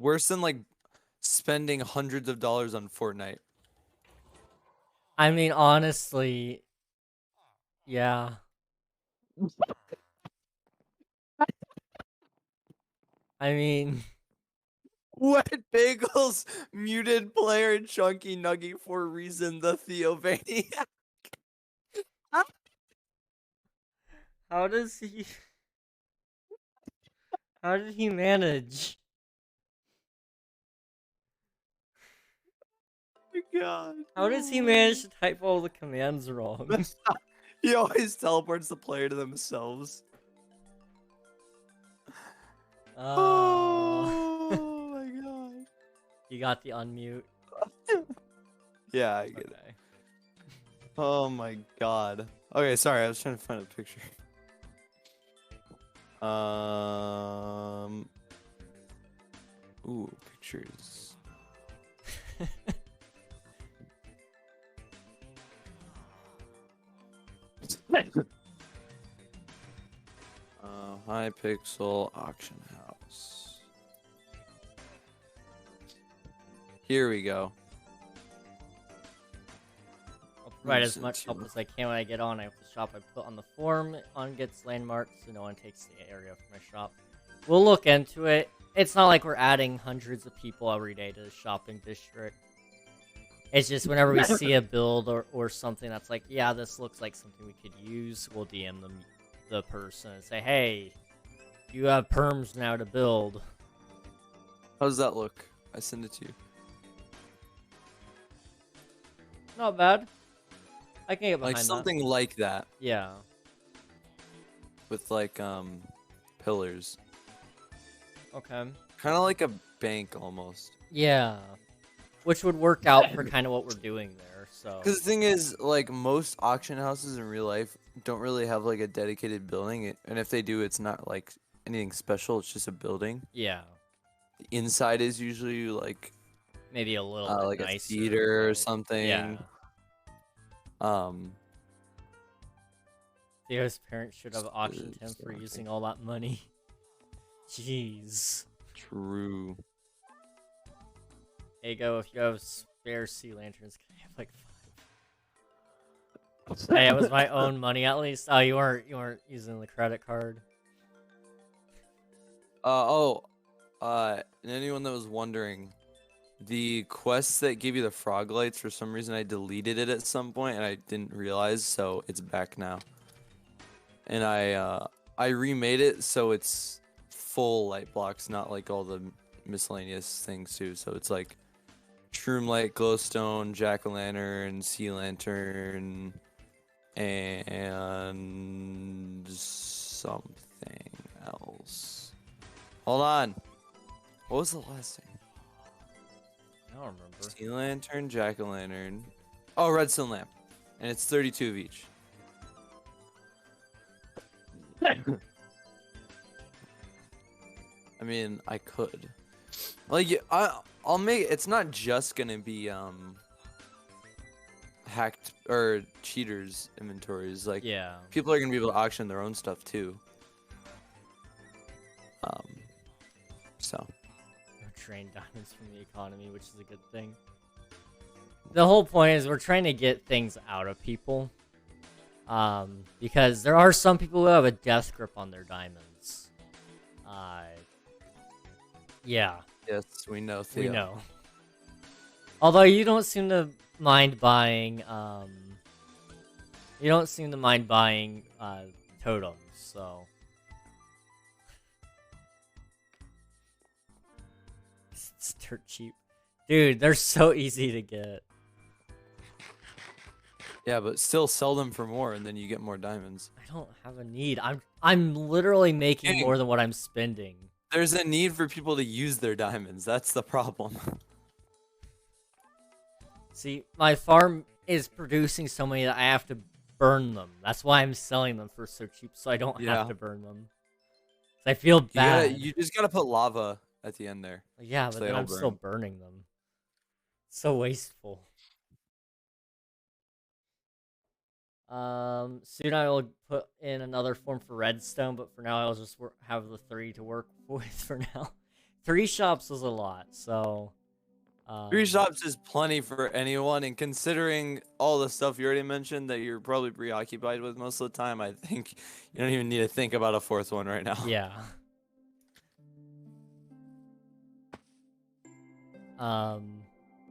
Worse than like spending hundreds of dollars on Fortnite. I mean, honestly, yeah. I mean, Wet Bagels muted player Chunky Nuggy for reason the Theovania. how does he? How did he manage? God. How does he manage to type all the commands wrong? He always teleports the player to themselves. Oh my god. You got the unmute. Yeah, I get it. Okay. Oh my god. Okay, sorry, I was trying to find a picture. Ooh, pictures. High pixel auction house. Here we go. I'll provide as much help as I can when I get on. I hope the shop I put on the form on gets landmarked so no one takes the area from my shop. We'll look into it. It's not like we're adding hundreds of people every day to the shopping district. It's just whenever we see a build or something that's like, yeah, this looks like something we could use, we'll DM the person and say, hey, you have perms now to build. How does that look? I send it to you. Not bad. I can get behind Like something like that. Yeah. With like pillars. Okay. Kind of like a bank almost. Yeah. Which would work out for kind of what we're doing there, so. Because the thing is, like, most auction houses in real life don't really have, like, a dedicated building. And if they do, it's not, like, anything special. It's just a building. Yeah. The inside is usually, like... Maybe a little bit like nicer, a theater or but... something. Yeah. Theo's parents should have auctioned him for using all that money. Jeez. True. Ego, if you have spare sea lanterns, can I have like 5? Hey, it was my own money at least. Oh, you weren't using the credit card. And anyone that was wondering, the quests that give you the frog lights, for some reason I deleted it at some point and I didn't realize, so it's back now. And I remade it so it's full light blocks, not like all the miscellaneous things too. So it's like shroom light, glowstone, jack-o'-lantern, sea lantern, and something else. Hold on. What was the last thing? I don't remember. Sea lantern, jack-o'-lantern. Oh, redstone lamp. And it's 32 of each. I mean, I could. Like, I'll make... It's not just gonna be, hacked or cheaters inventories. Like, Yeah. people are gonna be able to auction their own stuff, too. So... Drain diamonds from the economy, which is a good thing. The whole point is we're trying to get things out of people. Because there are some people who have a death grip on their diamonds. Yeah. Yes, we know, Theo. We know. Although you don't seem to mind buying, totems, so... It's dirt cheap. Dude, they're so easy to get. Yeah, but still sell them for more, and then you get more diamonds. I don't have a need. I'm literally making more than what I'm spending. There's a need for people to use their diamonds. That's the problem. See, my farm is producing so many that I have to burn them. That's why I'm selling them for so cheap, so I don't have to burn them. I feel bad. You just gotta put lava at the end there. Yeah, but then I'm still burning them. So wasteful. Soon I will put in another form for redstone, but for now I'll just have the 3 to work with for now. 3 shops is a lot, so... 3 shops is plenty for anyone, and considering all the stuff you already mentioned that you're probably preoccupied with most of the time, I think you don't even need to think about a 4th one right now. Yeah.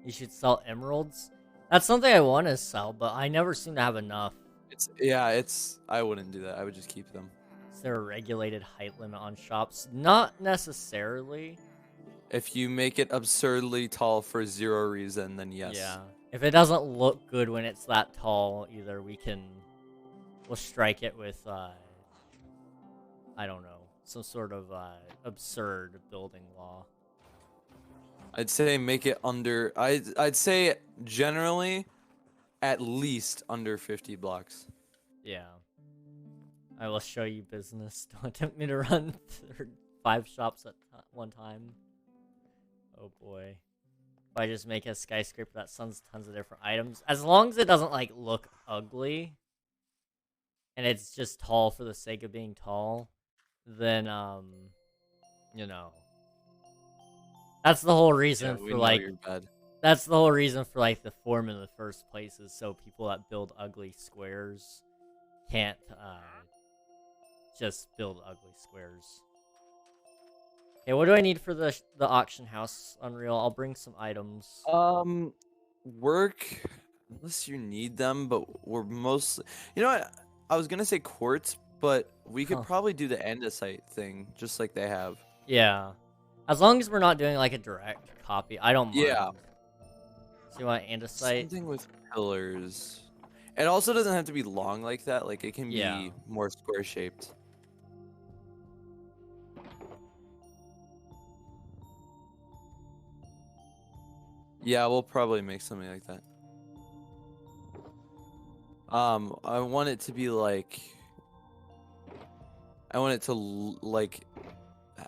You should sell emeralds. That's something I want to sell, but I never seem to have enough. I wouldn't do that. I would just keep them. Is there a regulated height limit on shops? Not necessarily. If you make it absurdly tall for 0 reason, then yes. Yeah. If it doesn't look good when it's that tall, either we'll strike it with, I don't know, some sort of, absurd building law. I'd say make it under, I'd say generally at least under 50 blocks. Yeah. I will show you business. Don't attempt me to run 5 shops at one time. Oh boy. If I just make a skyscraper that sells tons of different items, as long as it doesn't, like, look ugly, and it's just tall for the sake of being tall, then, you know. That's the whole reason for, like, that's the whole reason for, like, the form in the first place, is so people that build ugly squares can't, just build ugly squares. Okay, what do I need for the auction house, Unreal? I'll bring some items. Work, unless you need them, but we're mostly... You know what? I was gonna say quartz, but we could probably do the andesite thing, just like they have. Yeah. As long as we're not doing, like, a direct copy, I don't mind. Yeah. So you want andesite? Something with pillars. It also doesn't have to be long like that. Like, it can be more square-shaped. Yeah, we'll probably make something like that. I want it to be like... I want it to, like,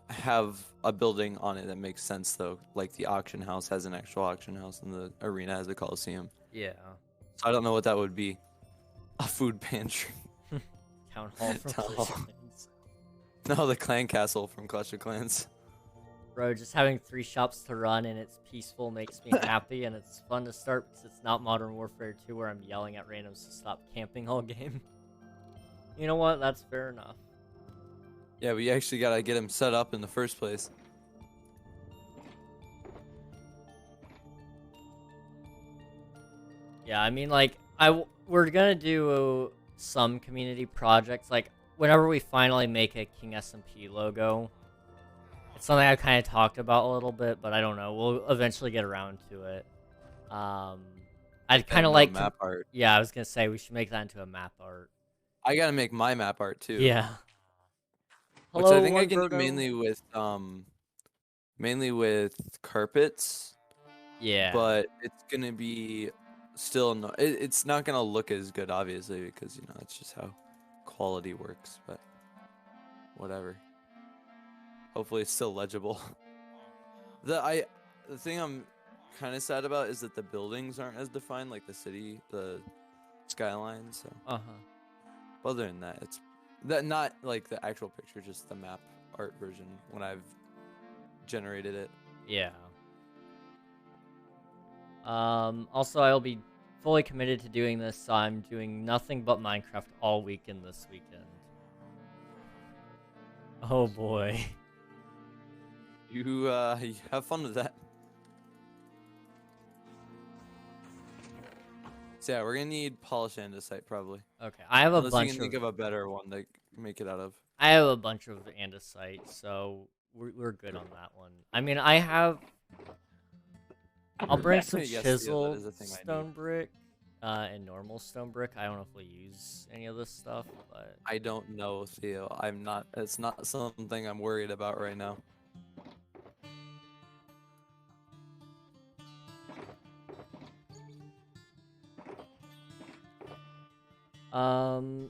have a building on it that makes sense, though. Like, the auction house has an actual auction house, and the arena has a coliseum. Yeah. So I don't know what that would be. A food pantry. Town hall from Clash of Clans. No, the clan castle from Clash of Clans. Bro, just having 3 shops to run and it's peaceful makes me happy, and it's fun to start because it's not Modern Warfare 2 where I'm yelling at randoms to stop camping all game. You know what? That's fair enough. Yeah, we actually gotta get him set up in the first place. Yeah, I mean, like, we're gonna do some community projects. Like, whenever we finally make a King SMP logo, it's something I kind of talked about a little bit, but I don't know. We'll eventually get around to it. I'd kind of like map art. Yeah, I was gonna say we should make that into a map art. I gotta make my map art too. Yeah. Which I think I can do mainly with carpets. Yeah. But it's gonna be still no. It's not gonna look as good, obviously, because you know that's just how quality works. But whatever. Hopefully, it's still legible. The thing I'm kind of sad about is that the buildings aren't as defined, like the skyline. So. Other than that, it's not like the actual picture, just the map art version when I've generated it. Yeah. Also, I'll be fully committed to doing this, so I'm doing nothing but Minecraft all weekend this weekend. Oh boy. You have fun with that. So yeah, we're gonna need polished andesite probably. Okay, I have a bunch. bunch. You can think of a better one to make it out of. I have a bunch of andesite, so we're good on that one. I mean, I'll bring some chiseled stone brick, and normal stone brick. I don't know if we'll use any of this stuff, but I don't know, Theo. It's not something I'm worried about right now.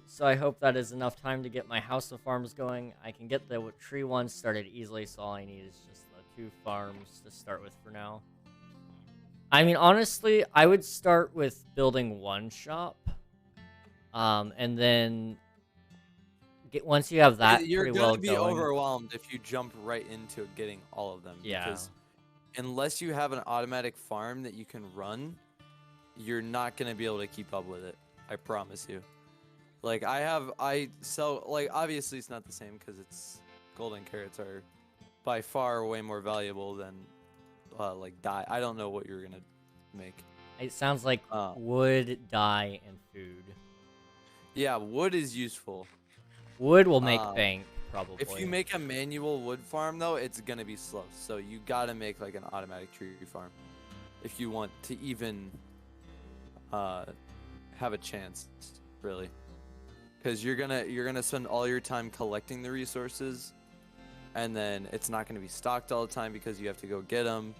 So I hope that is enough time to get my house of farms going. I can get the tree one started easily, so all I need is just the 2 farms to start with for now. I mean, honestly, I would start with building 1 shop, and then once you have that You're pretty gonna well be going. overwhelmed if you jump right into getting all of them. Yeah. Because unless you have an automatic farm that you can run, you're not gonna be able to keep up with it. I promise you. Like I sell, like, obviously it's not the same because it's golden carrots are by far way more valuable than like dye. I don't know what you're gonna make. It sounds like Uh, wood, dye, and food. yeah, wood is useful. Wood will make bank, probably. If you make a manual wood farm though, it's gonna be slow. So you gotta make like an automatic tree farm if you want to even have a chance, really. Because you're gonna spend all your time collecting the resources, and then it's not gonna be stocked all the time because you have to go get them.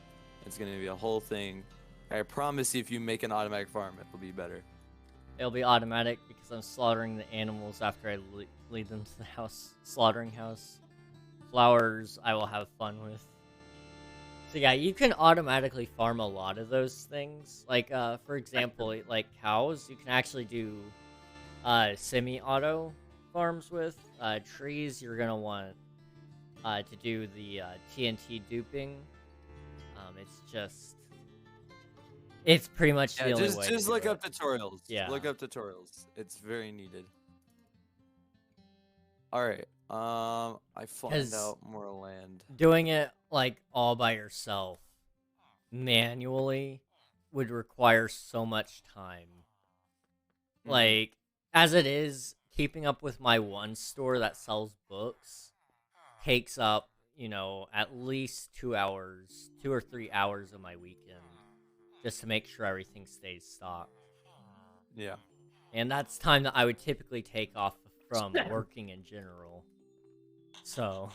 It's gonna be a whole thing. I promise you, if you make an automatic farm, it will be better. It'll be automatic because I'm slaughtering the animals after I lead them to the slaughtering house. Flowers I will have fun with. So yeah, you can automatically farm a lot of those things. Like, for example, like cows, you can actually do semi-auto farms with. Trees, you're gonna want to do the TNT duping. It's pretty much the only way. Just look up tutorials. Yeah. Look up tutorials. It's very needed. All right. I find out more land. Doing it like all by yourself manually would require so much time. Like, as it is, keeping up with my one store that sells books takes up, you know, at least 2 hours, 2 or 3 hours of my weekend just to make sure everything stays stocked. Yeah. And that's time that I would typically take off from working in general. So,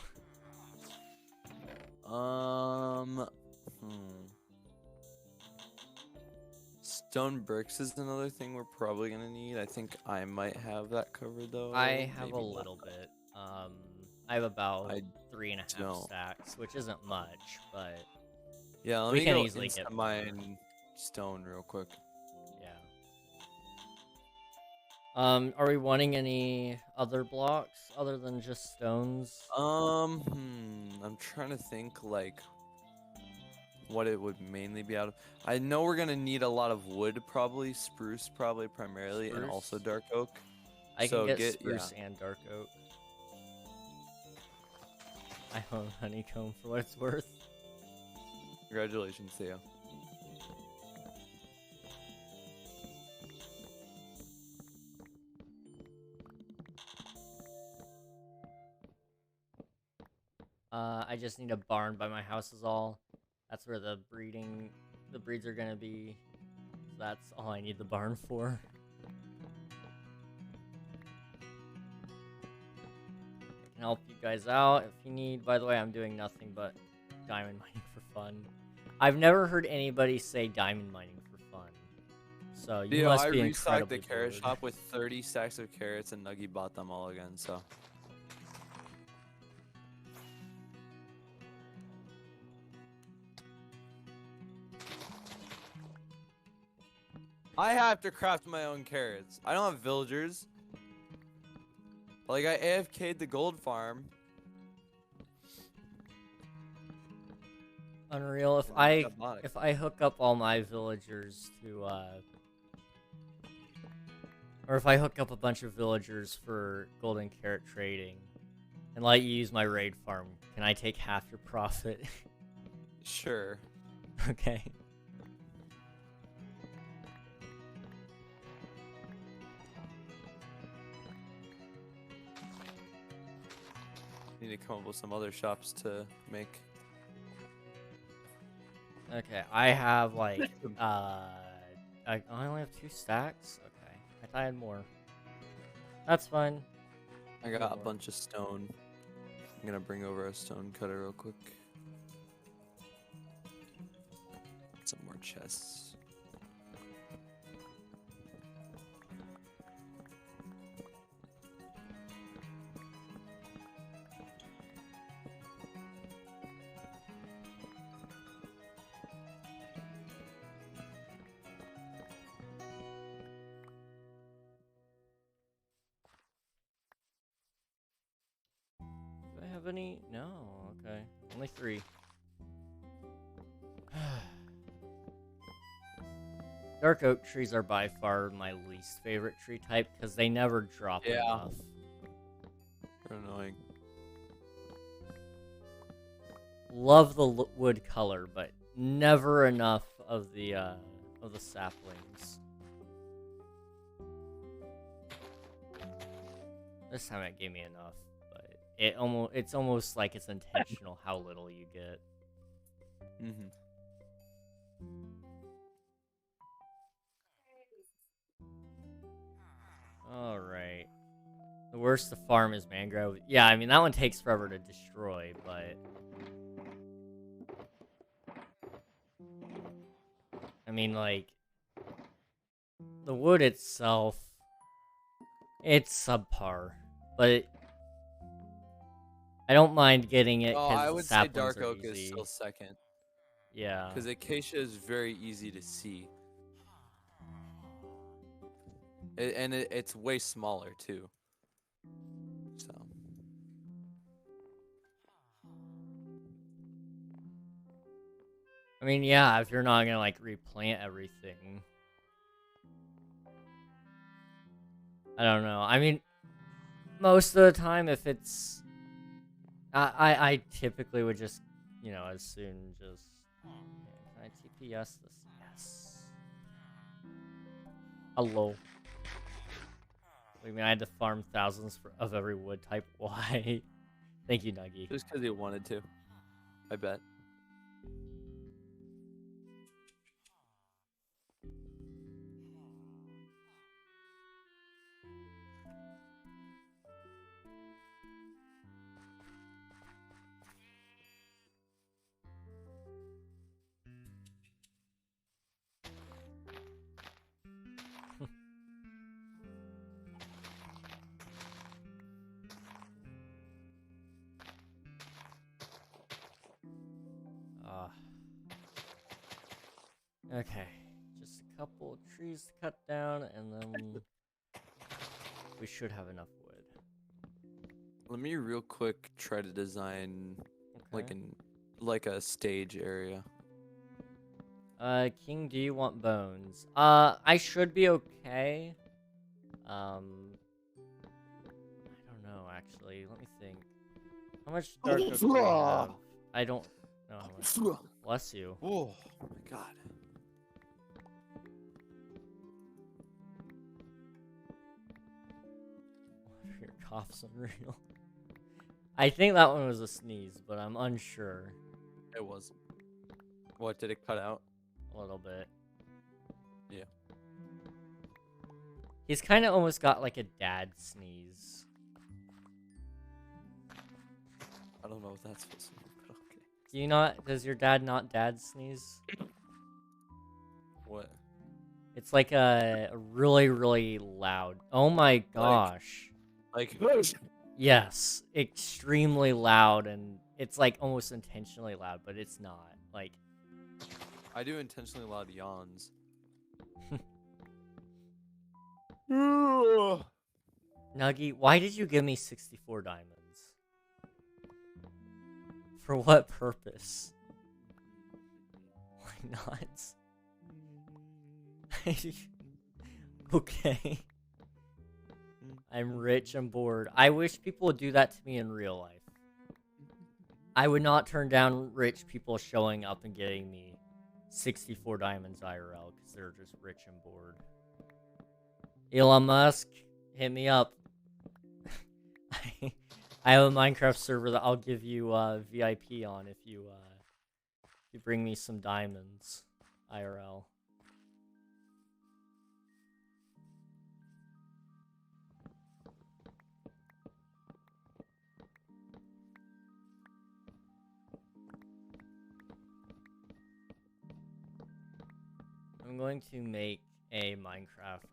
Stone bricks is another thing we're probably gonna need. I think I might have that covered though. I have Maybe a not. little bit. I have about 3.5 don't. stacks, which isn't much, but Yeah, let we me can go easily inside get mine stone real quick. yeah. Are we wanting any other blocks other than just stones? I'm trying to think like what it would mainly be out of. I know we're gonna need a lot of wood, probably spruce, probably primarily, and also Spruce? dark oak. I So can get spruce and dark oak. I own honeycomb for what it's worth. Congratulations, Theo. I just need a barn by my house is all. That's where the breeds are gonna be. So that's all I need the barn for. I can help you guys out if you need. By the way, I'm doing nothing but diamond mining for fun. I've never heard anybody say diamond mining for fun. So you must be incredibly I restocked the carrot bored. shop with 30 stacks of carrots, and Nuggy bought them all again, so. I have to craft my own carrots. I don't have villagers. Like, I AFK'd the gold farm. Unreal. If I hook up all my villagers to or if I hook up a bunch of villagers for golden carrot trading and let you use my raid farm, can I take half your profit? Sure. Okay. Need to come up with some other shops to make. Okay, I have like I only have 2 stacks. Okay, I thought I had more. That's fine. I got a bunch of stone. I'm gonna bring over a stone cutter real quick. Some more chests. any? No, okay. Only 3. Dark oak trees are by far my least favorite tree type because they never drop enough. They're annoying. Love the wood color, but never enough of the saplings. This time it gave me enough, but it's almost like it's intentional how little you get. Mm-hmm. All right. The worst to farm is mangrove. Yeah, I mean that one takes forever to destroy, but I mean like the wood itself, it's subpar, but I don't mind getting it because I would say dark oak is still second. Yeah. Because acacia is very easy to see. It's way smaller too. So. I mean, yeah, if you're not gonna like replant everything. I don't know. I mean, most of the time, if it's, I typically would just, you know, as soon just. Can I TPS this? Yes. Hello. I mean, I had to farm thousands of every wood type. Why? Thank you, Nuggy. Just because he wanted to. I bet. Okay, just a couple of trees to cut down, and then we should have enough wood. Let me real quick try to design like a stage area. King, do you want bones? I should be okay. I don't know, actually. Let me think. How much dark oak do I have? I don't know how much. Bless you. Oh my god. Your cough's unreal. I think that one was a sneeze, but I'm unsure. It was. What, did it cut out? A little bit. Yeah. He's kind of almost got like a dad sneeze. I don't know what that's supposed to be, but okay. Do you not? Does your dad not dad sneeze? What? It's like a really, really loud. Oh my gosh. Like Yes, extremely loud, and it's like almost intentionally loud, but it's not. Like, I do intentionally loud yawns. Nuggy, why did you give me 64 diamonds? For what purpose? Why not? Okay. I'm rich and bored. I wish people would do that to me in real life. I would not turn down rich people showing up and getting me 64 diamonds IRL because they're just rich and bored. Elon Musk, hit me up. I have a Minecraft server that I'll give you VIP on if you bring me some diamonds IRL. I'm going to make a Minecraft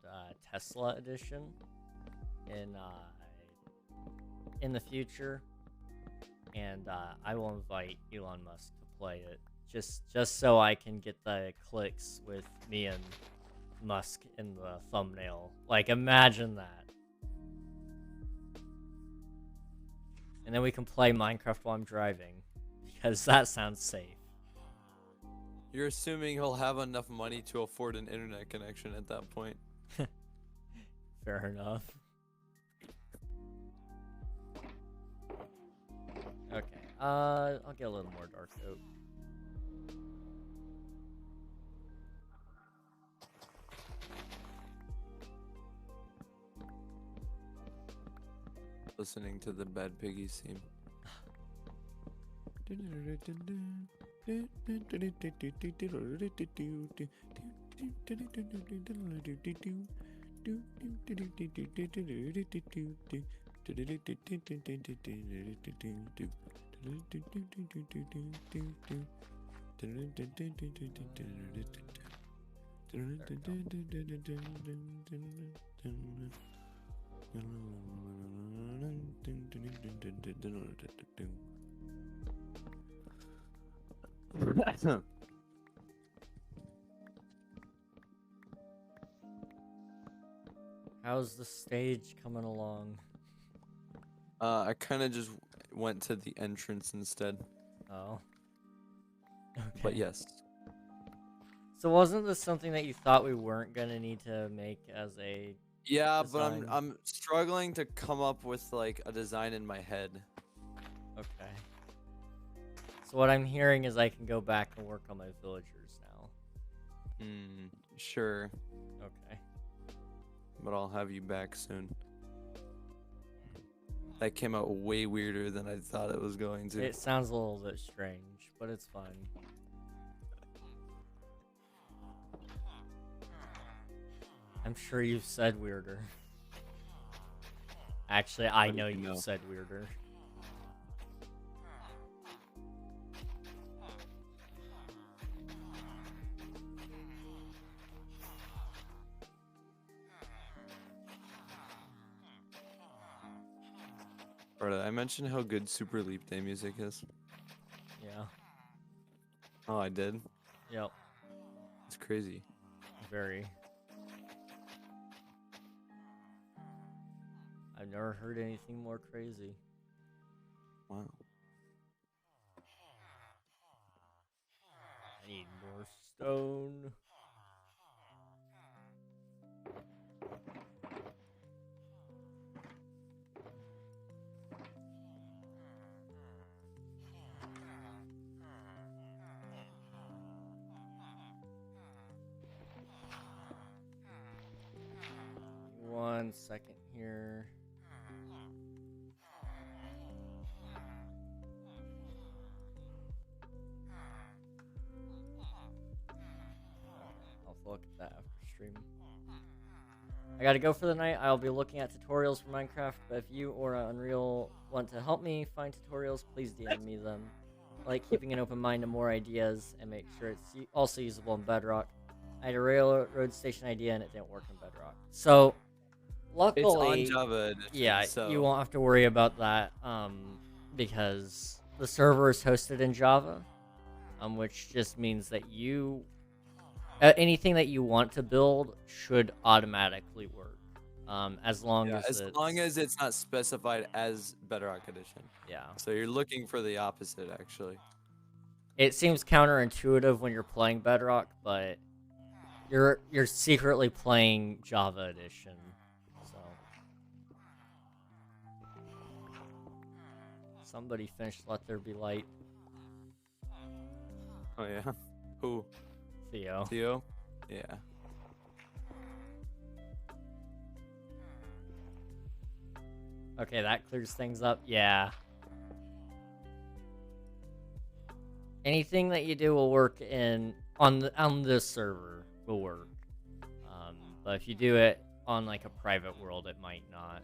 Tesla edition in the future, and I will invite Elon Musk to play it just so I can get the clicks with me and Musk in the thumbnail. Like, imagine that. And then we can play Minecraft while I'm driving. Because that sounds safe. You're assuming he'll have enough money to afford an internet connection at that point. Fair enough. Okay, I'll get a little more dark oak. Listening to the Bad Piggies theme. How's the stage coming along? I kind of just went to the entrance instead. Oh. Okay. But yes. So wasn't this something that you thought we weren't gonna need to make as a Yeah, design? but I'm struggling to come up with like a design in my head. Okay. So what I'm hearing is I can go back and work on my villagers now. Sure. Okay. But I'll have you back soon. That came out way weirder than I thought it was going to. It sounds a little bit strange, but it's fine. I'm sure you've said weirder. Actually, I know you've said weirder. Or did I mention how good Super Leap Day music is? Yeah. Oh, I did? Yep. It's crazy. Very. I've never heard anything more crazy. Wow. I need more stone. One second here. I'll look at that after stream. I gotta go for the night. I'll be looking at tutorials for Minecraft, but if you or Unreal want to help me find tutorials, please DM me them. I like keeping an open mind to more ideas and make sure it's also usable in Bedrock. I had a railroad station idea and it didn't work in Bedrock. So, luckily, it's on Java edition, yeah, so you won't have to worry about that because the server is hosted in Java, which just means that you anything that you want to build should automatically work, as long as it's not specified as Bedrock edition. Yeah. So you're looking for the opposite, actually. It seems counterintuitive when you're playing Bedrock, but you're secretly playing Java edition. So somebody finished Let There Be Light. Oh yeah. Who? Theo. Theo? Yeah. Okay, that clears things up. Yeah. Anything that you do will work on this server will work. But if you do it on like a private world, it might not.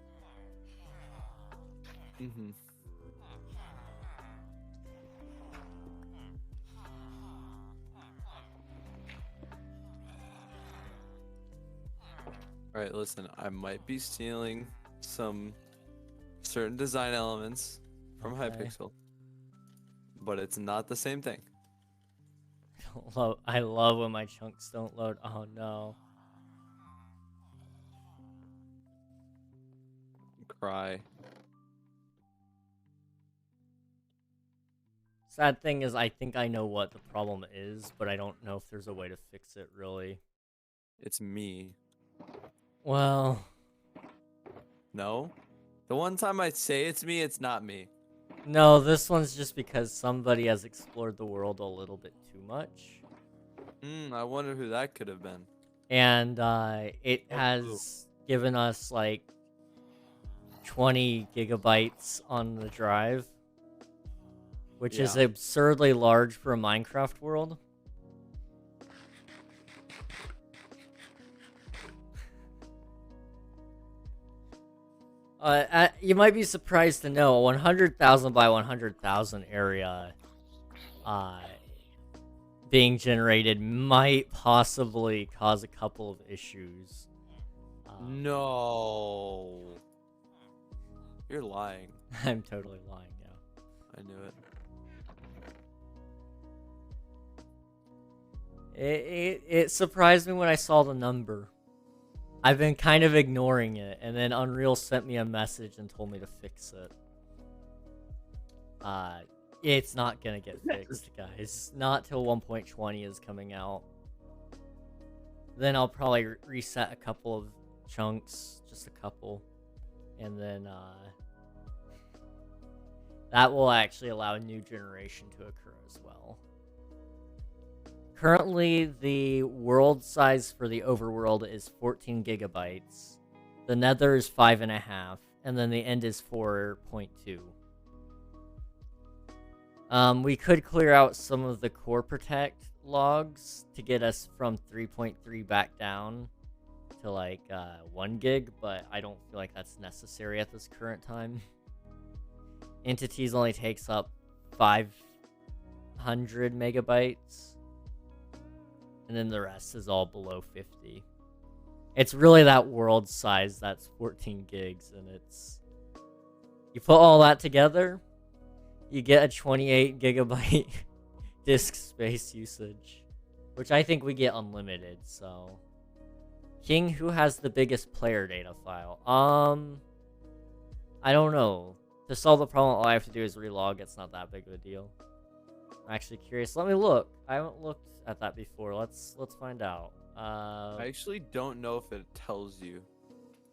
Alright, listen, I might be stealing some certain design elements from Hypixel, but it's not the same thing. I love when my chunks don't load. Oh no. Cry. Sad thing is, I think I know what the problem is, but I don't know if there's a way to fix it, really. It's me. Well... No? The one time I say it's me, it's not me. No, this one's just because somebody has explored the world a little bit too much. I wonder who that could have been. And it Oh, has given us like 20 gigabytes on the drive, which is Yeah. absurdly large for a Minecraft world. You might be surprised to know a 100,000 by 100,000 area being generated might possibly cause a couple of issues. No. You're lying. I'm totally lying, yeah. I knew it. It surprised me when I saw the number. I've been kind of ignoring it, and then Unreal sent me a message and told me to fix it. It's not gonna get fixed, guys. Not till 1.20 is coming out. Then I'll probably reset a couple of chunks, just a couple, and then that will actually allow a new generation to occur as well. Currently, the world size for the overworld is 14 gigabytes. The nether is 5.5, and then the end is 4.2. We could clear out some of the core protect logs to get us from 3.3 back down to like 1 gig, but I don't feel like that's necessary at this current time. Entities only takes up 500 megabytes. And then the rest is all below 50. It's really that world size that's 14 gigs, and it's... You put all that together, you get a 28 gigabyte disk space usage. Which I think we get unlimited, so... King, who has the biggest player data file? I don't know. To solve the problem, all I have to do is relog. It's not that big of a deal. I'm actually curious. Let me look. I haven't looked at that before. Let's find out. I actually don't know if it tells you.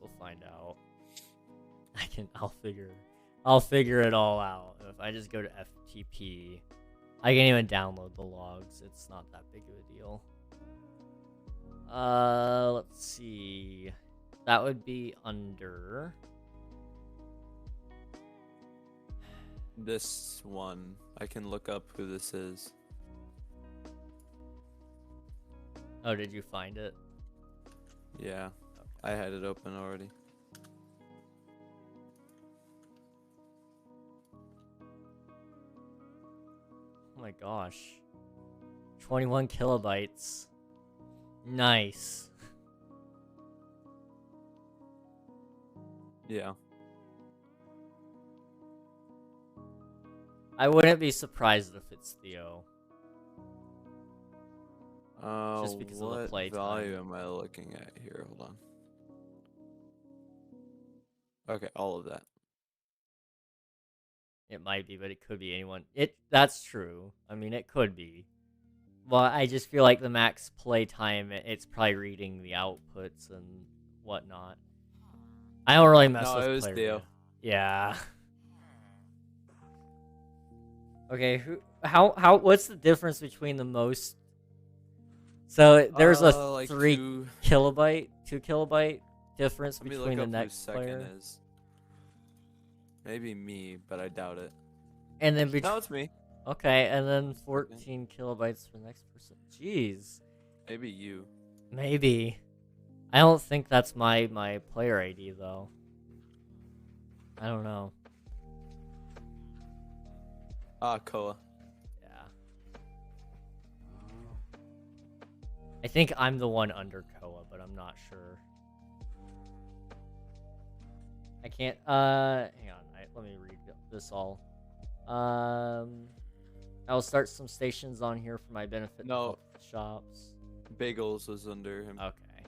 We'll find out. I'll figure it all out. If I just go to FTP, I can even download the logs. It's not that big of a deal. Let's see. That would be under This one. I can look up who this is. Oh, did you find it? Yeah. I had it open already. Oh my gosh. 21 kilobytes. Nice. Yeah. I wouldn't be surprised if it's Theo. Just because of the play value time. am I looking at here? Hold on. Okay, all of that. It might be, but it could be anyone. That's true. I mean, it could be. Well, I just feel like the max play time, it's probably reading the outputs and whatnot. I don't really mess with it was player Theo. data. Yeah. Okay, what's the difference between the most? So there's a like 2 kilobyte difference Let me between look the up who next second player. is. Maybe me, but I doubt it. And then No, it's me. Okay, and then 14 kilobytes for the next person. Jeez. Maybe you. Maybe. I don't think that's my player ID though. I don't know. Koa. Yeah. I think I'm the one under Koa, but I'm not sure. I can't, hang on, let me read this all. I'll start some stations on here for my benefit. No. Shops. Bagels was under him. Okay.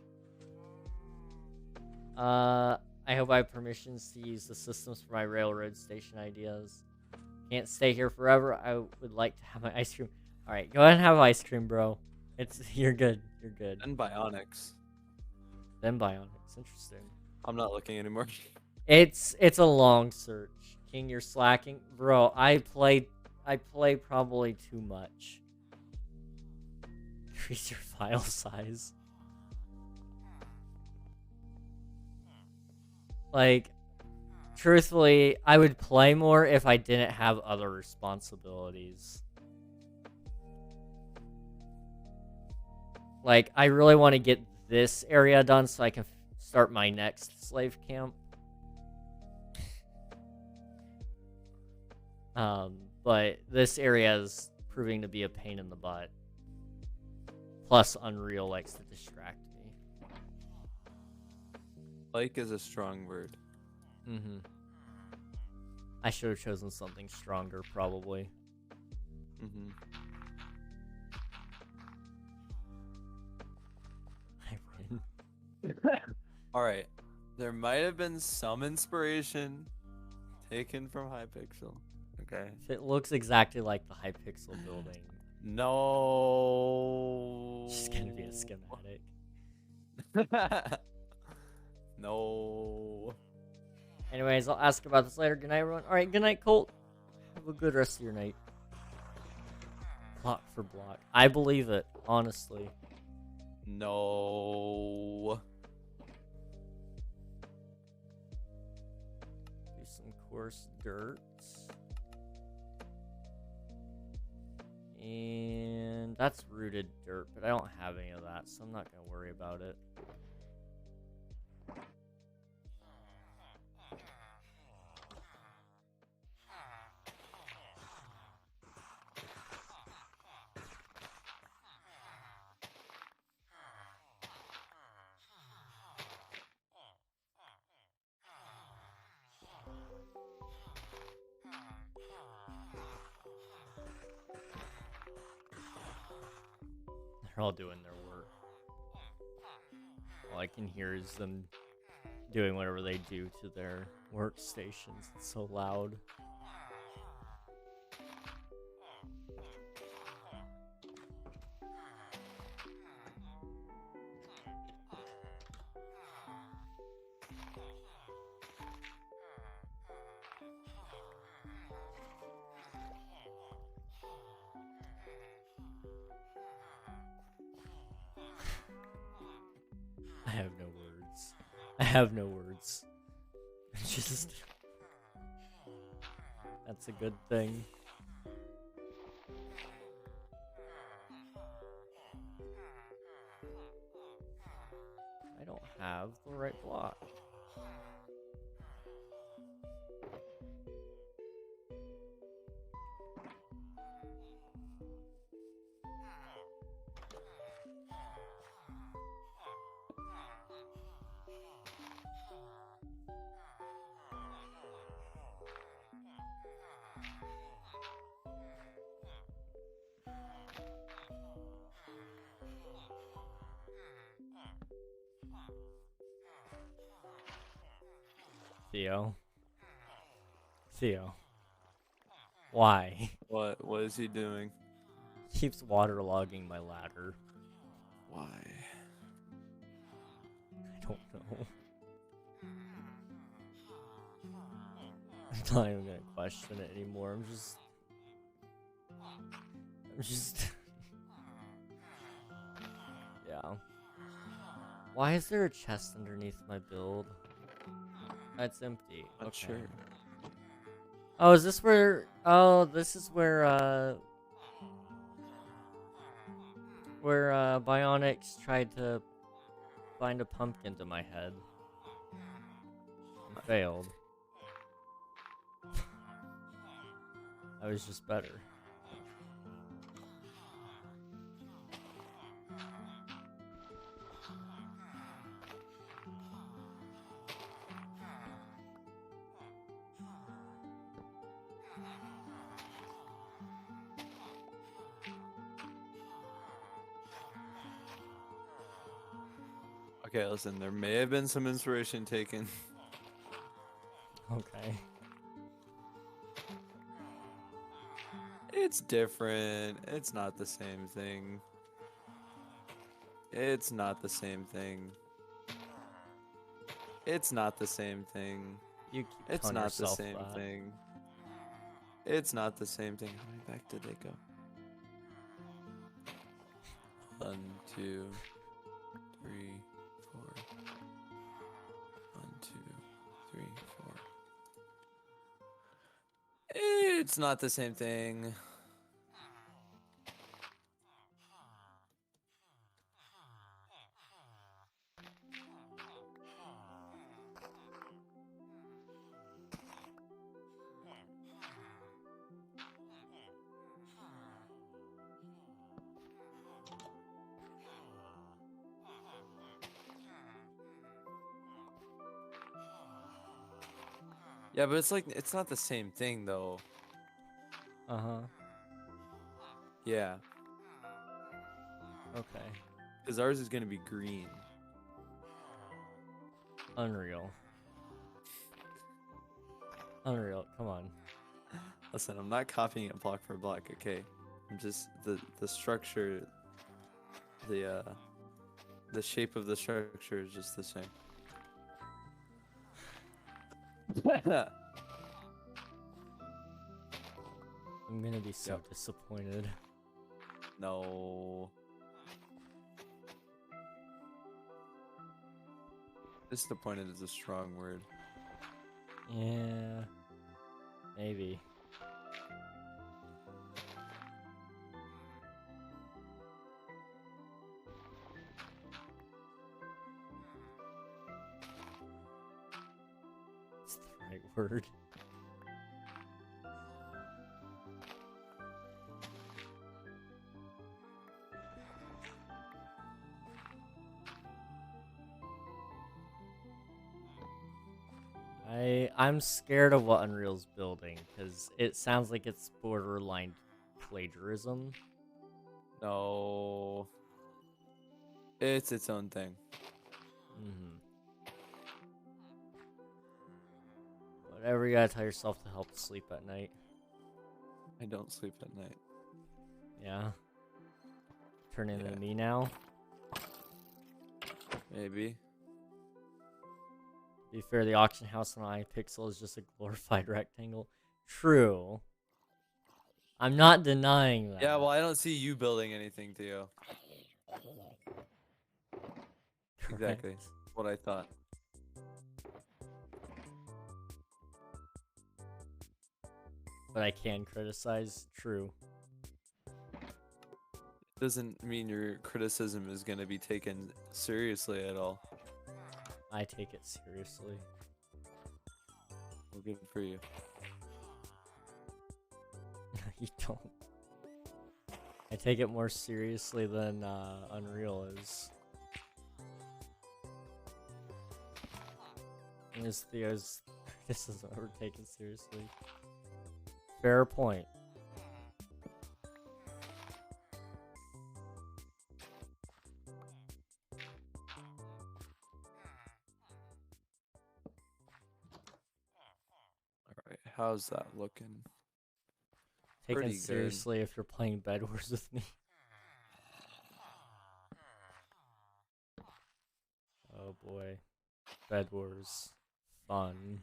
I hope I have permissions to use the systems for my railroad station ideas. Can't stay here forever. I would like to have my ice cream. All right, go ahead and have ice cream, bro. You're good. You're good. And bionics. Then bionics. Interesting. I'm not looking anymore. It's a long search. King, you're slacking, bro. I play probably too much. Increase your file size. Like, truthfully, I would play more if I didn't have other responsibilities. Like, I really want to get this area done so I can start my next slave camp. But this area is proving to be a pain in the butt. Plus, Unreal likes to distract me. Like is a strong word. Mm-hmm. I should have chosen something stronger, probably. Mm-hmm. I win. All right. There might have been some inspiration taken from Hypixel. Okay. If it looks exactly like the Hypixel building, No. it's just gonna be a schematic. No. Anyways, I'll ask about this later. Good night, everyone. All right, good night, Colt. Have a good rest of your night. Block for block. I believe it, honestly. No. Do some coarse dirt. And that's rooted dirt, but I don't have any of that, so I'm not going to worry about it. They're all doing their work. All I can hear is them doing whatever they do to their workstations. It's so loud. I have no words. I have no words. Just... That's a good thing. I don't have the right block. Theo. Theo. Why? What is he doing? Keeps waterlogging my ladder. Why? I don't know. I'm not even gonna question it anymore. I'm just yeah. Why is there a chest underneath my build? That's empty. Not Okay. sure. Oh, is this where... Oh, this is where Bionics tried to bind a pumpkin to my head. And failed. I was just better. Okay, listen, there may have been some inspiration taken. Okay. It's different. It's not the same thing. It's not the same thing. It's not the same thing. You keep It's telling not the yourself same that. thing. It's not the same thing. How many back did they go? 1, 2, 3, 4. 1, 2, 3, 4. It's not the same thing. Yeah, but it's like it's not the same thing though. Uh-huh. Yeah, Okay. because ours is gonna be green. Unreal. Unreal. Come on. Listen, I'm not copying it block for block. Okay, I'm just the structure, the shape of the structure is just the same. I'm gonna be so Yep. disappointed. No. Disappointed is a strong word. Yeah. Maybe. It's the right word. I'm scared of what Unreal's building because it sounds like it's borderline plagiarism. No. It's its own thing. Whatever you gotta tell yourself to help sleep at night. I don't sleep at night. Yeah. Turn into Yeah. me now. Maybe. To be fair, the auction house on iPixel is just a glorified rectangle. True. I'm not denying that. Yeah, well, I don't see you building anything, Theo. Exactly. Correct. What I thought. But I can criticize. True. Doesn't mean your criticism is going to be taken seriously at all. I take it seriously. Well, good for you. You don't. I take it more seriously than Unreal is. And this Theo's criticism ever taken seriously. Fair point. Alright, how's that looking? Taken Pretty good. seriously if you're playing Bed Wars with me. Oh boy. Bed Wars. Fun.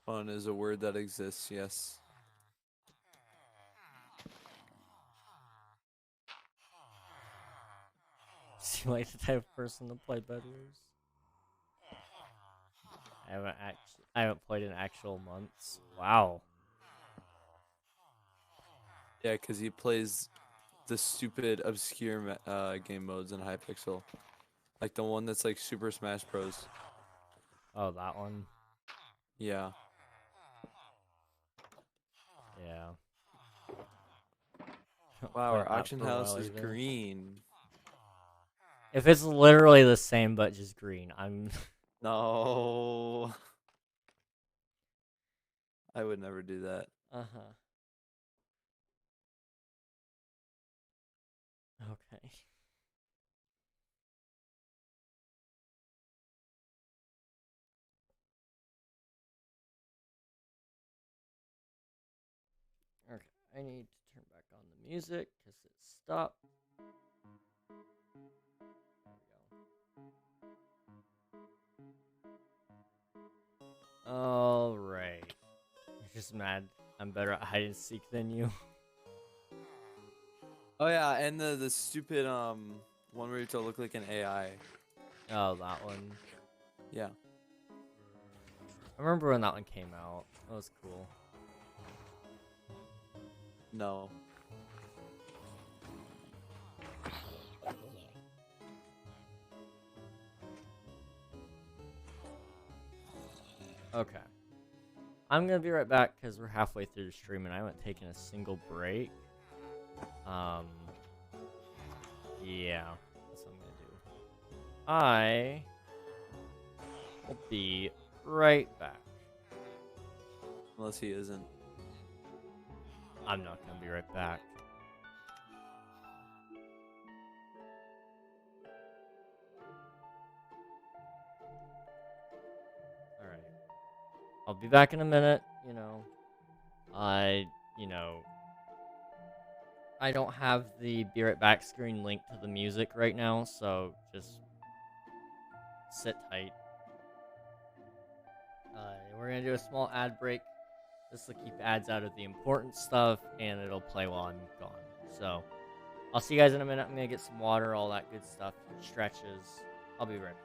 Fun is a word that exists, yes. Seem like the type of person to play Bed Wars. I haven't played in actual months. Wow. Yeah, because he plays the stupid, obscure game modes in Hypixel. Like the one that's like Super Smash Bros. Oh, that one? Yeah. Yeah. Wow, Played our that auction for a house while is either. green. If it's literally the same but just green, I'm... No. I would never do that. Uh-huh. Okay. I need to turn back on the music because it stopped. There we go. Alright. You're just mad I'm better at hide and seek than you. Oh yeah, and the stupid one where you have to look like an AI. Oh, that one. Yeah. I remember when that one came out. That was cool. No. Okay. I'm gonna be right back because we're halfway through the stream and I haven't taken a single break. Yeah, that's what I'm gonna do. I will be right back. Unless he isn't. I'm not gonna be right back. Alright. I'll be back in a minute, you know. I don't have the be right back screen linked to the music right now, so just sit tight. We're gonna do a small ad break. This will keep ads out of the important stuff, and it'll play while I'm gone. So, I'll see you guys in a minute. I'm gonna get some water, all that good stuff, stretches. I'll be right back.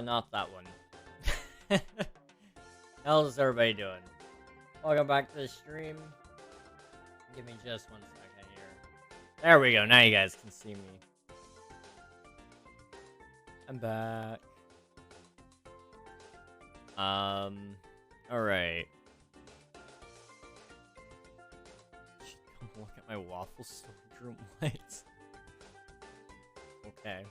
Not that one. How's everybody doing? Welcome back to the stream. Give me just 1 second here. There we go. Now you guys can see me. I'm back. Alright. Come look at my waffle storage room lights. Okay.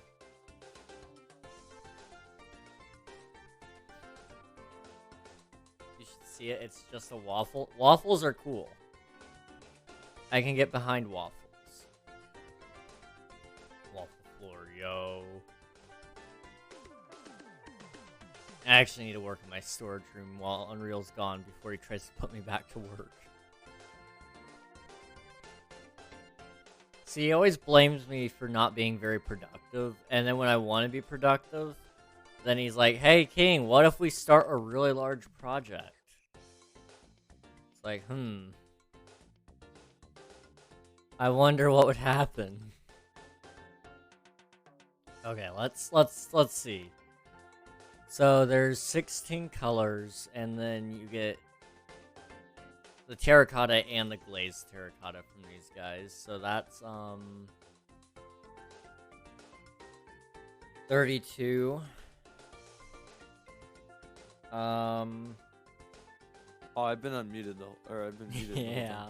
You should see it. It's just a waffle. Waffles are cool. I can get behind waffles. Waffle floor, yo. I actually need to work in my storage room while Unreal's gone before he tries to put me back to work. See, he always blames me for not being very productive, and then when I want to be productive, then he's like, hey, King, what if we start a really large project? It's like, I wonder what would happen. Okay, let's see. So there's 16 colors, and then you get the terracotta and the glazed terracotta from these guys. So that's 32. Oh, I've been unmuted though, or I've been muted. Yeah.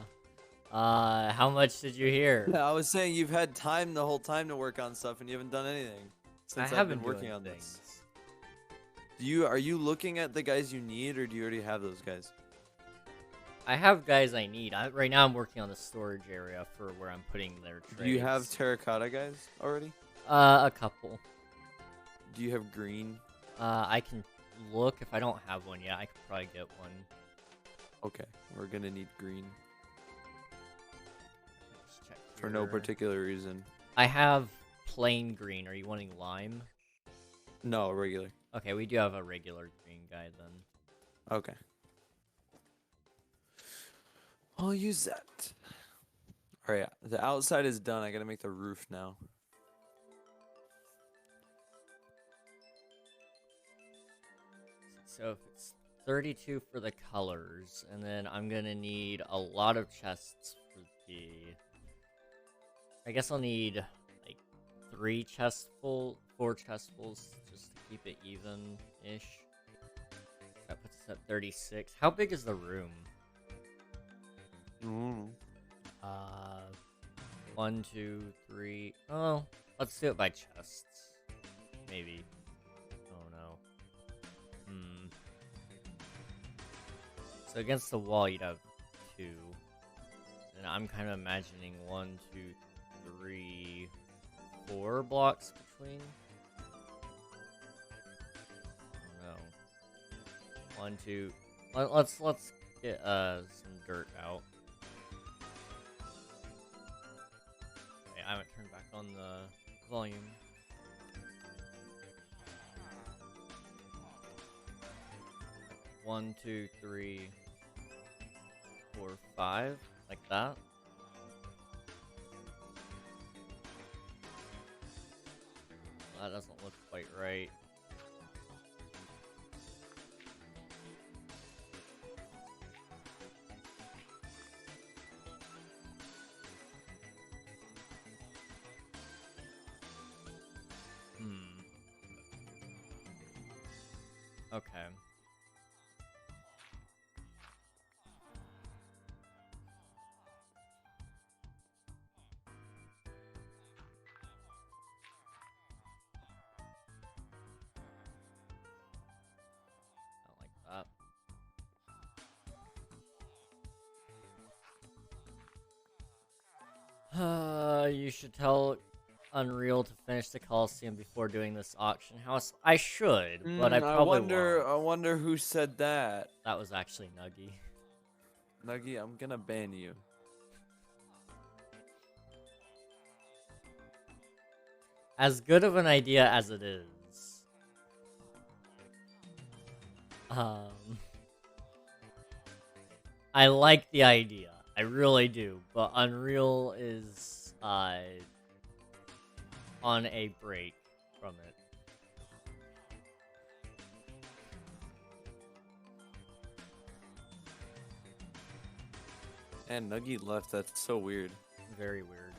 How much did you hear? Yeah, I was saying you've had time the whole time to work on stuff, and you haven't done anything since I've been working on things. this. Are you looking at the guys you need, or do you already have those guys? I have guys I need. Right now I'm working on the storage area for where I'm putting their trades. Do you have terracotta guys already? A couple. Do you have green? I can look. If I don't have one yet, I could probably get one. Okay, we're gonna need green. Just check for no particular reason. I have plain green. Are you wanting lime? No, regular. Okay, we do have a regular green guy then. Okay. I'll use that. Alright, the outside is done. I gotta make the roof now. So if it's 32 for the colors, and then I'm gonna need a lot of chests for the... I guess I'll need like 4 chestfuls, just to keep it even-ish. That puts us at 36. How big is the room? 1, 2, 3. Oh, let's do it by chests. Maybe. Oh no. So against the wall, you'd have 2. And I'm kind of imagining 1, 2, 3, 4 blocks between. Oh no. 1, 2. Let's get some dirt out. Okay, I haven't turned back on the volume. One, 2, 3, 4, 5, like that. That doesn't look quite right. Okay. You should tell Unreal to finish the Coliseum before doing this auction house. I should, but I probably won't. I wonder who said that. That was actually Nuggy. Nuggy, I'm gonna ban you. As good of an idea as it is. I like the idea. I really do, but Unreal is on a break from it. And Nuggy left. That's so weird. Very weird.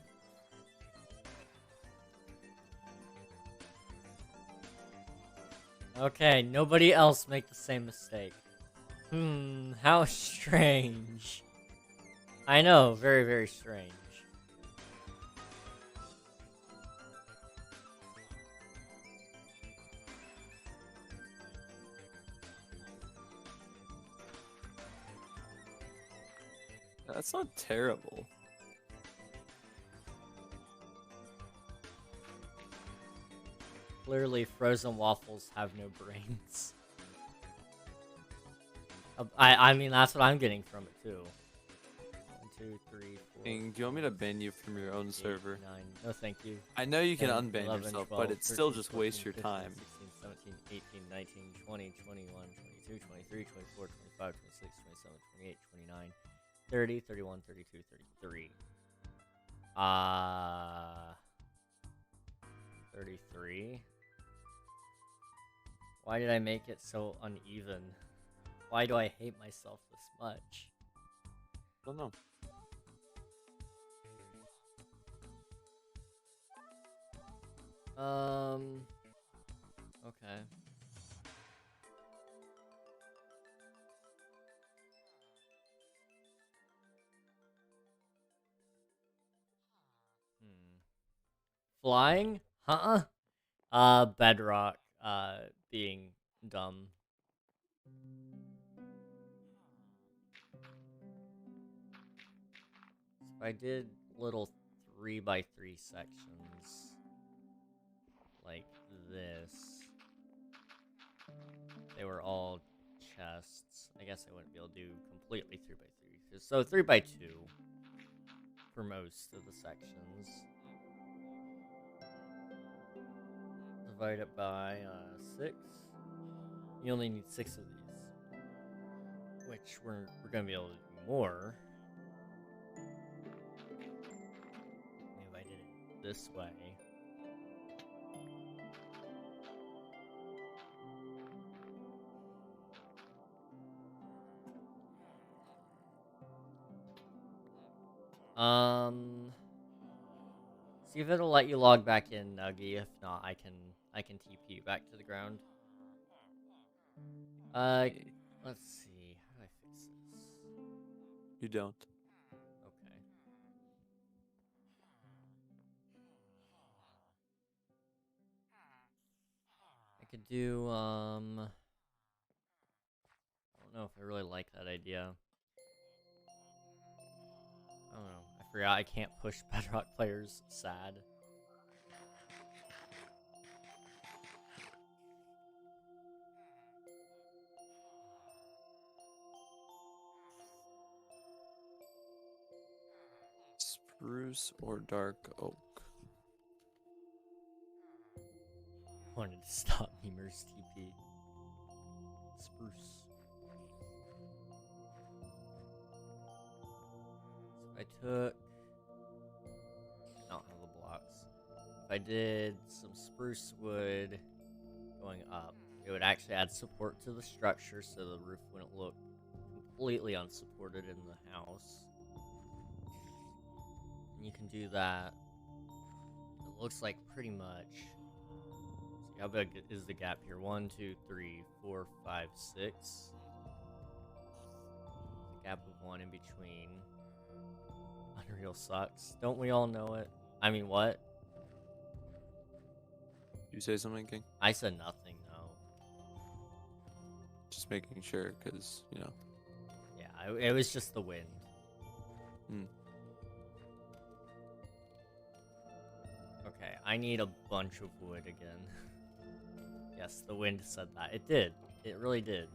Okay, nobody else make the same mistake. How strange. I know, very, very strange. That's not terrible. Clearly, frozen waffles have no brains. I mean, that's what I'm getting from it, too. 1, 2, 3, 4. King, do you want me to ban you from your own 8, server? 9. No, thank you. I know you can 10, unban 11, yourself, 12, but it still 13, just 14, wastes your 15, time. 16, 17, 18, 19, 20, 21, 22, 23, 24, 25, 26, 27, 28, 29, 30, 31, 32, 33. 33. Why did I make it so uneven? Why do I hate myself this much? I don't know. Okay. Flying? Huh? Bedrock, being dumb. So I did little 3x3 sections like this. They were all chests. I guess I wouldn't be able to do completely 3x3. So 3x2 for most of the sections. Divide it by 6. You only need 6 of these, which we're gonna be able to do more. Maybe if I did it this way. See if it'll let you log back in, Nuggy. If not, I can TP you back to the ground. Let's see. How do I fix this? You don't. Okay. I could do, I don't know if I really like that idea. I don't know. I forgot I can't push Bedrock players. Sad. Spruce or dark oak? Wanted to stop Memer's TP. Spruce. So if I took... I don't have the blocks. If I did some spruce wood going up, it would actually add support to the structure so the roof wouldn't look completely unsupported in the house. And you can do that. It looks like pretty much. See, how big is the gap here? 1, 2, 3, 4, 5, 6. A gap of 1 in between. Unreal sucks. Don't we all know it? I mean, what? You say something, King? I said nothing, no. Just making sure, because, you know. Yeah, it was just the wind. Okay, I need a bunch of wood again. Yes, the wind said that. It did. It really did.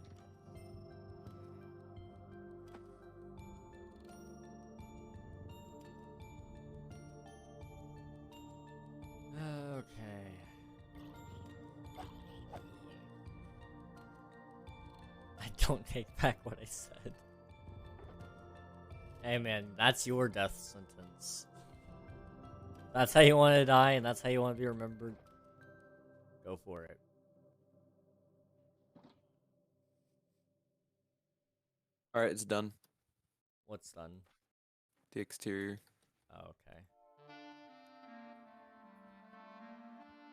Okay. I don't take back what I said. Hey man, that's your death sentence. That's how you want to die, and that's how you want to be remembered. Go for it. Alright, it's done. What's done? The exterior. Oh, okay.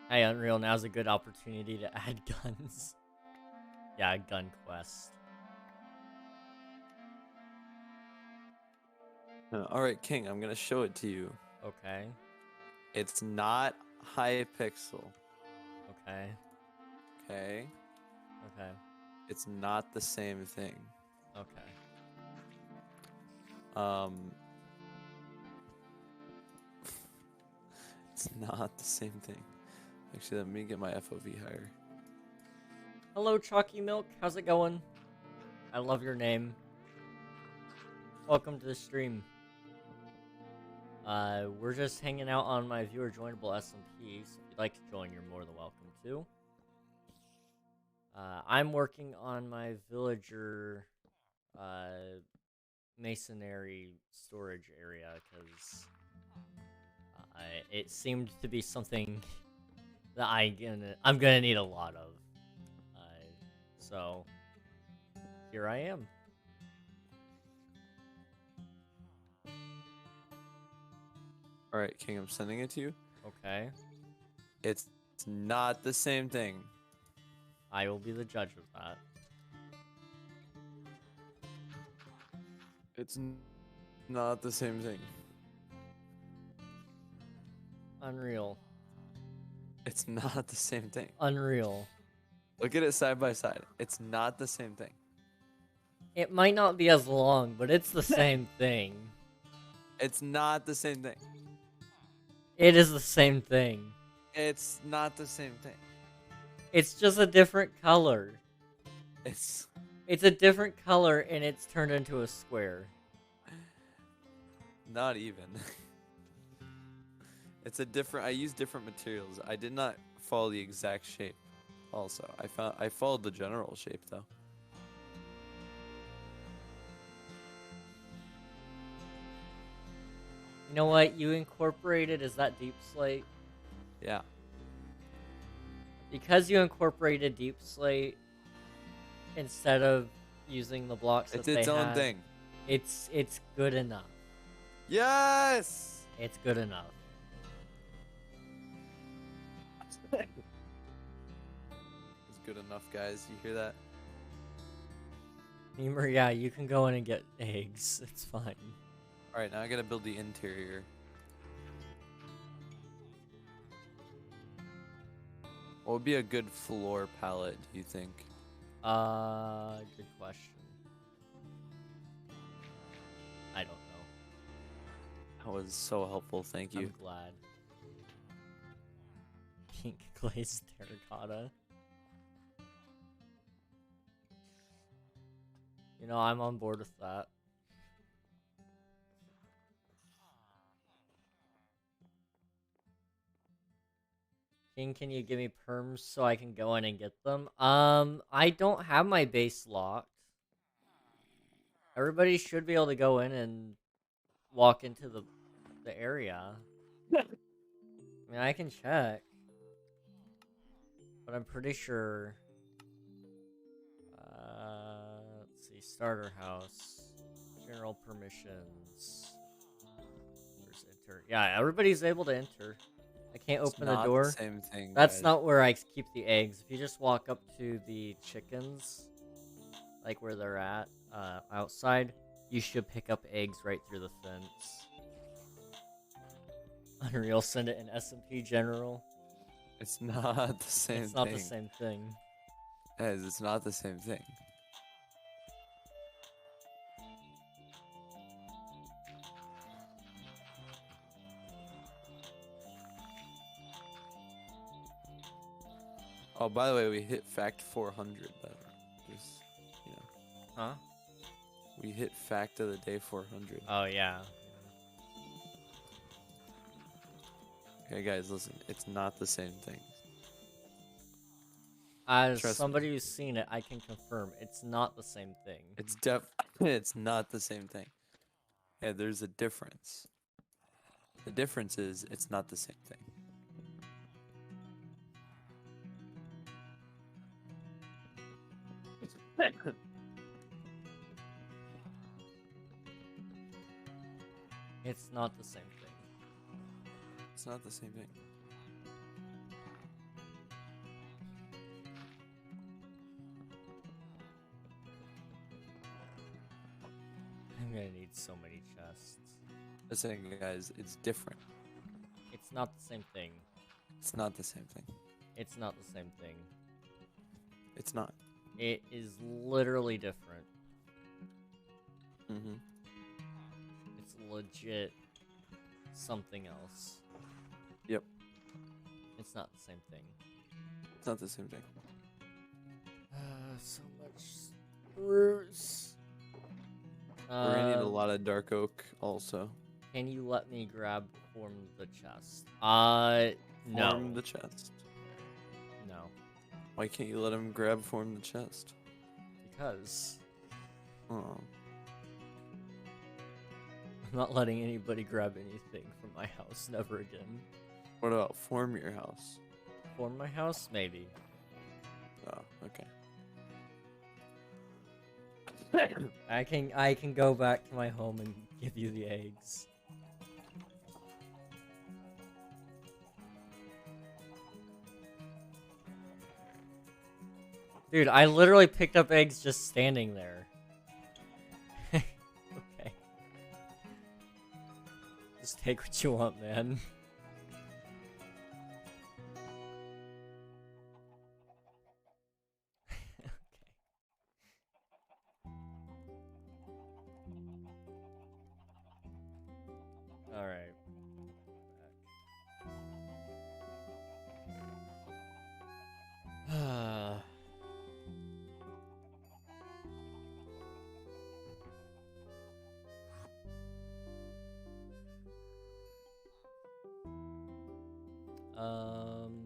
Hey, Unreal, now's a good opportunity to add guns. Yeah, gun quest. Alright, King, I'm gonna show it to you. Okay. It's not high pixel. Okay. Okay? Okay. It's not the same thing. Okay. It's not the same thing. Actually, let me get my FOV higher. Hello, Chalky Milk. How's it going? I love your name. Welcome to the stream. We're just hanging out on my viewer joinable SMP, so if you'd like to join, you're more than welcome to. I'm working on my villager, masonry storage area, because it seemed to be something that I'm gonna need a lot of. So, here I am. Alright, King, I'm sending it to you. Okay. It's not the same thing. I will be the judge of that. It's not the same thing. Unreal. It's not the same thing. Unreal. Look at it side by side. It's not the same thing. It might not be as long, but it's the same thing. It's not the same thing. It is the same thing. It's not the same thing. It's just a different color. It's a different color and it's turned into a square. not even. It's a different. I used different materials. I did not follow the exact shape. Also, I followed the general shape though. You know what you incorporated is that deep slate? Yeah. Because you incorporated deep slate instead of using the blocks that It's its own had, thing. It's good enough. Yes. It's good enough. It's good enough, guys. You hear that? Emer, yeah, you can go in and get eggs. It's fine. All right, now I gotta build the interior. What would be a good floor palette, do you think? Good question. I don't know. That was so helpful, thank you. I'm glad. Pink glazed terracotta. You know, I'm on board with that. King, can you give me perms so I can go in and get them? I don't have my base locked. Everybody should be able to go in and walk into the area. I mean, I can check. But I'm pretty sure... let's see. Starter house. General permissions. Where's enter? Yeah, everybody's able to enter. I can't open the door. It's not the same thing, That's guys. not where I keep the eggs. If you just walk up to the chickens, like where they're at, outside, you should pick up eggs right through the fence. Unreal, send it in SMP General. It's not the same thing. It's not the same thing. Guys, it's not the same thing. Oh, by the way, we hit fact 400. Just, you know. Huh? We hit fact of the day 400. Oh, yeah. Okay, guys, listen. It's not the same thing. As Trust somebody who's seen it, I can confirm it's not the same thing. It's not the same thing. Yeah, there's a difference. The difference is it's not the same thing. It's not the same thing. It's not the same thing. I'm gonna need so many chests. Listen, guys, it's different. It's not the same thing. It's not the same thing. It's not the same thing. It's not. It is literally different. Mm-hmm. It's legit something else. Yep. It's not the same thing. It's not the same thing. So much spruce. We're gonna need a lot of dark oak also. Can you let me form the chest? No. Form the chest. No. Why can't you let him form the chest? Because Oh. I'm not letting anybody grab anything from my house. Never again. What about form your house? Form my house? Maybe. Oh, okay. I can go back to my home and give you the eggs. Dude, I literally picked up eggs just standing there. Okay. Just take what you want, man. Alright.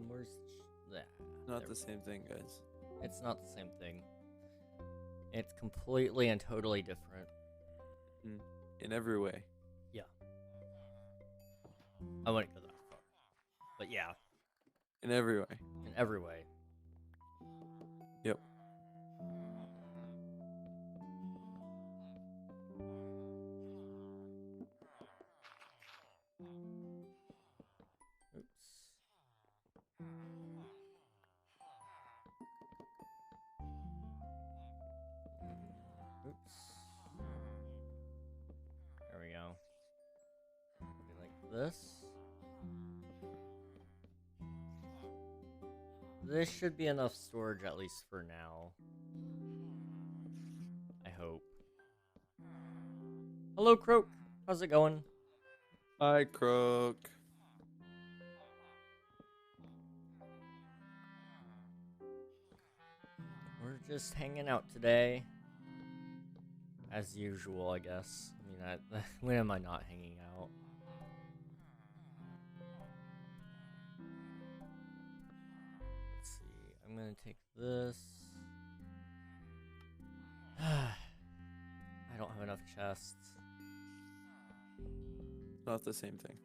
Where's that? Not the same thing, guys. It's not the same thing. It's completely and totally different. In every way. Yeah. I wouldn't go that far. But yeah. In every way. In every way. Yep. Oops. Oops. There we go. Be like this. This should be enough storage, at least for now. I hope. Hello, Croak. How's it going? Hi, Croak. We're just hanging out today. As usual, I guess. I mean, when am I not hanging out? Let's see. I'm gonna take this. I don't have enough chests. Not the same thing.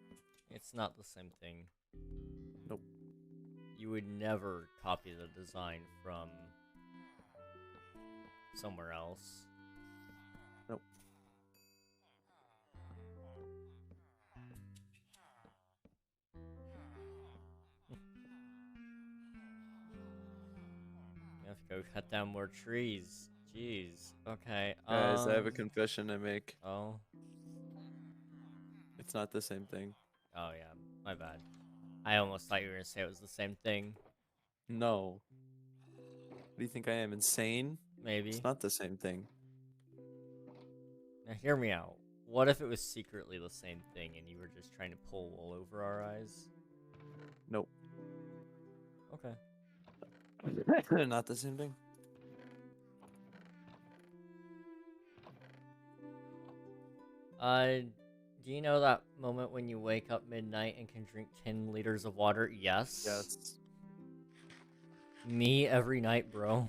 It's not the same thing. Nope. You would never copy the design from somewhere else. Nope. You have to go cut down more trees. Jeez. Okay. Guys, I have a confession to make. Oh. It's not the same thing. Oh yeah. My bad. I almost thought you were gonna say it was the same thing. No. What do you think I am, insane? Maybe. It's not the same thing. Now hear me out. What if it was secretly the same thing and you were just trying to pull wool over our eyes? Nope. Okay. Not the same thing. Do you know that moment when you wake up midnight and can drink 10 liters of water? Yes. Yes. Me every night, bro.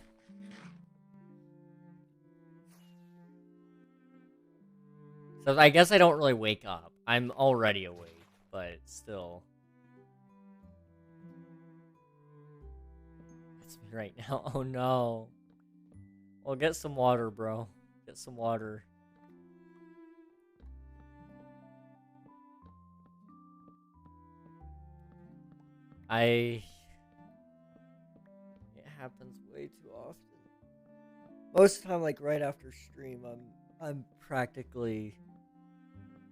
So I guess I don't really wake up. I'm already awake, but still. That's me right now. Oh no. Well, get some water, bro. Get some water. It happens way too often. Most of the time, like right after stream, I'm practically,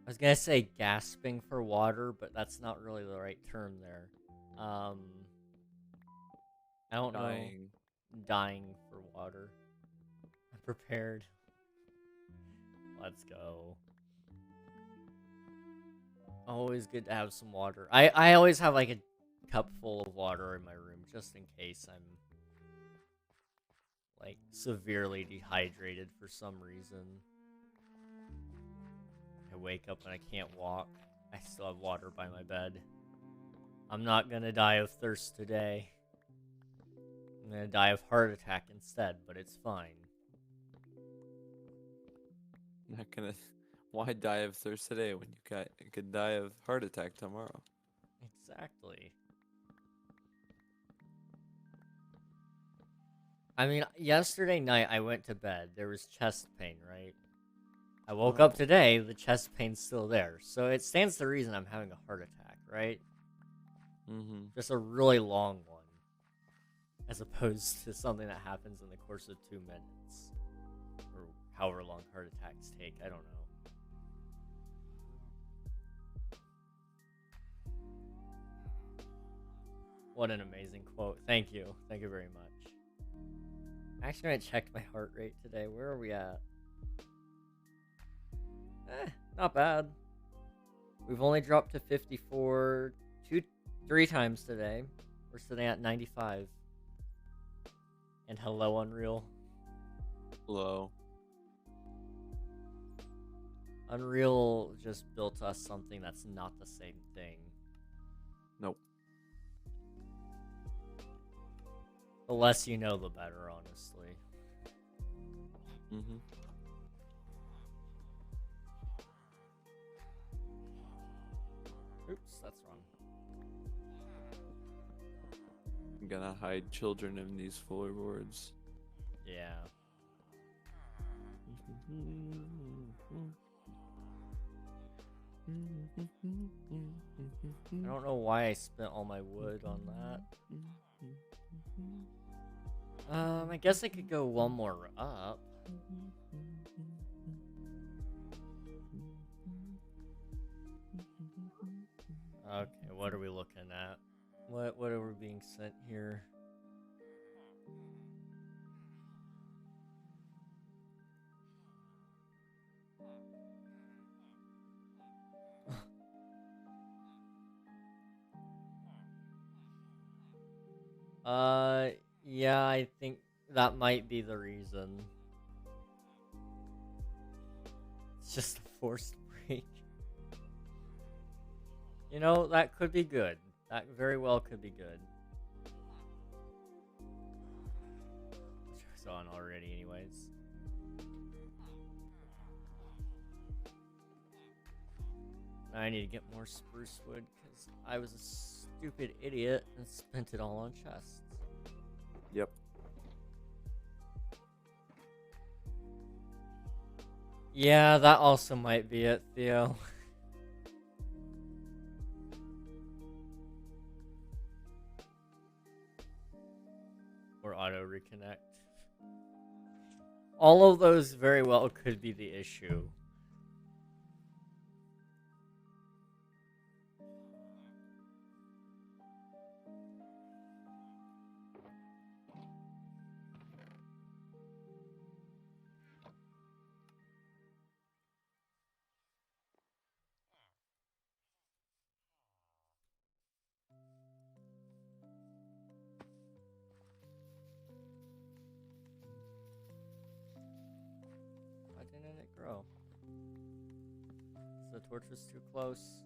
I was gonna say gasping for water, but that's not really the right term there. I don't know. Dying for water. I'm prepared. Let's go. Always good to have some water. I always have like cup full of water in my room just in case I'm like severely dehydrated for some reason. I wake up and I can't walk. I still have water by my bed. I'm not gonna die of thirst today. I'm gonna die of heart attack instead, but it's fine. Not gonna. Why die of thirst today when you could die of heart attack tomorrow? Exactly. I mean, yesterday night I went to bed. There was chest pain, right? I woke up today, the chest pain's still there. So it stands to reason I'm having a heart attack, right? Mm-hmm. Just a really long one. As opposed to something that happens in the course of 2 minutes. Or however long heart attacks take, I don't know. What an amazing quote. Thank you. Thank you very much. Actually, I checked my heart rate today. Where are we at? Not bad. We've only dropped to 54 3 times today. We're sitting at 95. And hello, Unreal. Hello. Unreal just built us something that's not the same thing. Nope. The less you know, the better, honestly. Mm-hmm. Oops, that's wrong. I'm gonna hide children in these floorboards. Yeah. I don't know why I spent all my wood on that. I guess I could go one more up. Okay, what are we looking at? What are we being sent here? Yeah, I think that might be the reason. It's just a forced break. You know, that could be good. That very well could be good. It's on already anyways. I need to get more spruce wood because I was a stupid idiot and spent it all on chests. Yep. Yeah, that also might be it, Theo. Or auto reconnect. All of those very well could be the issue. Why didn't it grow? The torch was too close.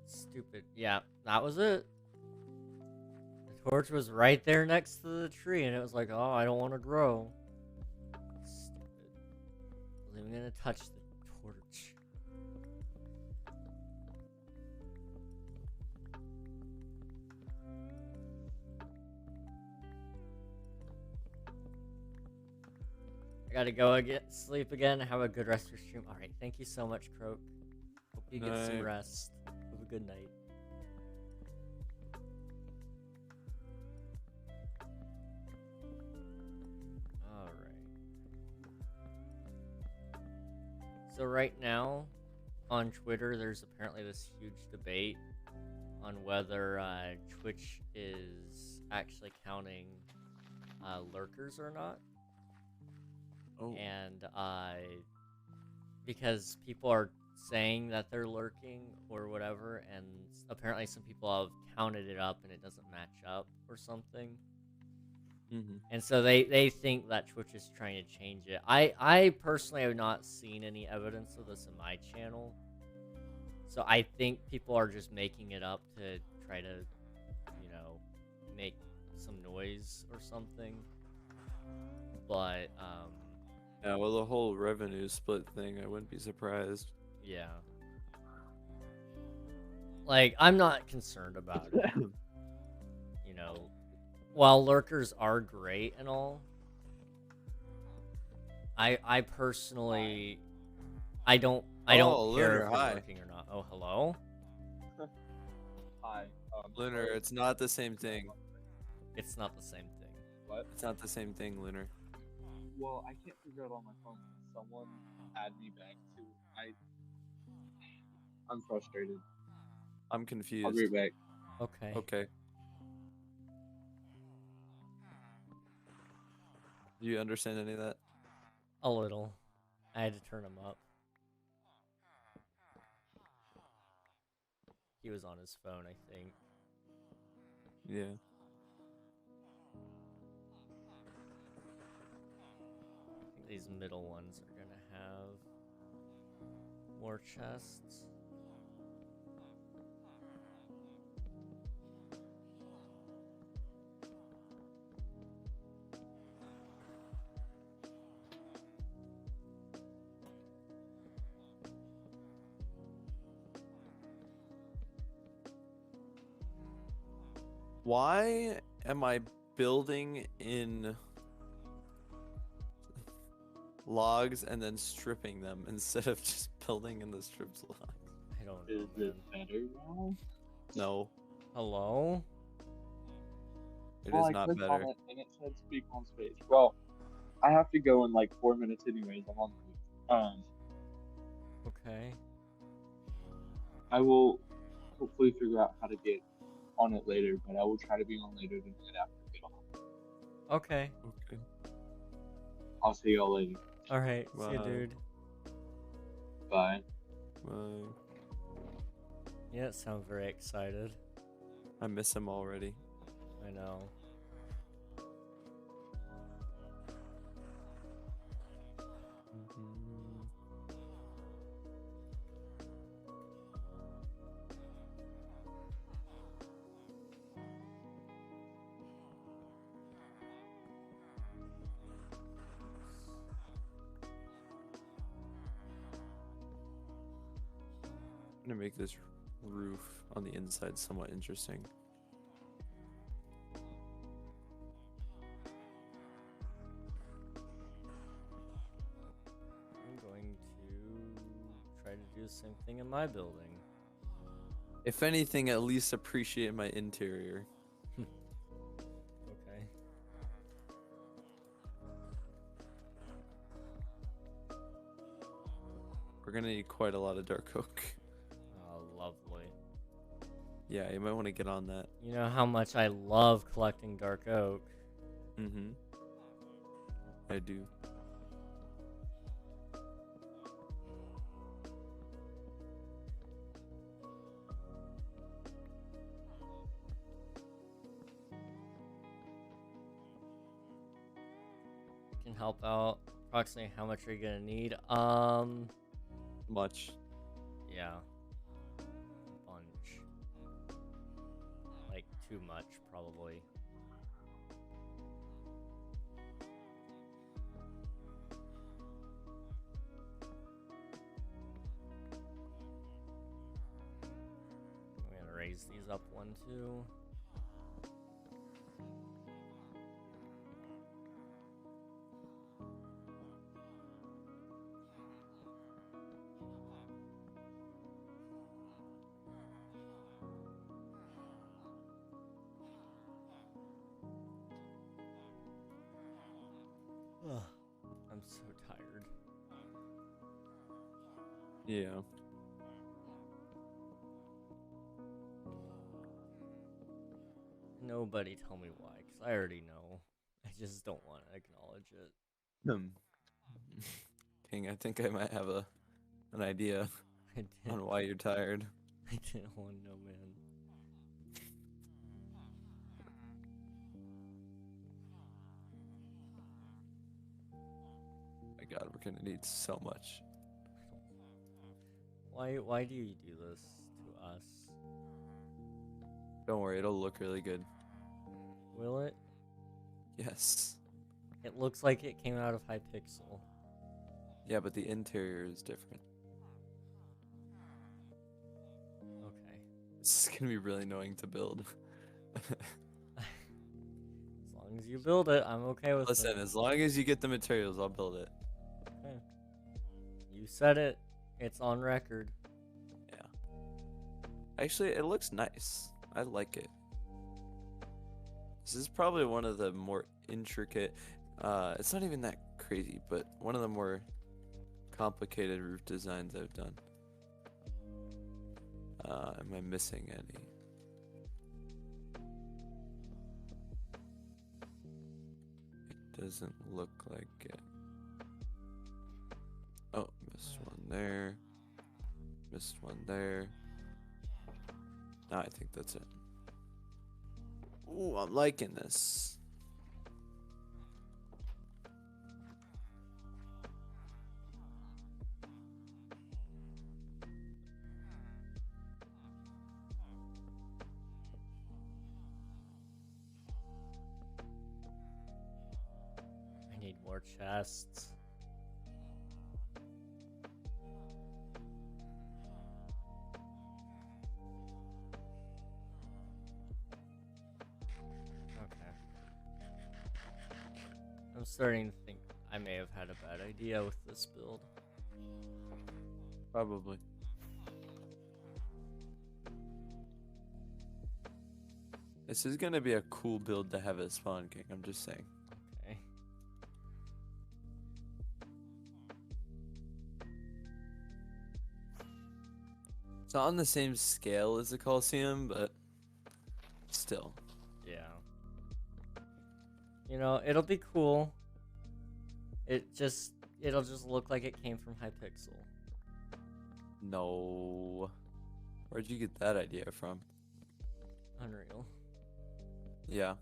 Stupid. Yeah, that was it. The torch was right there next to the tree, and it was like, oh, I don't want to grow. Stupid. I wasn't even gonna touch the torch. I gotta go sleep again. Have a good rest of your stream. Alright, thank you so much, Croak. Hope you get some rest. Have a good night. Alright. So right now, on Twitter, there's apparently this huge debate on whether Twitch is actually counting lurkers or not. Oh. And because people are saying that they're lurking or whatever, and apparently some people have counted it up and it doesn't match up or something. Mm-hmm. And so they think that Twitch is trying to change it. I personally have not seen any evidence of this in my channel. So I think people are just making it up to try to, you know, make some noise or something. But, Yeah, well, the whole revenue split thing, I wouldn't be surprised. yeah. Like, I'm not concerned about it. You know, while lurkers are great and all, I personally, I don't Oh, care Lunar, if you're hi. lurking or not. Oh, hello? Hi. Lunar, it's not the same thing. It's not the same thing. What? It's not the same thing, Lunar. Well, I can't figure out on my phone. Someone add me back to. I'm frustrated. I'm I'll confused. be right back. Okay. Okay. Do you understand any of that? A little. I had to turn him up. He was on his phone, I think. Yeah. I think these middle ones are gonna have more chests. Why am I building in logs and then stripping them instead of just building in the stripped logs? I don't Is know, it man. better now? No, Hello? it Well, is I not clicked better. on it and it said speak on stage. Well, I have to go in like 4 minutes anyways. I'm on the Okay. I will hopefully figure out how to get on it later, but I will try to be on later tonight after I get off. Okay. Okay. I'll see y'all later. Alright, see ya, Bye. dude. Bye. Bye. You don't sound very excited. I miss him already. I know. Mhm. I'm gonna make this roof on the inside somewhat interesting. I'm going to try to do the same thing in my building. If anything, at least appreciate my interior. Okay. We're gonna need quite a lot of dark oak. Oh, lovely. Yeah, you might want to get on that. You know how much I love collecting dark oak. Mm-hmm. I do. Can help out. Approximately how much are you gonna need? Much. Yeah. A bunch. Like, too much, probably. I'm gonna raise these up one, too. Ugh, I'm so tired. Yeah. Nobody tell me why, because I already know. I just don't want to acknowledge it. King, I think I might have an idea. I didn't. on why you're tired. I didn't want to know, man. My God, we're gonna need so much. Why do you do this to us? Don't worry, it'll look really good. Will it? Yes. It looks like it came out of Hypixel. Yeah, but the interior is different. Okay. This is gonna be really annoying to build. As long as you build it, I'm okay with Listen, it. as long as you get the materials, I'll build it. Okay. You said it. It's on record. Yeah. Actually, it looks nice. I like it. This is probably one of the more intricate, it's not even that crazy, but one of the more complicated roof designs I've done. Am I missing any? It doesn't look like it. Oh, missed one there. Missed one there. No, I think that's it. Ooh, I'm liking this. I need more chests. Okay. I'm starting to think I may have had a bad idea with this build. Probably. This is gonna be a cool build to have as Spawn King, I'm just saying. Okay. It's not on the same scale as the Coliseum, but still. Yeah. You know, it'll be cool. It'll just look like it came from Hypixel. No. Where'd you get that idea from? Unreal. Yeah.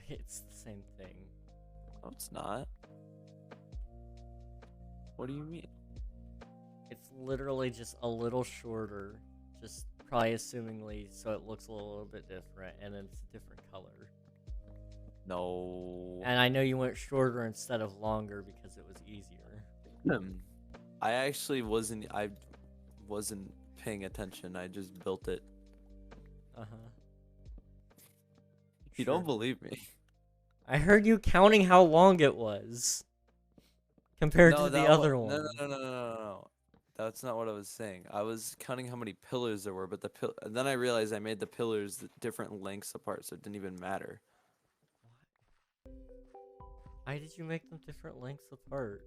It's the same thing. No, it's not. What do you mean? It's literally just a little shorter, just probably assumingly so it looks a little bit different, and then it's a different color. No. And I know you went shorter instead of longer because it was easier. I actually wasn't paying attention. I just built it. Uh-huh. You don't believe me. I heard you counting how long it was compared to the that other wa- one. No. That's not what I was saying. I was counting how many pillars there were, but and then I realized I made the pillars different lengths apart, so it didn't even matter. Why did you make them different lengths apart?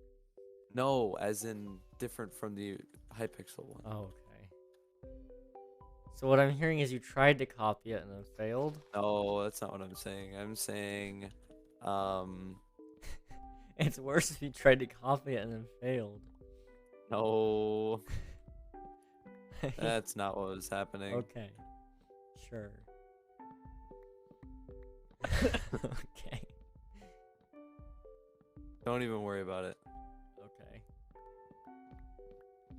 No, as in different from the Hypixel one. Oh, okay. So what I'm hearing is you tried to copy it and then failed? No, that's not what I'm saying. I'm saying, It's worse if you tried to copy it and then failed. no, that's not what was happening. Okay. Sure. Okay. Don't even worry about it. Okay.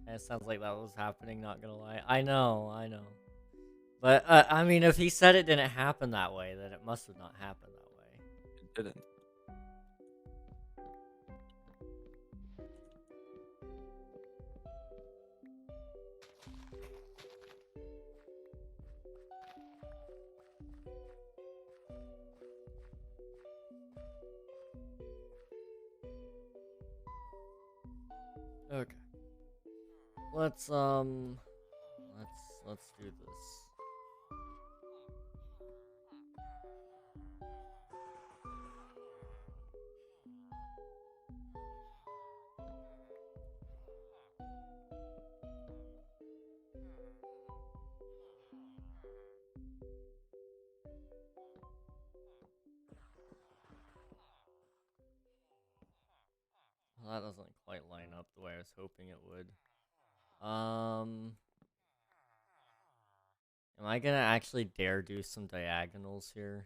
It sounds like that was happening, not gonna lie. I know. But, I mean, if he said it didn't happen that way, then it must have not happened that way. It didn't. Okay. Let's do this. Well, that doesn't quite line up the way I was hoping it would. Am I gonna actually dare do some diagonals here?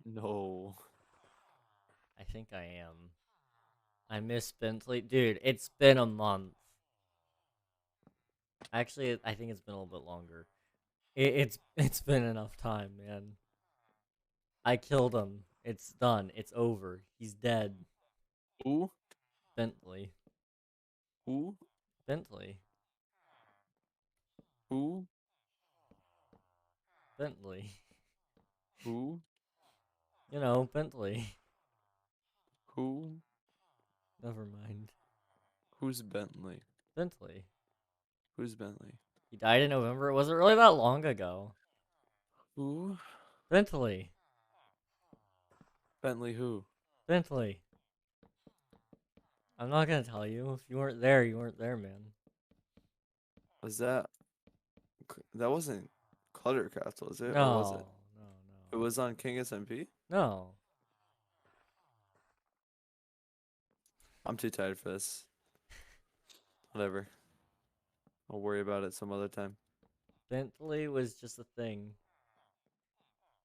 No. I think I am. I miss Bentley. Dude, it's been a month. Actually, I think it's been a little bit longer. It's been enough time, man. I killed him. It's done. It's over. He's dead. Who? Bentley. Who? Bentley. Who? Bentley. Who? You know, Bentley. Who? Never mind. Who's Bentley? Bentley. Who's Bentley? He died in November. It wasn't really that long ago. Who? Bentley. Bentley who? Bentley. I'm not gonna tell you. If you weren't there, you weren't there, man. Was that? That wasn't Cluttercraft, was it? Or was it? No, no, It no. was on King SMP? No. I'm too tired for this. Whatever. I'll worry about it some other time. Bentley was just a thing.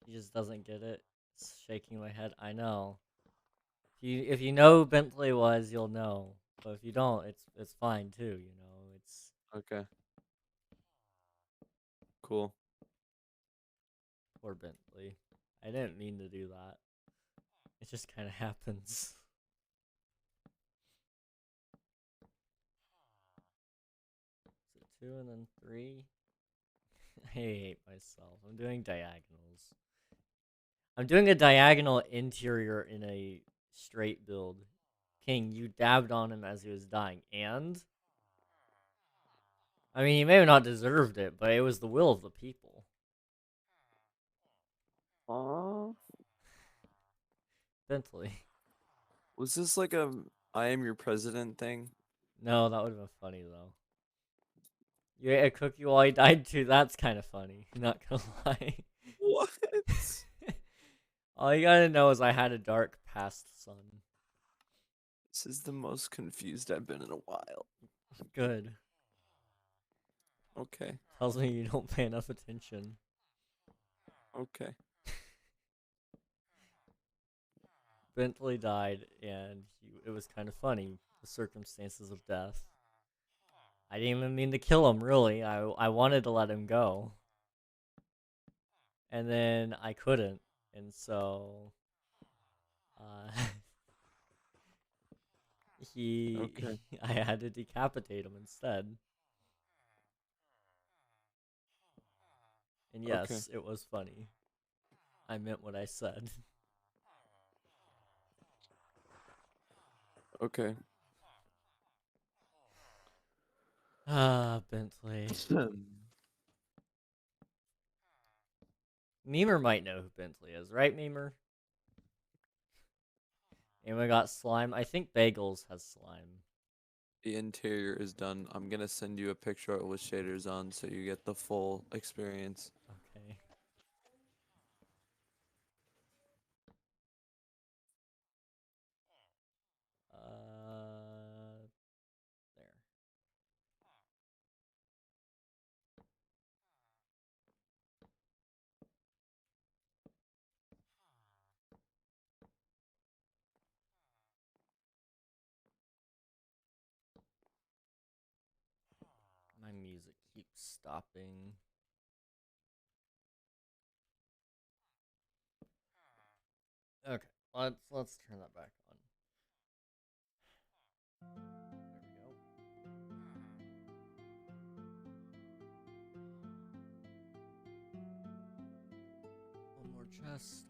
He just doesn't get it. It's shaking my head. I know. If you know who Bentley was, you'll know. But if you don't, it's fine too. You know, it's Okay. Cool. poor Bentley. I didn't mean to do that. It just kind of happens. So 2 and then 3. I hate myself. I'm doing diagonals. I'm doing a diagonal interior in a straight build. King, you dabbed on him as he was dying, and I mean, he may have not deserved it, but it was the will of the people. Bentley. Was this like a I am your president thing? No, that would have been funny, though. You ate a cookie while he died, too? That's kind of funny. Not gonna lie. What? All you gotta know is I had a dark past son. This is the most confused I've been in a while. Good. Okay. Tells me you don't pay enough attention. Okay. Bentley died, and it was kind of funny, the circumstances of death. I didn't even mean to kill him, really. I wanted to let him go. And then I couldn't, and so... Okay. I had to decapitate him instead. And yes, it was funny. I meant what I said. Okay. Bentley. Memer might know who Bentley is, right, Memer? And we got slime. I think Bagels has slime. The interior is done. I'm gonna send you a picture with shaders on so you get the full experience. Okay. There. My music keeps stopping. Okay, let's turn that back on. There we go. One more chest.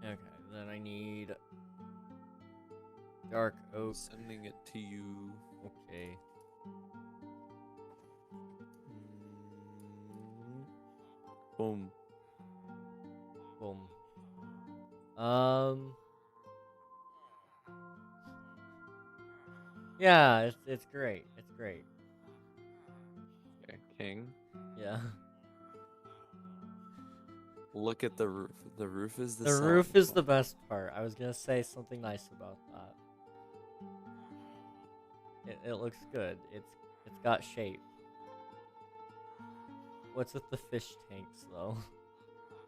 Okay, then I need dark oak. Sending it to you. Okay. Boom. Boom. Yeah, it's great. It's great. Okay. king. Yeah. Look at the roof. The roof is the The selling roof is point. the best part. I was gonna say something nice about that. It looks good. It's got shape. What's with the fish tanks though?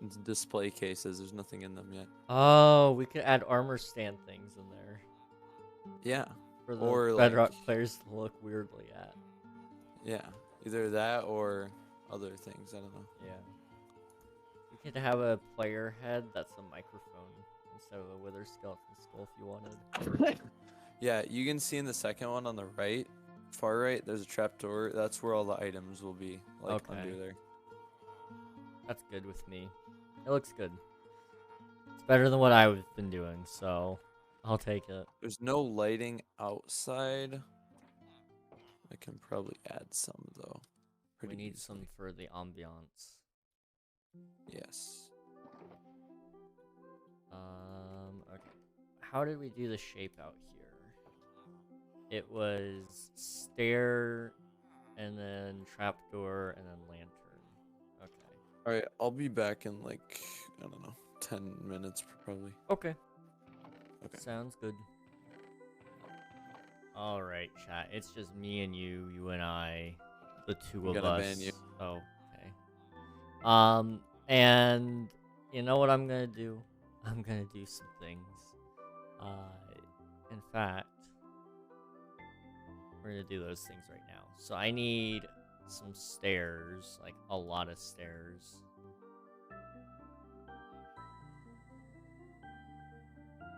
It's display cases. There's nothing in them yet. Oh, we could add armor stand things in there Yeah. for the Or Bedrock like, players to look weirdly at. yeah, either that or other things. I don't know. Yeah. We could have a player head that's a microphone instead of a wither skeleton skull if you wanted. Yeah, you can see in the second one on the right, far right, there's a trapdoor. That's where all the items will be, like Okay. under there. That's good with me. It looks good. It's better than what I've been doing, so I'll take it. There's no lighting outside. I can probably add some though. We Pretty need easily. some for the ambiance. Yes. Okay. How did we do the shape out here? It was stair, and then trapdoor, and then lantern. Okay. All right, I'll be back in like, I don't know, 10 minutes probably. Okay. Okay. Sounds good. Alright, chat. It's just me and you and I, the two I'm of gonna us. ban you. Oh, okay. And you know what I'm gonna do? I'm gonna do some things. In fact, we're gonna do those things right now. So I need some stairs, like a lot of stairs.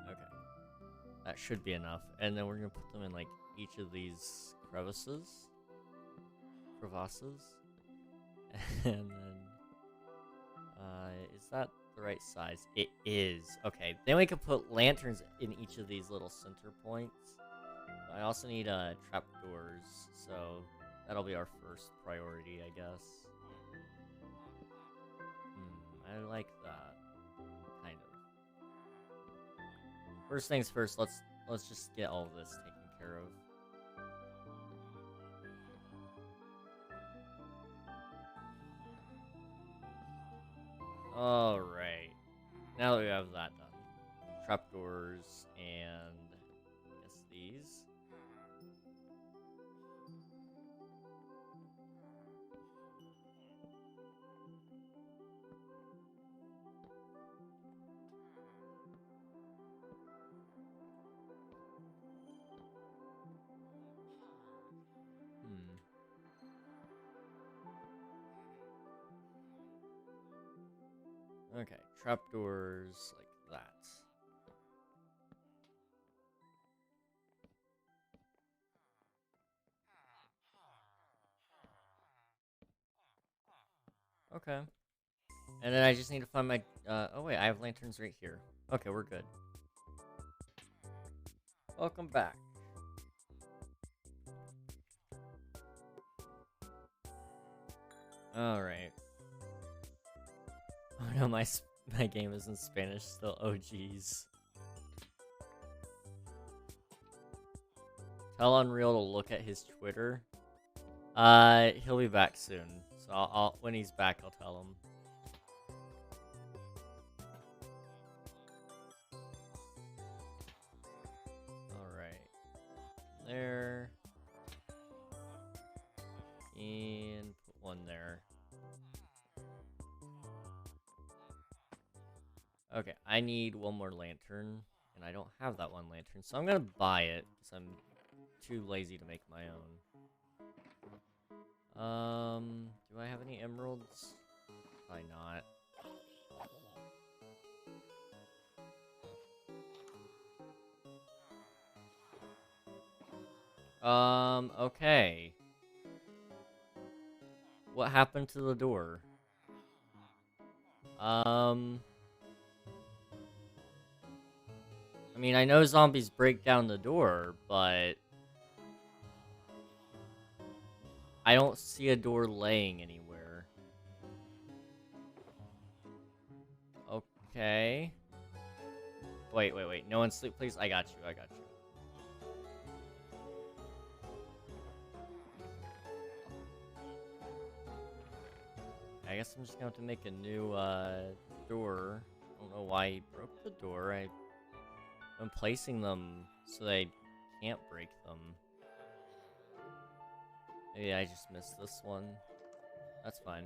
Okay. That should be enough. And then we're gonna put them in like each of these crevasses. And then is that the right size? It is. Okay, then we can put lanterns in each of these little center points. I also need trapdoors, so that'll be our first priority, I guess. I like that. Kind of. First things first, let's just get all of this taken care of. Alright. Now that we have that done. Trapdoors and I guess these. Okay, trapdoors like that. Okay. And then I just need to find my, oh wait, I have lanterns right here. Okay, we're good. Welcome back. Alright. Oh no, my game is in Spanish still. Oh jeez. Tell Unreal to look at his Twitter. He'll be back soon. So I'll when he's back, I'll tell him. Alright. There. And put one there. Okay, I need one more lantern, and I don't have that one lantern, so I'm gonna buy it, because I'm too lazy to make my own. Do I have any emeralds? Probably not. Okay. What happened to the door? I mean, I know zombies break down the door, but I don't see a door laying anywhere. Okay. Wait. No one sleep, please. I got you. I guess I'm just gonna have to make a new door. I don't know why he broke the door. I'm placing them so they can't break them. Maybe I just missed this one. That's fine.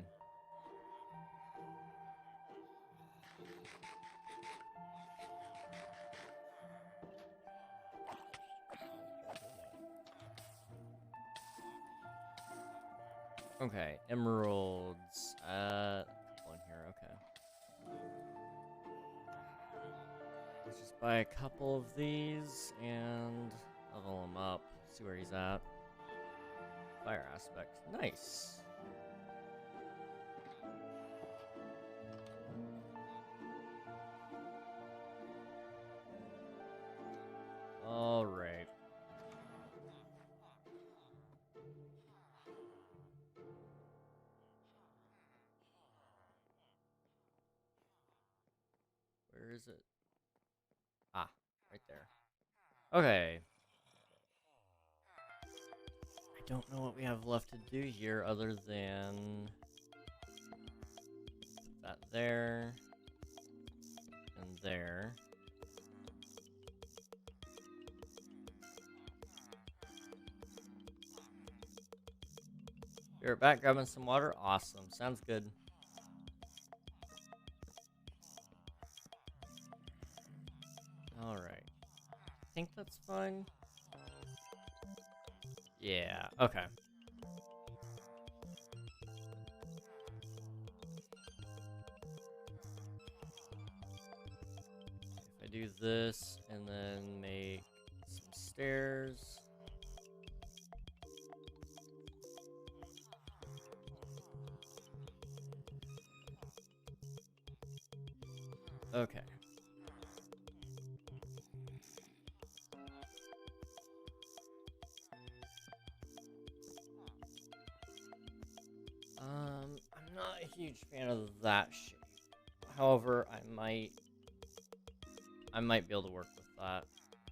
Okay, emeralds. One here, okay. Let's just buy a couple of these and level him up. See where he's at. Fire aspect. Nice. Alright. Where is it? Ah, right there. Okay. I don't know what we have left to do here other than put that there and there. You're back grabbing some water? Awesome. Sounds good. Alright. I think that's fine. Yeah, okay. If I do this and then make some stairs. Okay. I'm not a huge fan of that shape. However, I might be able to work with that.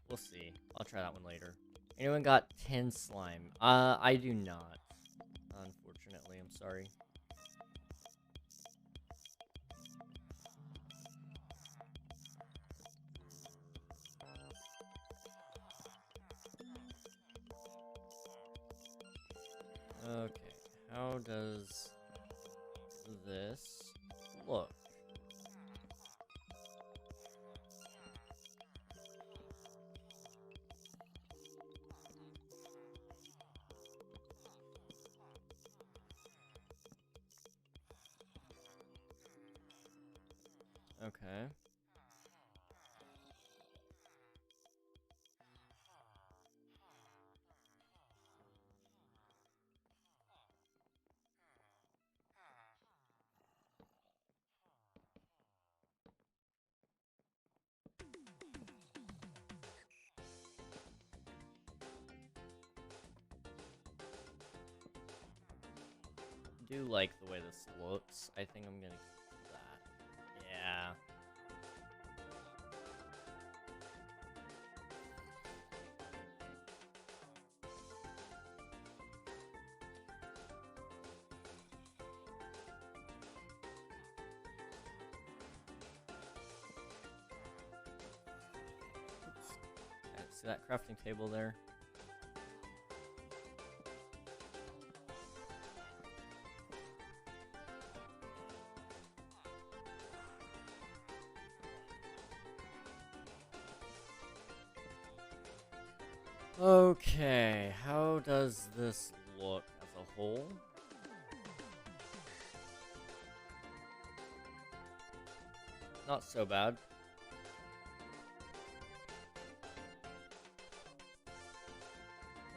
We'll see. I'll try that one later. Anyone got 10 slime? I do not. Unfortunately, I'm sorry. Okay, how does this look? Okay. I do like the way this looks. I think I'm gonna keep that. Yeah. Oops. See that crafting table there? Okay, how does this look as a whole? Not so bad.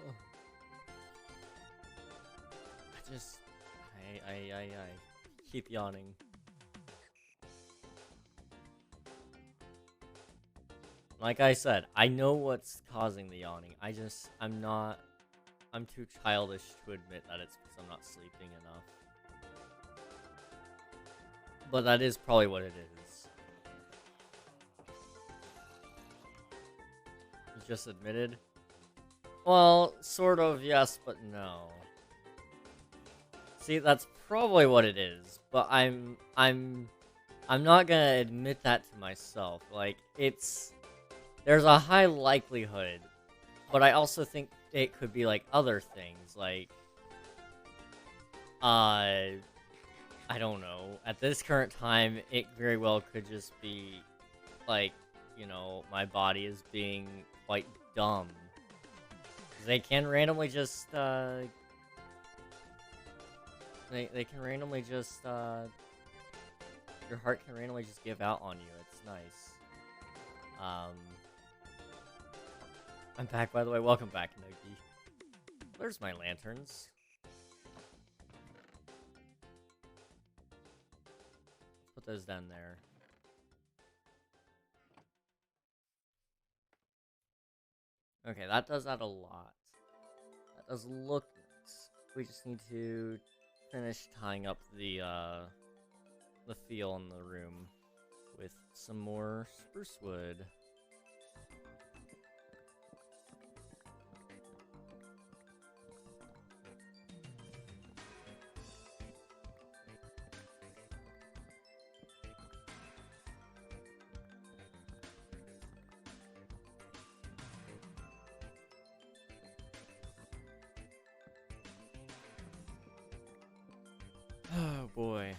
Ugh. I keep yawning. Like I said, I know what's causing the yawning. I'm too childish to admit that it's because I'm not sleeping enough. But that is probably what it is. You just admitted? Well, sort of yes, but no. See, that's probably what it is, but I'm not gonna admit that to myself. Like, there's a high likelihood, but I also think it could be like other things, like, I don't know. At this current time, it very well could just be, like, you know, my body is being quite dumb. 'Cause they can randomly just, they can randomly just, your heart can randomly just give out on you. It's nice. I'm back, by the way. Welcome back, Nogi. Where's my lanterns? Put those down there. Okay, that does that a lot. That does look nice. We just need to finish tying up the feel in the room with some more spruce wood. Oh boy.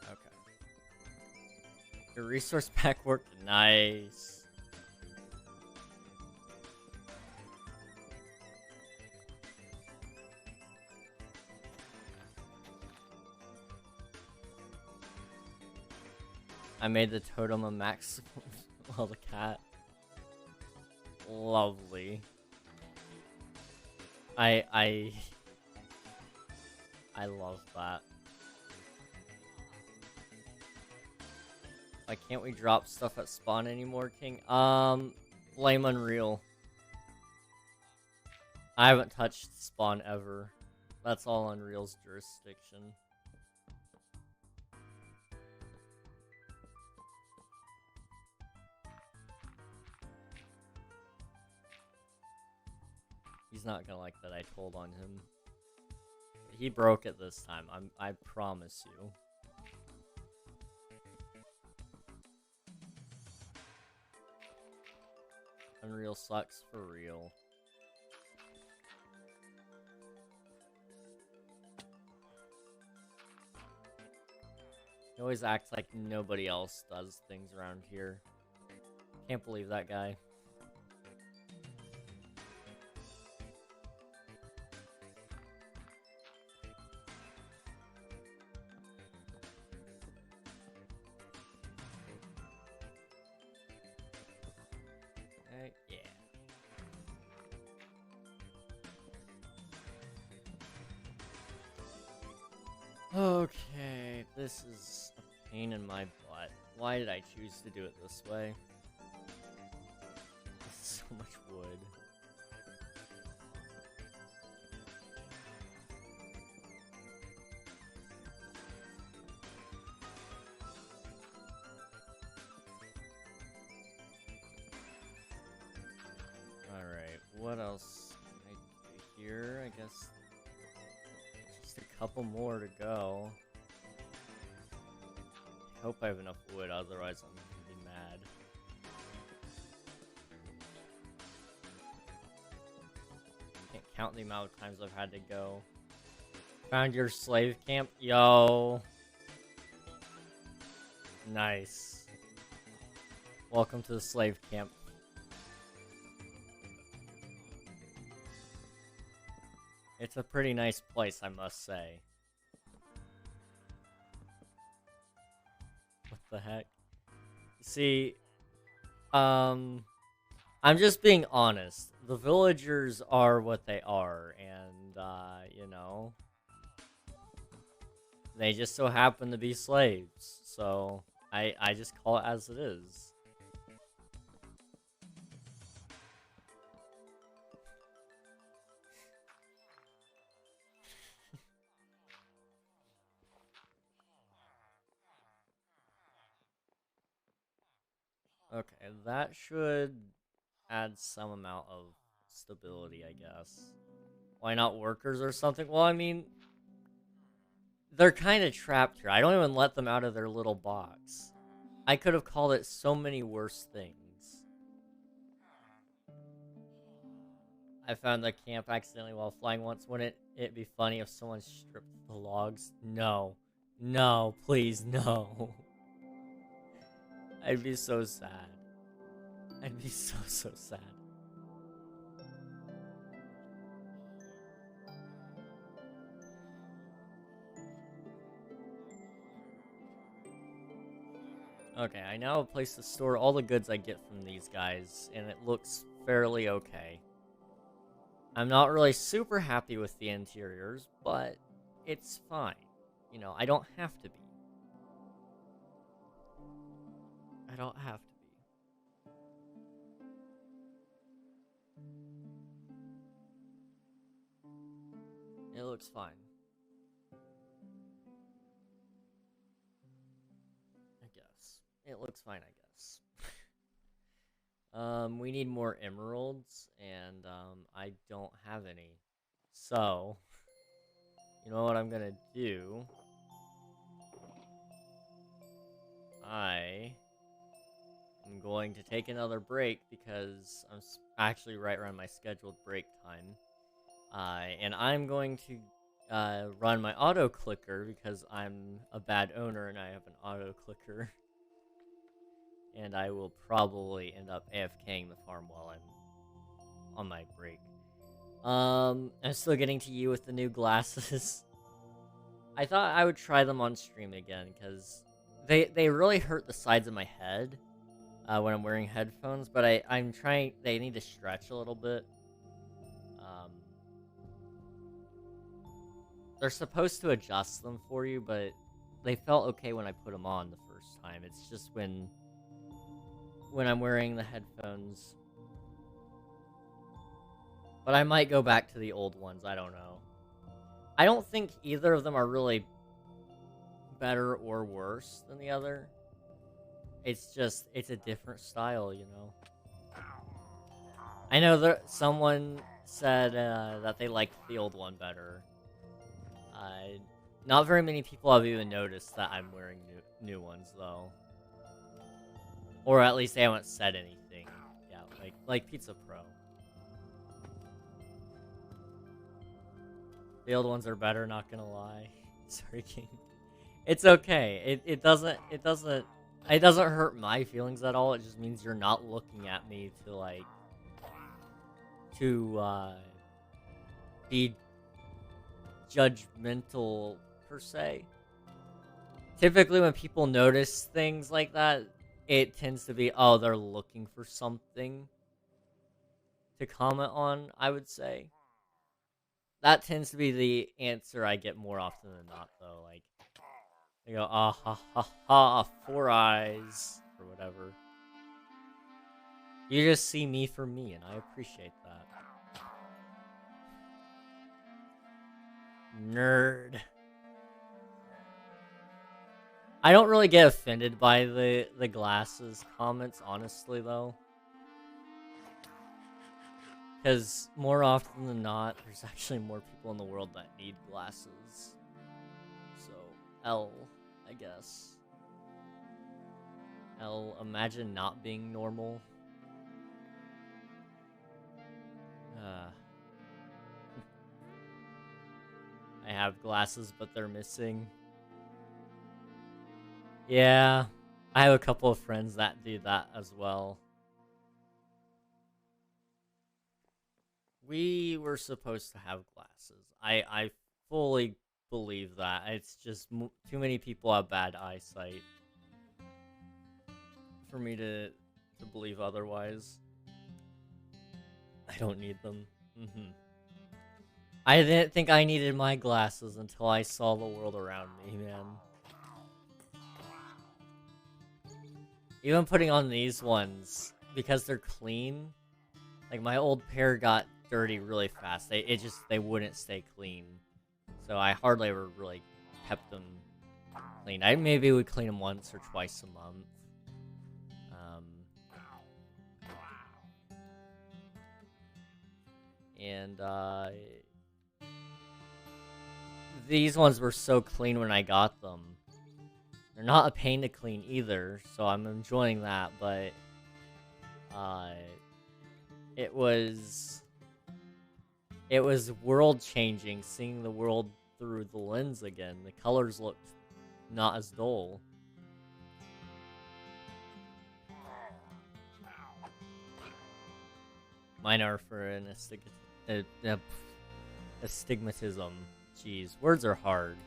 Okay. Your resource pack worked nice. I made the totem a max while the cat. Lovely. I love that. Why can't we drop stuff at spawn anymore, King? Blame Unreal. I haven't touched spawn ever. That's all Unreal's jurisdiction. He's not gonna like that I told on him. He broke it this time. I promise you. Unreal sucks for real. He always acts like nobody else does things around here. Can't believe that guy. Yeah. Okay, this is a pain in my butt. Why did I choose to do it this way? This is so much wood. Alright, what else can I do here? I guess just a couple more to go. I hope I have enough wood, otherwise I'm gonna be mad. Can't count the amount of times I've had to go. Found your slave camp? Yo. Nice. Welcome to the slave camp. It's a pretty nice place, I must say. What the heck? See, I'm just being honest. The villagers are what they are, and, you know, they just so happen to be slaves, so I just call it as it is. Okay, that should add some amount of stability, I guess. Why not workers or something? Well, I mean, they're kind of trapped here. I don't even let them out of their little box. I could have called it so many worse things. I found the camp accidentally while flying once. Wouldn't it be funny if someone stripped the logs? No. No, please, no. I'd be so sad. I'd be so sad. Okay, I now have a place to store all the goods I get from these guys, and it looks fairly okay. I'm not really super happy with the interiors, but it's fine. You know, I don't have to be. I don't have to be. It looks fine. I guess. It looks fine, I guess. We need more emeralds, and, I don't have any. So, you know what I'm gonna do? I am going to take another break because I'm actually right around my scheduled break time. And I'm going to run my auto clicker because I'm a bad owner and I have an auto clicker. And I will probably end up AFKing the farm while I'm on my break. I'm still getting to you with the new glasses. I thought I would try them on stream again because they really hurt the sides of my head when I'm wearing headphones, but I'm trying. They need to stretch a little bit. They're supposed to adjust them for you, but they felt okay when I put them on the first time. It's just when I'm wearing the headphones. But I might go back to the old ones. I don't know. I don't think either of them are really better or worse than the other. It's just, it's a different style, you know? I know that someone said that they liked the old one better. Not very many people have even noticed that I'm wearing new ones, though. Or at least they haven't said anything. Yeah, like Pizza Pro. The old ones are better, not gonna lie. Sorry, King. It's okay. It doesn't hurt my feelings at all. It just means you're not looking at me to be judgmental per se. Typically when people notice things like that, it tends to be, oh, they're looking for something to comment on, I would say. That tends to be the answer I get more often than not, though. Like, they go, ah, ha, ha, ha, 4 eyes, or whatever. You just see me for me, and I appreciate that. Nerd. I don't really get offended by the glasses comments, honestly, though. Because more often than not, there's actually more people in the world that need glasses. So, L, I guess. L, imagine not being normal. I have glasses, but they're missing. Yeah, I have a couple of friends that do that as well. We were supposed to have glasses. I fully believe that. It's just too many people have bad eyesight for me to believe otherwise. I don't need them. I didn't think I needed my glasses until I saw the world around me, man. Even putting on these ones, because they're clean, like my old pair got dirty really fast. They wouldn't stay clean. So I hardly ever really kept them clean. I maybe would clean them once or twice a month. And these ones were so clean when I got them. They're not a pain to clean either, so I'm enjoying that, but it was world changing seeing the world through the lens again. The colors looked not as dull. Mine are for an astigmatism. Jeez, words are hard.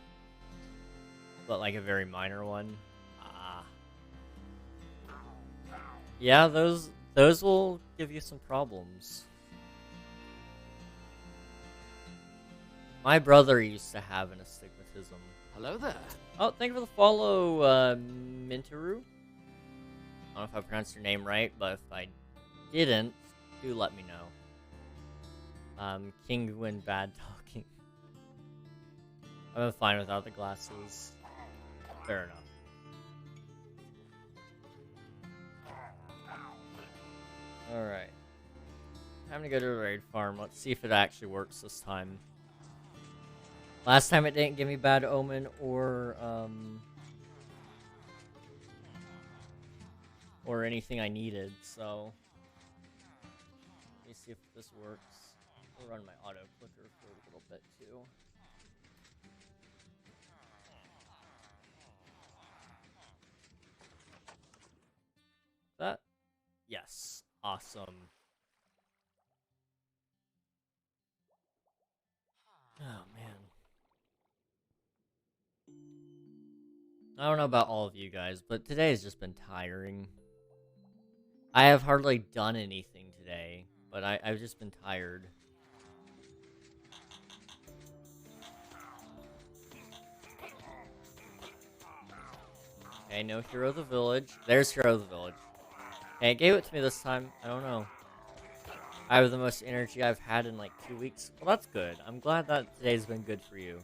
But like a very minor one. Yeah, those will give you some problems. My brother used to have an astigmatism. Hello there. Oh, thank you for the follow, Mintaru. I don't know if I pronounced your name right, but if I didn't, do let me know. King Gwyn bad talking. I'm fine without the glasses. Fair enough. Alright. Time to go to the raid farm. Let's see if it actually works this time. Last time it didn't give me bad omen or anything I needed, so let me see if this works. I'll run my auto clicker for a little bit too. That? Yes. Awesome. Oh, man. I don't know about all of you guys, but today has just been tiring. I have hardly done anything today, but I've just been tired. Okay, no Hero of the Village. There's Hero of the Village. Okay, it gave it to me this time. I don't know. I have the most energy I've had in like 2 weeks. Well, that's good. I'm glad that today's been good for you.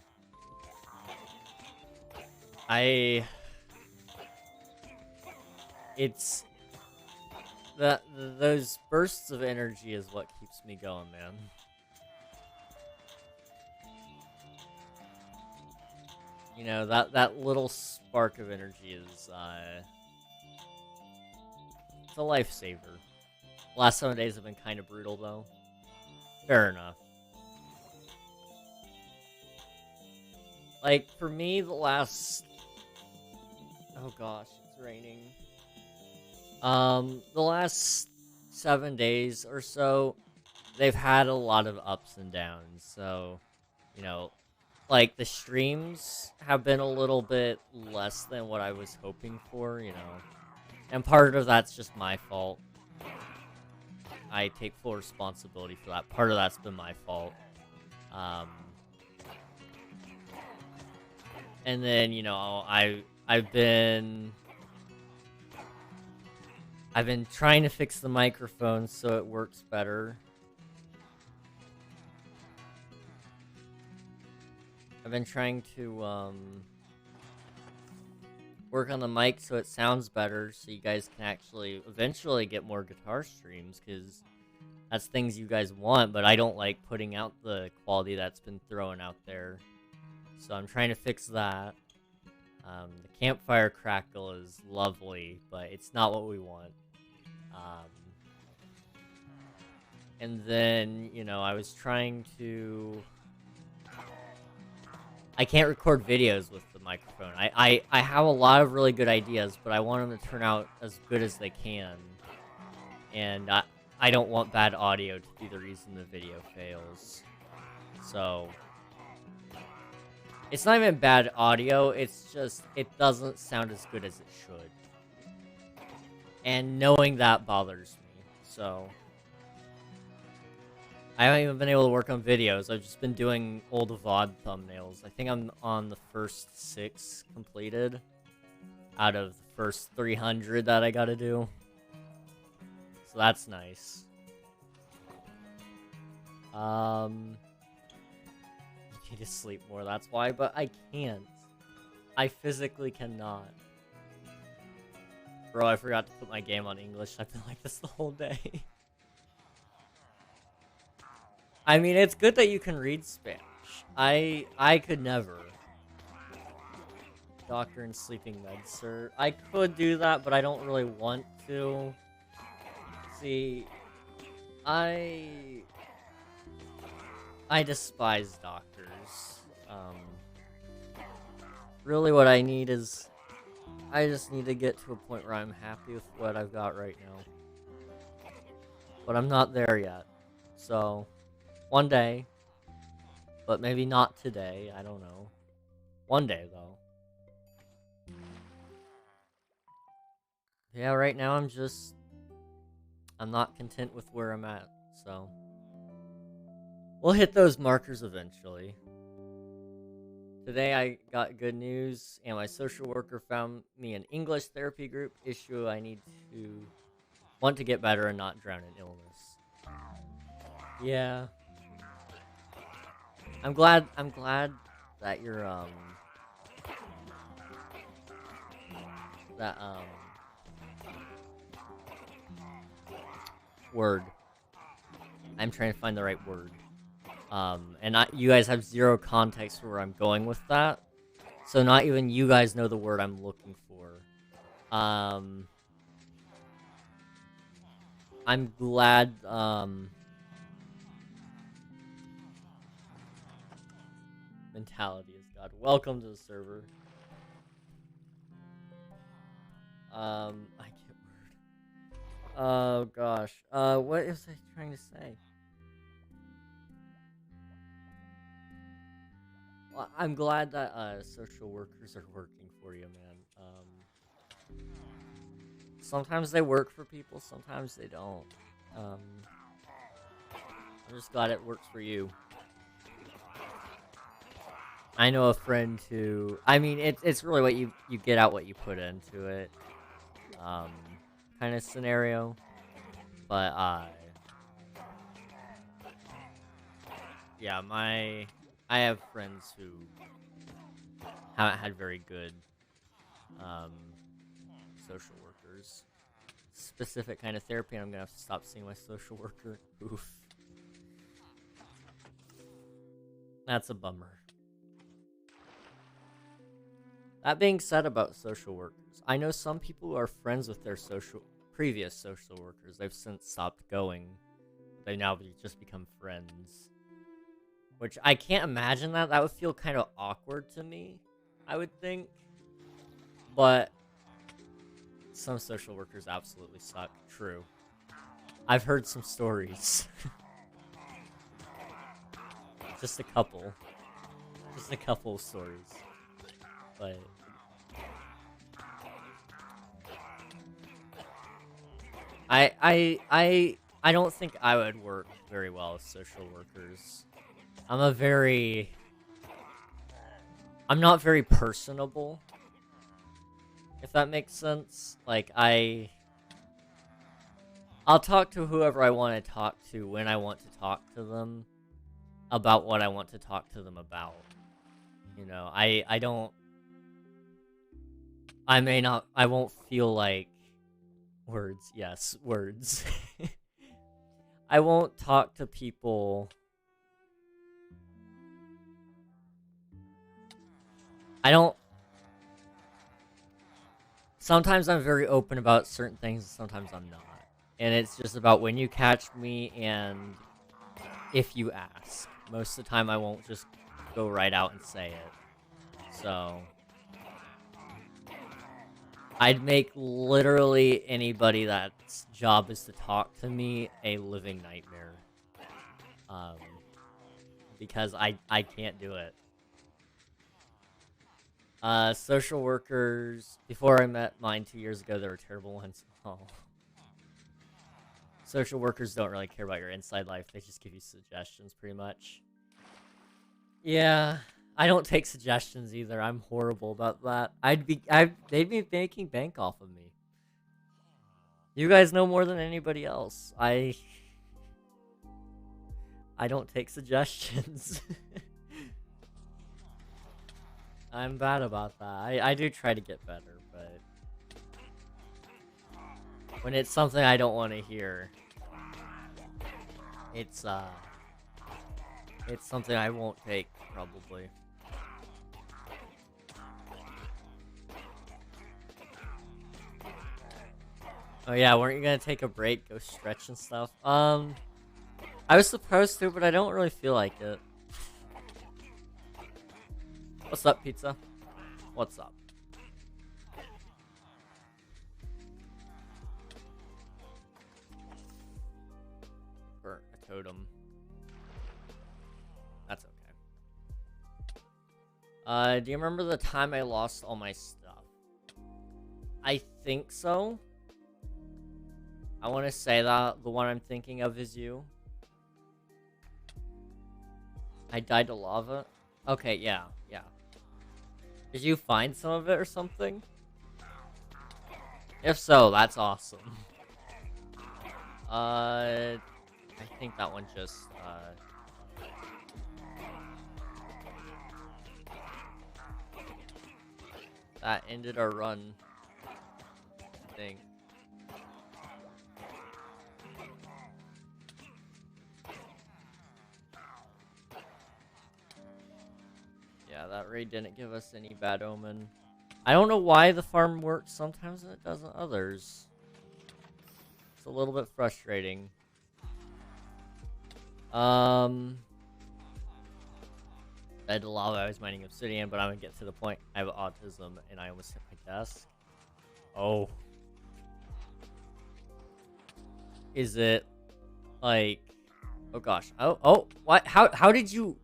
It's... Those bursts of energy is what keeps me going, man. You know, that little spark of energy is, it's a lifesaver. Last 7 days have been kind of brutal, though. Fair enough. Like, for me, the last... Oh gosh, it's raining. The last 7 days or so, they've had a lot of ups and downs, so, you know, like, the streams have been a little bit less than what I was hoping for, you know, and part of that's just my fault. I take full responsibility for that. Part of that's been my fault. And then, you know, I've been trying to fix the microphone so it works better. I've been trying to work on the mic so it sounds better, so you guys can actually eventually get more guitar streams, because that's things you guys want, but I don't like putting out the quality that's been thrown out there. So I'm trying to fix that. The campfire crackle is lovely, but it's not what we want. And then, you know, I was trying to... I can't record videos with the microphone. I have a lot of really good ideas, but I want them to turn out as good as they can. And I don't want bad audio to be the reason the video fails. So... It's not even bad audio, it's just, it doesn't sound as good as it should. And knowing that bothers me, so... I haven't even been able to work on videos, I've just been doing old VOD thumbnails. I think I'm on the first 6 completed, out of the first 300 that I gotta do. So that's nice. Need to sleep more, that's why, but I can't. I physically cannot. Bro, I forgot to put my game on English. I've been like this the whole day. I mean, it's good that you can read Spanish. I could never. Doctor and sleeping meds, sir. I could do that, but I don't really want to. See, I despise doctors. Really what I need is, I just need to get to a point where I'm happy with what I've got right now. But I'm not there yet. So, one day. But maybe not today, I don't know. One day, though. Yeah, right now I'm not content with where I'm at, so. We'll hit those markers eventually. Today I got good news, and my social worker found me an English therapy group. Issue I want to get better and not drown in illness. Yeah. I'm glad that you're, word. I'm trying to find the right word. And you guys have zero context for where I'm going with that. So not even you guys know the word I'm looking for. I'm glad, mentality is God. Welcome to the server. I get word. Oh gosh. What was I trying to say? Well, I'm glad that social workers are working for you, man. Sometimes they work for people, sometimes they don't. I'm just glad it works for you. I know a friend who, I mean, it's really what you get out what you put into it, kind of scenario, but, yeah, I have friends who haven't had very good, social workers, specific kind of therapy, and I'm gonna have to stop seeing my social worker. Oof. That's a bummer. That being said about social workers, I know some people who are friends with their previous social workers. They've since stopped going. They now just become friends. Which, I can't imagine that. That would feel kind of awkward to me, I would think. But some social workers absolutely suck. True. I've heard some stories. Just a couple. Just a couple of stories. But I don't think I would work very well with social workers. I'm not very personable, if that makes sense. Like, I'll talk to whoever I want to talk to when I want to talk to them about what I want to talk to them about. You know, I won't feel like words. Yes, words. I won't talk to people. Sometimes I'm very open about certain things, and sometimes I'm not. And it's just about when you catch me and if you ask. Most of the time I won't just go right out and say it. So I'd make literally anybody that's job is to talk to me a living nightmare. Because I can't do it. Social workers, before I met mine 2 years ago, they were terrible ones. Oh. Social workers don't really care about your inside life. They just give you suggestions, pretty much. Yeah, I don't take suggestions either. I'm horrible about that. They'd be making bank off of me. You guys know more than anybody else. I don't take suggestions. I'm bad about that. I do try to get better, but when it's something I don't want to hear, it's It's something I won't take, probably. Oh yeah, weren't you gonna take a break, go stretch and stuff? I was supposed to, but I don't really feel like it. What's up, pizza? What's up? Burnt a totem. That's okay. Do you remember the time I lost all my stuff? I think so. I want to say that the one I'm thinking of is you. I died to lava? Okay, yeah. Did you find some of it or something? If so, that's awesome. I think that one just, that ended our run. I think. Yeah, that raid didn't give us any bad omen. I don't know why the farm works sometimes and it doesn't others. It's a little bit frustrating. Bed to lava, I was mining obsidian, but I'm gonna get to the point. I have autism and I almost hit my desk. Oh. Is it like, oh gosh. Oh, what? How did you?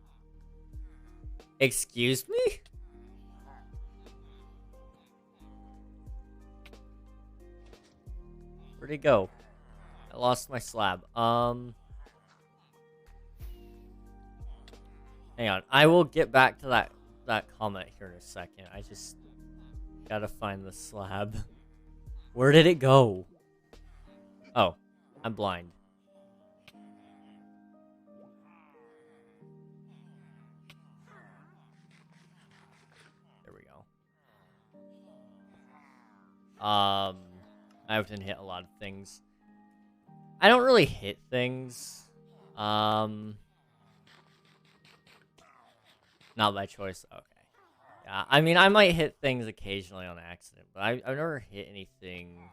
Excuse me? Where'd he go? I lost my slab. Hang on. I will get back to that comment here in a second. I just gotta find the slab. Where did it go? Oh, I'm blind. There we go. I often hit a lot of things. I don't really hit things. Not by choice. Okay. Yeah, I mean, I might hit things occasionally on accident, but I've never hit anything.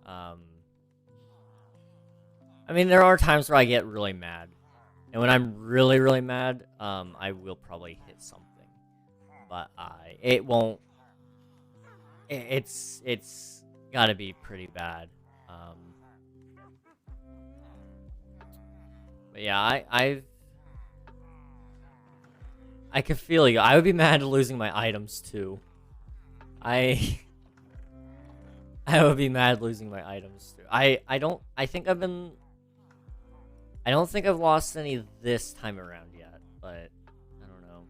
I mean, there are times where I get really mad. And when I'm really, really mad, I will probably hit something. But it won't. It's gotta be pretty bad. But yeah, I can feel you. I would be mad at losing my items too. I would be mad losing my items too. I don't think I've lost any this time around yet, but I don't know.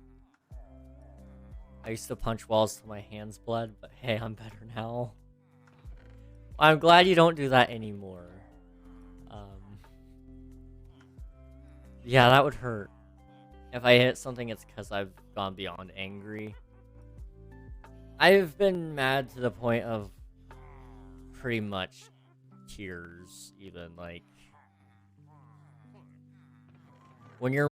I used to punch walls till my hands bled, but hey, I'm better now. I'm glad you don't do that anymore. Yeah, that would hurt. If I hit something, it's because I've gone beyond angry. I've been mad to the point of pretty much tears, even, like... When you're...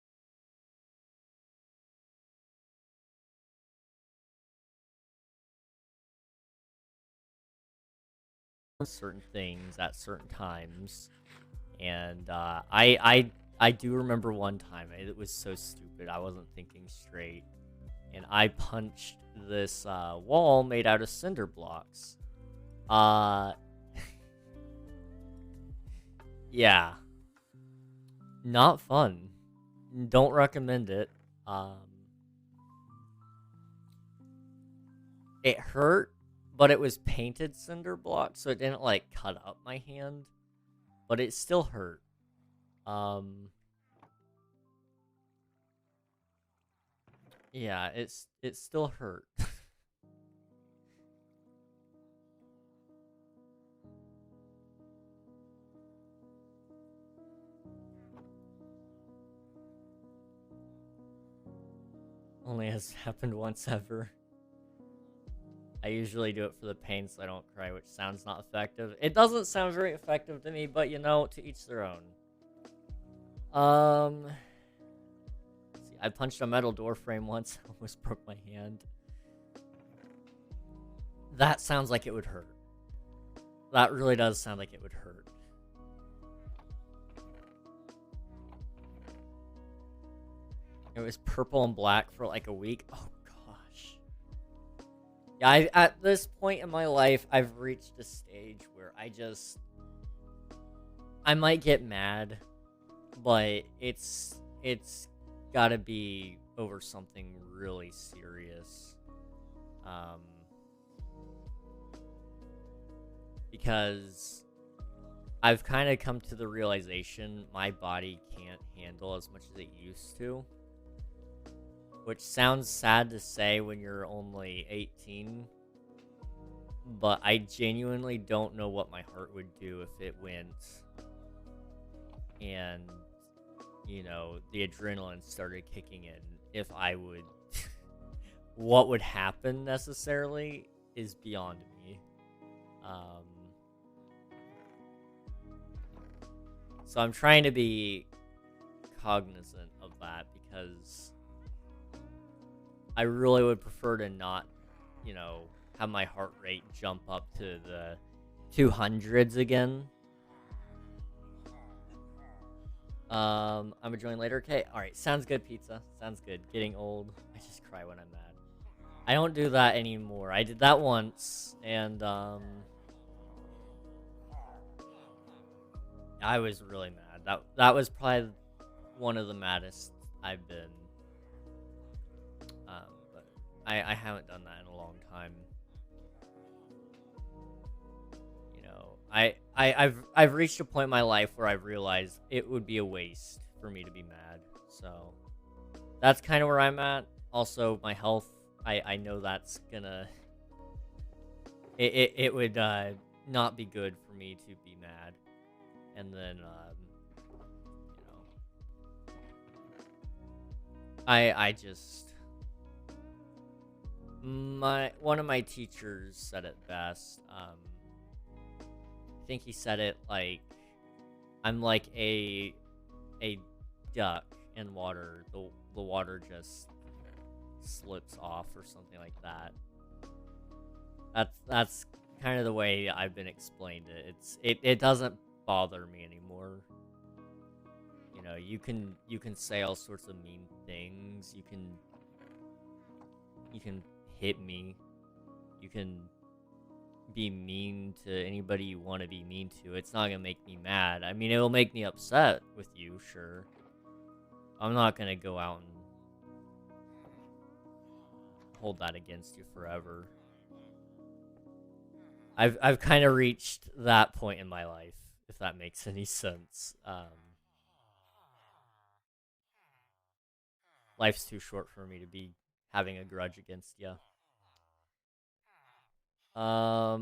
certain things at certain times, and I do remember one time, it was so stupid, I wasn't thinking straight, and I punched this wall made out of cinder blocks. Yeah. Not fun. Don't recommend it. It hurt, but it was painted cinder blocks, so it didn't, like, cut up my hand, but it still hurt. Yeah, it still hurt. Only has happened once ever. I usually do it for the pain so I don't cry, which sounds not effective. It doesn't sound very effective to me, but you know, to each their own. See, I punched a metal door frame once. Almost broke my hand. That sounds like it would hurt. That really does sound like it would hurt. It was purple and black for like a week. Oh gosh. Yeah, at this point in my life, I've reached a stage where I might get mad, but it's gotta be over something really serious. Because I've kind of come to the realization my body can't handle as much as it used to. Which sounds sad to say when you're only 18. But I genuinely don't know what my heart would do if it went and, you know, the adrenaline started kicking in. If I would... what would happen necessarily is beyond me. So I'm trying to be cognizant of that because I really would prefer to not, you know, have my heart rate jump up to the 200s again. I'm gonna join later. Okay, alright, sounds good, pizza. Sounds good. Getting old. I just cry when I'm mad. I don't do that anymore. I did that once, and, I was really mad. That was probably one of the maddest I've been. But I haven't done that in a long time. You know, I've reached a point in my life where I've realized it would be a waste for me to be mad. So that's kind of where I'm at. Also, my health, I know that's gonna... It would not be good for me to be mad. And then, you know, I just... One of my teachers said it best. I think he said it like, I'm like a duck in water. The water just slips off or something like that. That's kind of the way I've been explained it. It doesn't bother me anymore. You know, you can say all sorts of mean things. You can hit me. You can be mean to anybody you want to be mean to. It's not gonna make me mad. I mean, it will make me upset with you, sure. I'm not gonna go out and hold that against you forever. I've kind of reached that point in my life, if that makes any sense. Life's too short for me to be having a grudge against you. It's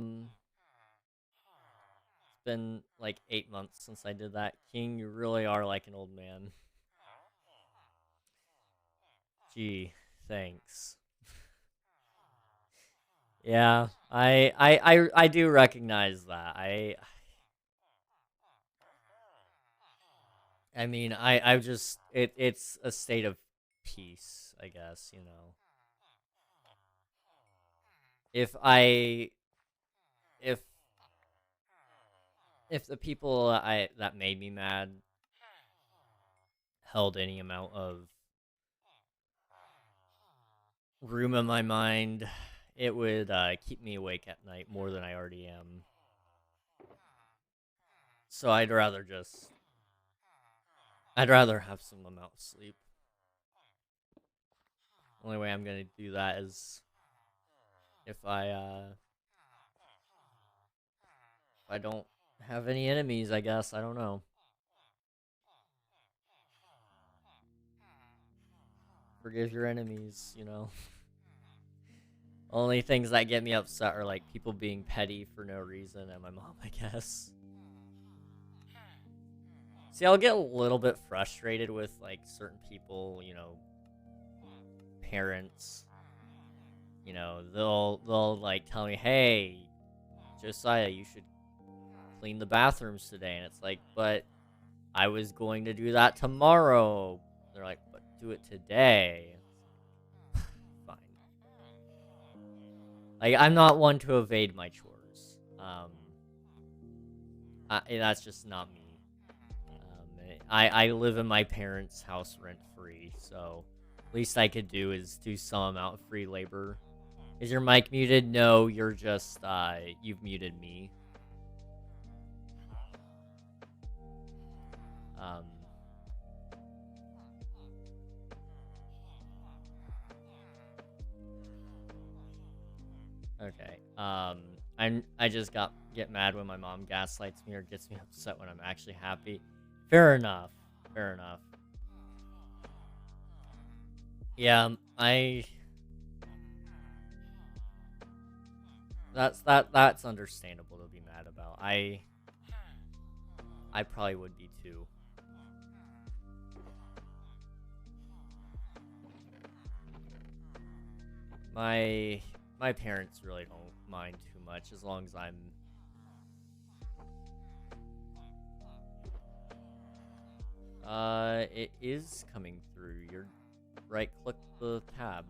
been like 8 months since I did that. King, you really are like an old man. Gee, thanks. Yeah, I do recognize that. I mean, I've just, it's a state of peace, I guess, you know. If if the people that made me mad held any amount of room in my mind, it would keep me awake at night more than I already am. So I'd rather have some amount of sleep. Only way I'm gonna do that is if I don't have any enemies, I guess. I don't know. Forgive your enemies, you know. Only things that get me upset are like people being petty for no reason and my mom, I guess. See, I'll get a little bit frustrated with like certain people, you know, parents. You know, they'll like tell me, "Hey, Josiah, you should clean the bathrooms today." And it's like, "But I was going to do that tomorrow. They're like, but do it today. Fine. Like, I'm not one to evade my chores. That's just not me. I live in my parents' house rent-free, so least I could do is do some amount of free labor. Is your mic muted? No, you're just, you've muted me. Okay. I just get mad when my mom gaslights me or gets me upset when I'm actually happy. Fair enough. Fair enough. Yeah, that's understandable to be mad about. I probably would be too. My parents really don't mind too much as long as I'm it is coming through. You're right click the tab.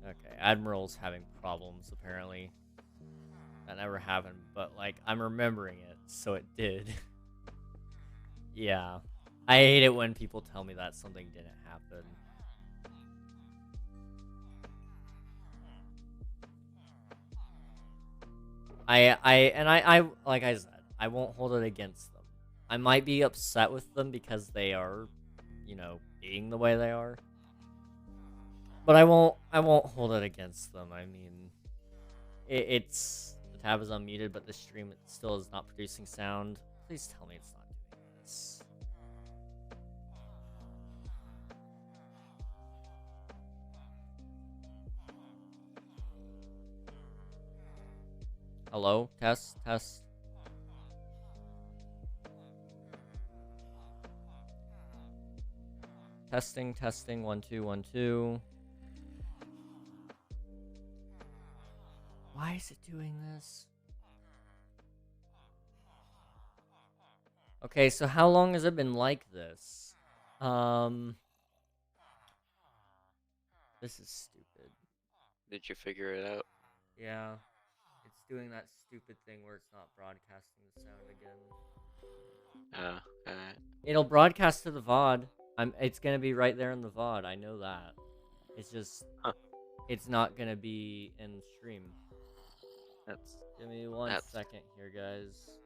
Okay, Admiral's having problems apparently. That never happened, but like I'm remembering it, so it did. Yeah. I hate it when people tell me that something didn't happen. I like I said, I won't hold it against them. I might be upset with them because they are, you know, being the way they are. But I won't hold it against them. I mean, it's the tab is unmuted, but the stream still is not producing sound. Please tell me it's not doing this. Hello? Test? Test? Testing, testing, 1 2 1 2. Why is it doing this? Okay, so how long has it been like this? This is stupid. Did you figure it out? Yeah. It's doing that stupid thing where it's not broadcasting the sound again. It'll broadcast to the VOD. It's gonna be right there in the VOD, I know that. It's just it's not gonna be in stream. That's Give me one second here, guys.